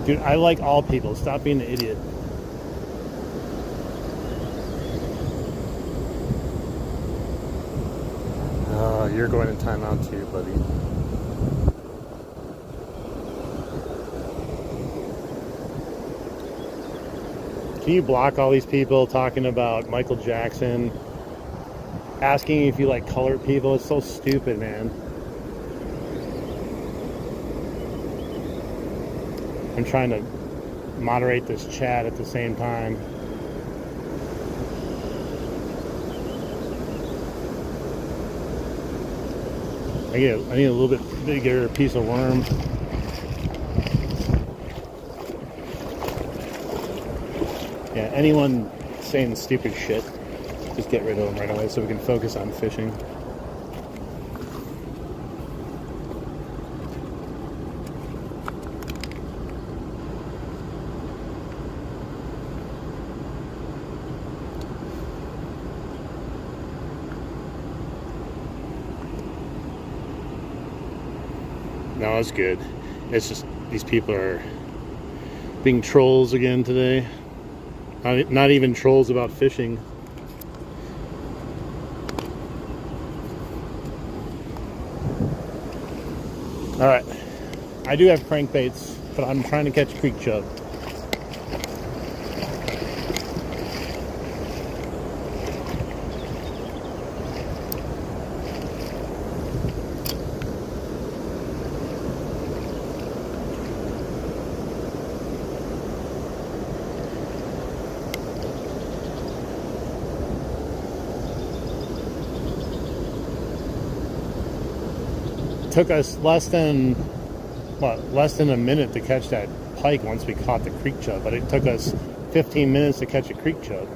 Dude, I like all people. Stop being an idiot. Oh, you're going in timeout too, buddy. Can you block all these people talking about Michael Jackson? Asking if you like colored people? It's so stupid, man. I'm trying to moderate this chat at the same time. I need a little bit bigger piece of worm. Yeah, anyone saying stupid shit, just get rid of them right away so we can focus on fishing. No, it's good. It's just these people are being trolls again today. Not even trolls about fishing. Alright. I do have crankbaits, but I'm trying to catch creek chub. Took us less than a minute to catch that pike once we caught the creek chub, but it took us 15 minutes to catch a creek chub.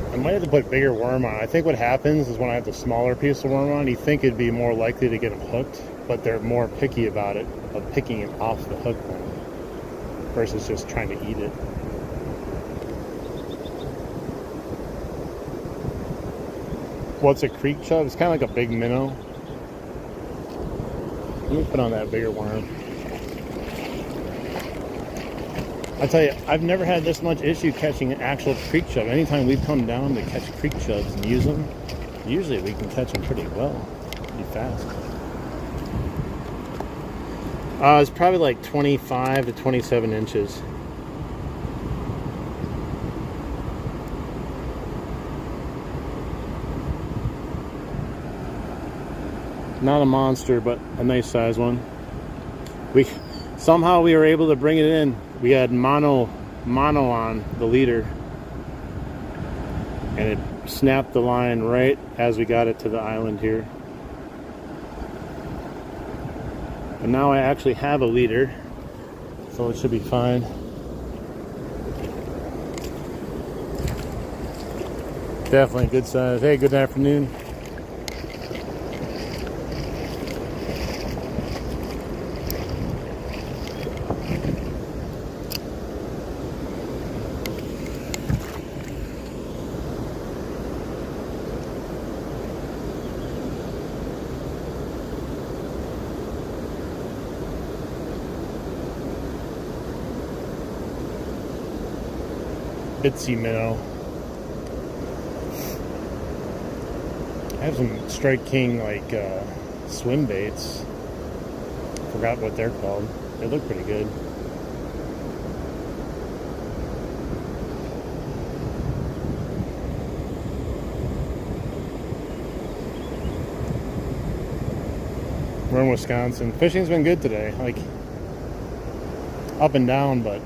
I might have to put bigger worm on. I think what happens is when I have the smaller piece of worm on, you think it'd be more likely to get them hooked, but they're more picky about it, of picking it off the hook then, versus just trying to eat it. What's a creek chub? It's kind of like a big minnow. me put on that bigger worm. I tell you, I've never had this much issue catching an actual creek chub. Anytime we've come down to catch creek chubs and use them, usually we can catch them pretty well, pretty fast. It's probably like 25 to 27 inches. Not a monster, but a nice size one. Somehow we were able to bring it in. We had mono on the leader, and it snapped the line right as we got it to the island here. And now I actually have a leader, so it should be fine. Definitely good size. Hey, good afternoon. Bitsy minnow. I have some Strike King like swim baits. Forgot what they're called. They look pretty good. We're in Wisconsin. Fishing's been good today. Like up and down, but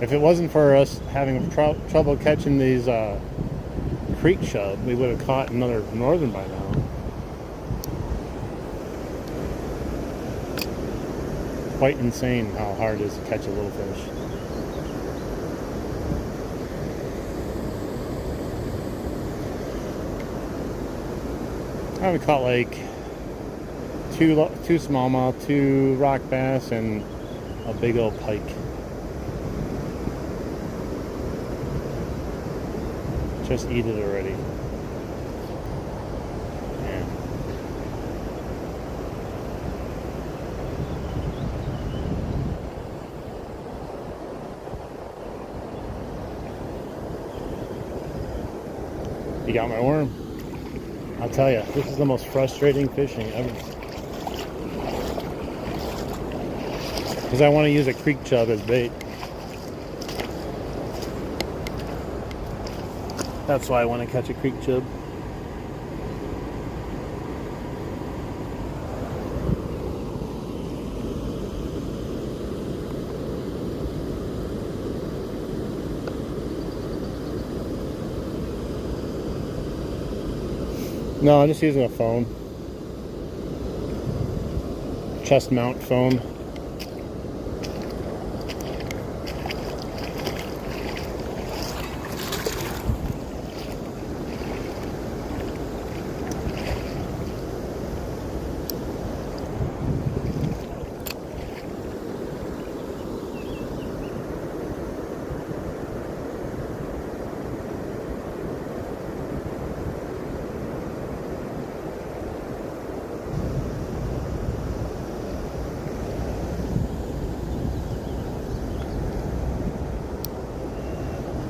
if it wasn't for us having trouble catching these creek chub, we would have caught another northern by now. Quite insane how hard it is to catch a little fish. I caught like two smallmouth, 2 rock bass, and a big old pike. Just eat it already. Yeah. You got my worm. I'll tell you, this is the most frustrating fishing ever. Because I want to use a creek chub as bait. That's why I want to catch a creek chub. No, I'm just using a phone. Chest mount phone.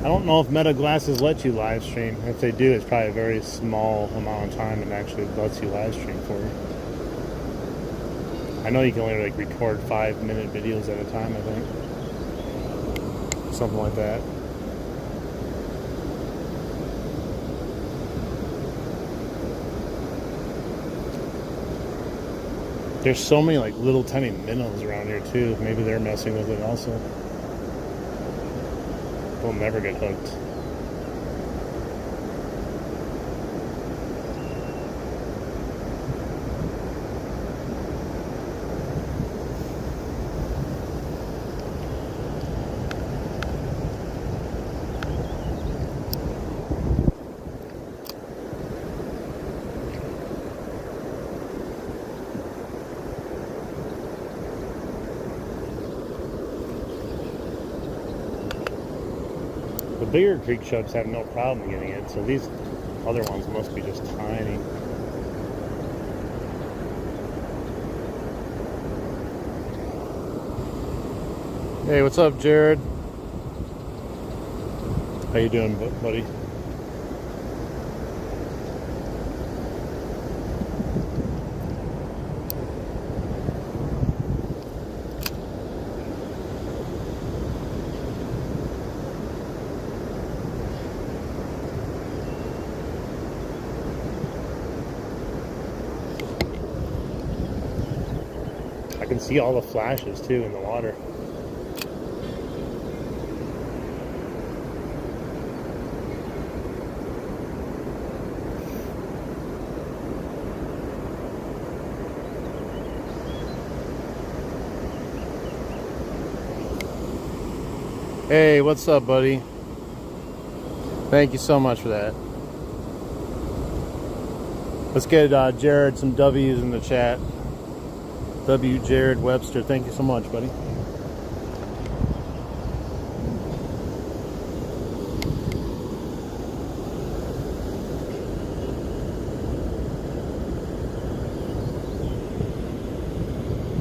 I don't know if Meta Glasses let you live stream. If they do, it's probably a very small amount of time and actually lets you live stream for you. I know you can only like record 5-minute videos at a time, I think. Something like that. There's so many like little tiny minnows around here too. Maybe they're messing with it also. We'll never get hooked. The bigger creek chubs have no problem getting it, so these other ones must be just tiny. Hey, what's up, Jared? How you doing, buddy? I can see all the flashes too in the water. Hey, what's up, buddy? Thank you so much for that. Let's get Jared some W's in the chat. W. Jared Webster, thank you so much, buddy.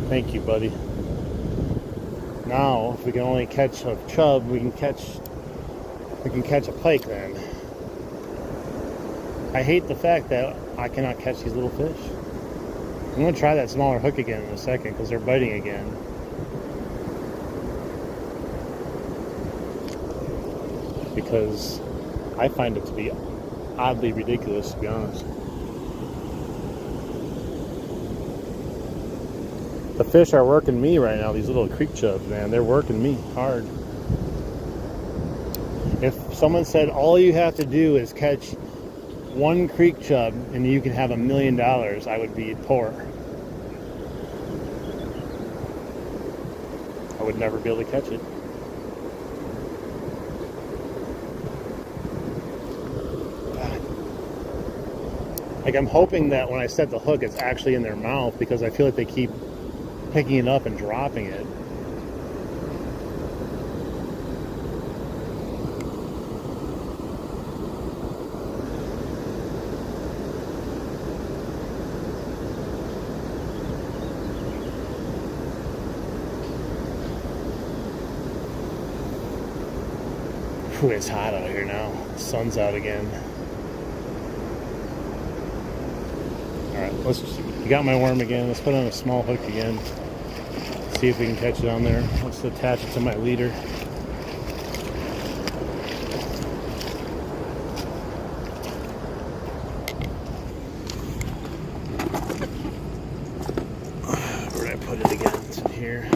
Thank you, buddy. Now, if we can only catch a chub, we can catch a pike then. I hate the fact that I cannot catch these little fish. I'm going to try that smaller hook again in a second because they're biting again. Because I find it to be oddly ridiculous, to be honest. The fish are working me right now, these little creek chubs, man. They're working me hard. If someone said all you have to do is catch one creek chub and you can have $1 million, I would be poor. I would never be able to catch it. Like, I'm hoping that when I set the hook, it's actually in their mouth because I feel like they keep picking it up and dropping it. Whew, it's hot out here now. The sun's out again. Alright, you got my worm again. Let's put on a small hook again. See if we can catch it on there. Let's attach it to my leader. Where did I put it again? It's in here.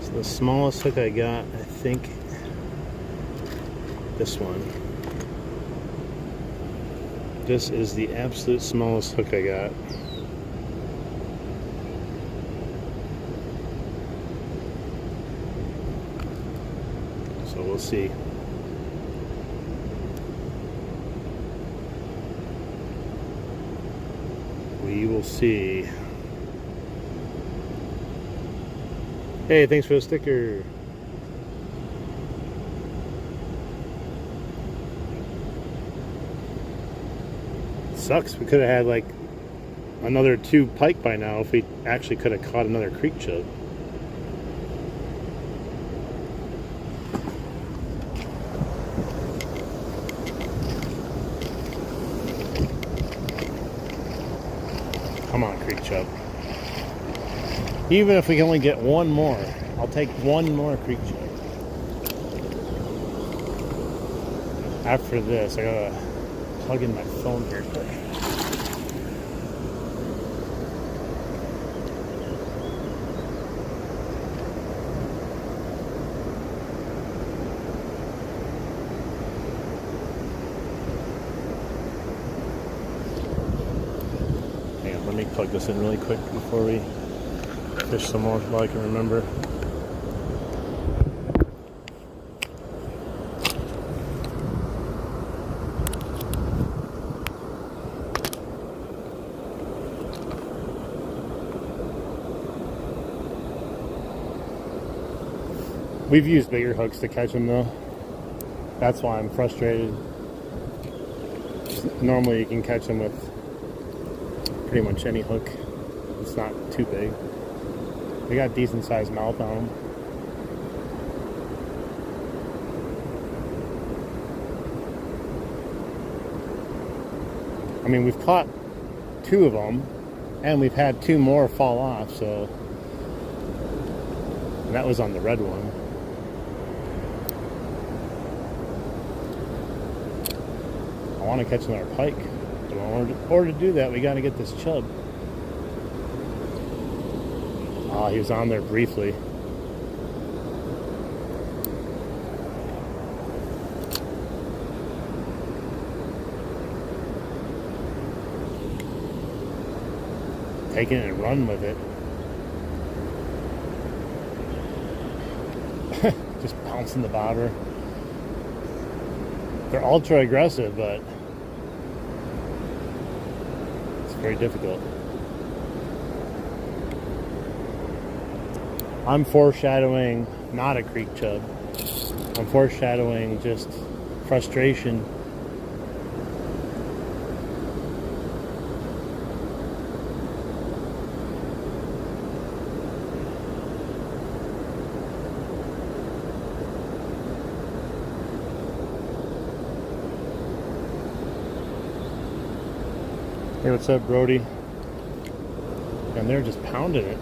So the smallest hook I got, I think, this one. This is the absolute smallest hook I got. So we'll see. We will see. Hey, thanks for the sticker. Sucks. We could have had like another 2 pike by now if we actually could have caught another creek chub. Come on, creek chub. Even if we can only get one more, I'll take one more creek chub. After this, I gotta plug in my phone here quick. Hang on, let me plug this in really quick before we fish some more while I can remember. We've used bigger hooks to catch them though. That's why I'm frustrated. Normally you can catch them with pretty much any hook. It's not too big. They got decent sized mouth on them. I mean, we've caught 2 of them, and we've had 2 more fall off, so. And that was on the red one. I want to catch another pike, but in order to do that, we got to get this chub. Oh, he was on there briefly. Taking it and run with it. Just bouncing the bobber. They're ultra aggressive, but it's very difficult. I'm foreshadowing not a creek chub. I'm foreshadowing just frustration. Hey, what's up, Brody? And they're just pounding it.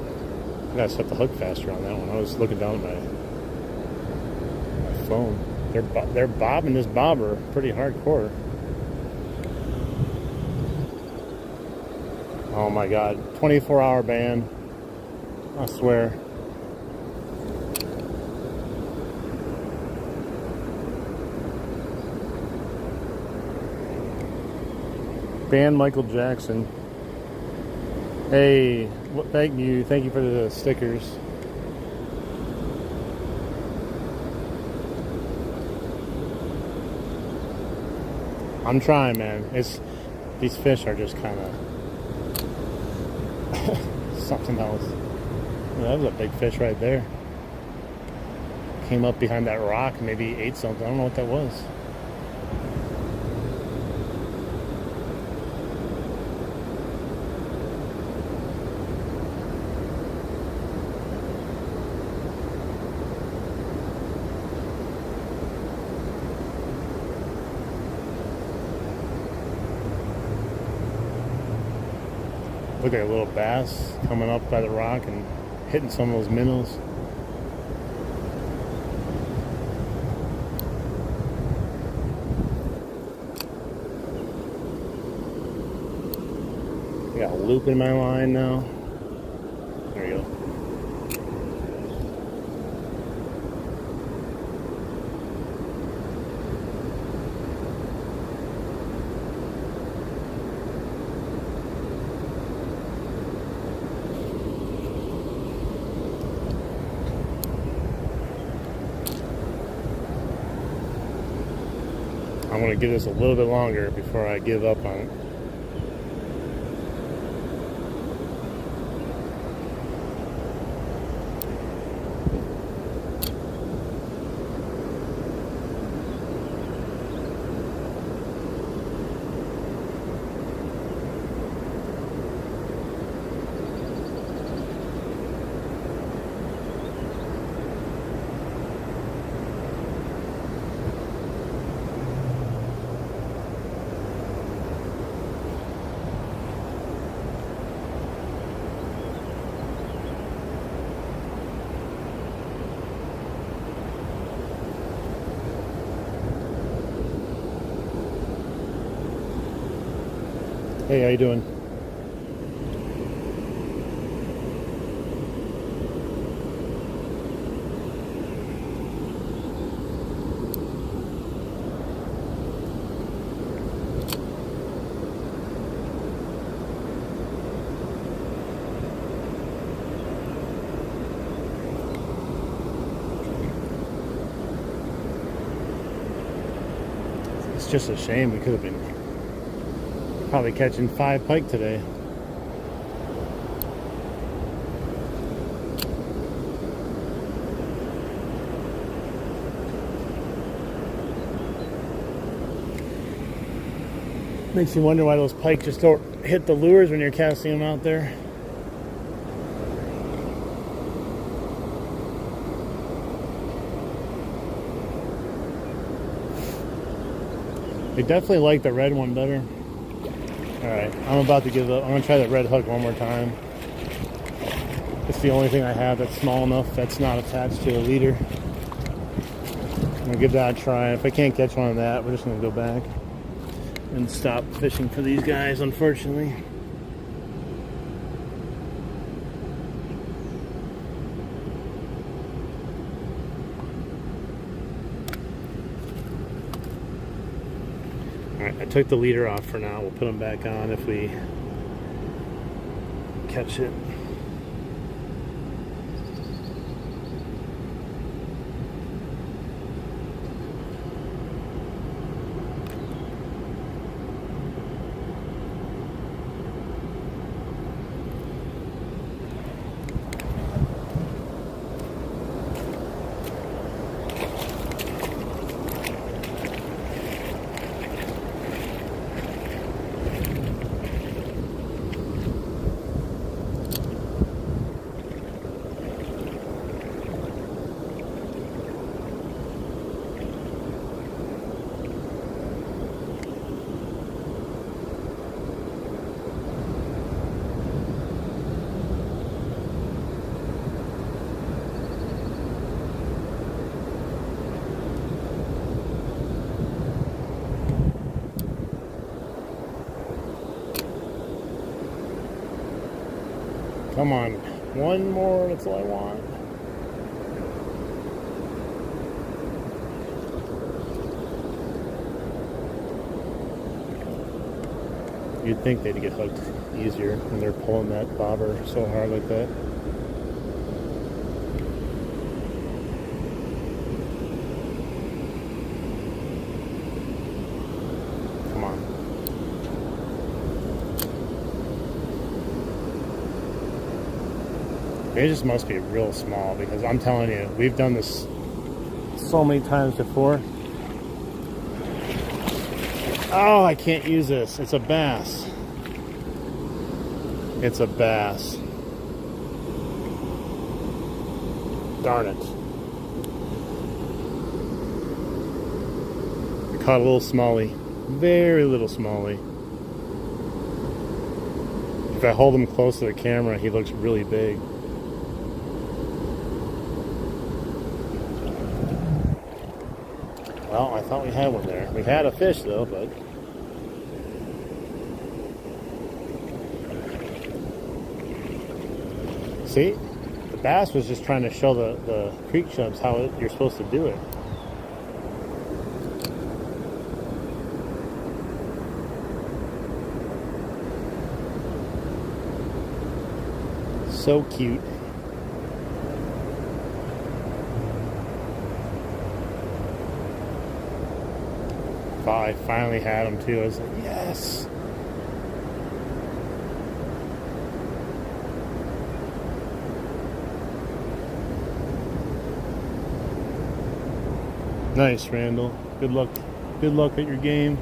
I gotta set the hook faster on that one. I was looking down at my phone. They're bobbing this bobber pretty hardcore. Oh my God! 24-hour ban. I swear. Ban Michael Jackson. Hey, thank you for the stickers. I'm trying, man. These fish are just kind of something else. That was a big fish right there. Came up behind that rock, maybe ate something. I don't know what that was. Look at a little bass coming up by the rock and hitting some of those minnows. I got a loop in my line now. There you go. I'm going to give this a little bit longer before I give up on it. Hey, how you doing? It's just a shame. We could have been probably catching 5 pike today. Makes you wonder why those pike just don't hit the lures when you're casting them out there. I definitely like the red one better. Alright, I'm about to give up. I'm going to try the red hook one more time. It's the only thing I have that's small enough that's not attached to a leader. I'm going to give that a try. If I can't catch one of that, we're just going to go back and stop fishing for these guys, unfortunately. Alright, I took the leader off for now. We'll put them back on if we catch it. Come on, one more, that's all I want. You'd think they'd get hooked easier when they're pulling that bobber so hard like that. Come on. They just must be real small, because I'm telling you, we've done this so many times before. Oh, I can't use this. It's a bass. It's a bass. Darn it. I caught a little smallie. Very little smallie. If I hold him close to the camera, he looks really big. Well, I thought we had one there. We had a fish though, but see, the bass was just trying to show the creek chubs how you're supposed to do it. So cute. I finally had him too. I was like, yes. Nice, Randall. Good luck. Good luck at your game.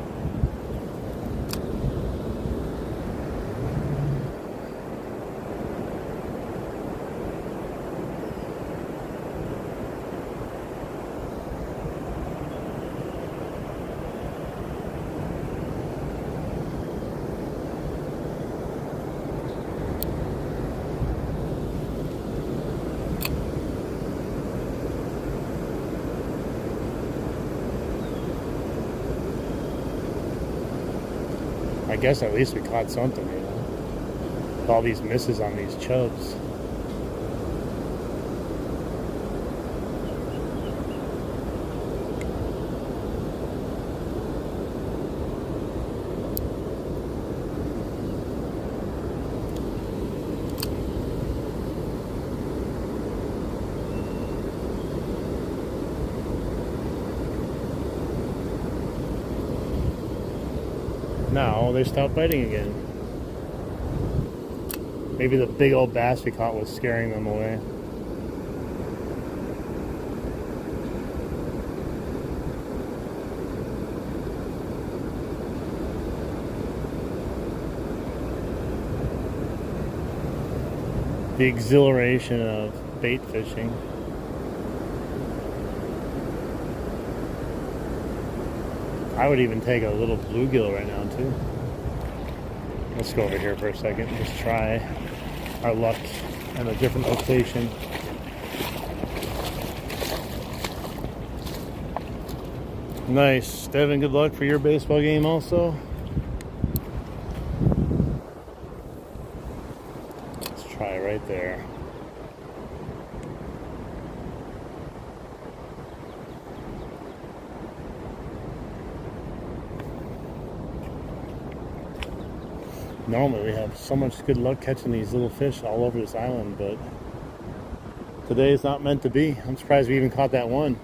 I guess at least we caught something, you know. With all these misses on these chubs. Now they stopped biting again. Maybe the big old bass we caught was scaring them away. The exhilaration of bait fishing. I would even take a little bluegill right now too. Let's go over here for a second and just try our luck in a different location. Nice. Devin, good luck for your baseball game also. Let's try right there. Normally we have so much good luck catching these little fish all over this island, but today is not meant to be. I'm surprised we even caught that one.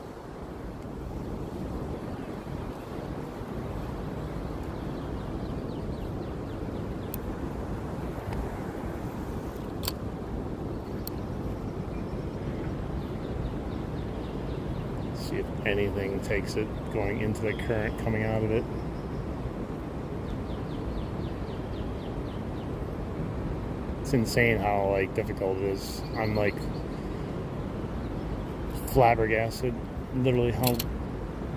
Let's see if anything takes it going into the current coming out of it. It's insane how like difficult it is. I'm like flabbergasted literally how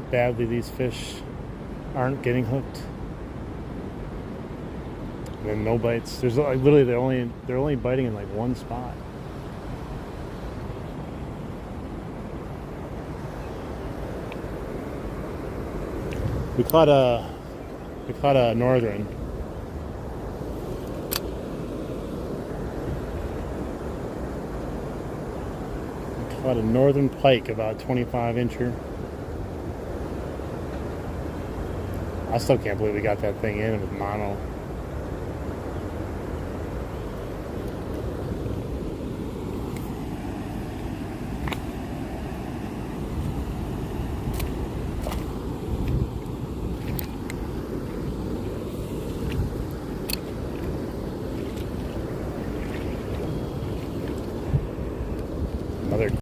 badly these fish aren't getting hooked. And then no bites. There's like literally they're only biting in like one spot. We caught a northern. Caught a northern pike, about 25 incher. I still can't believe we got that thing in with mono.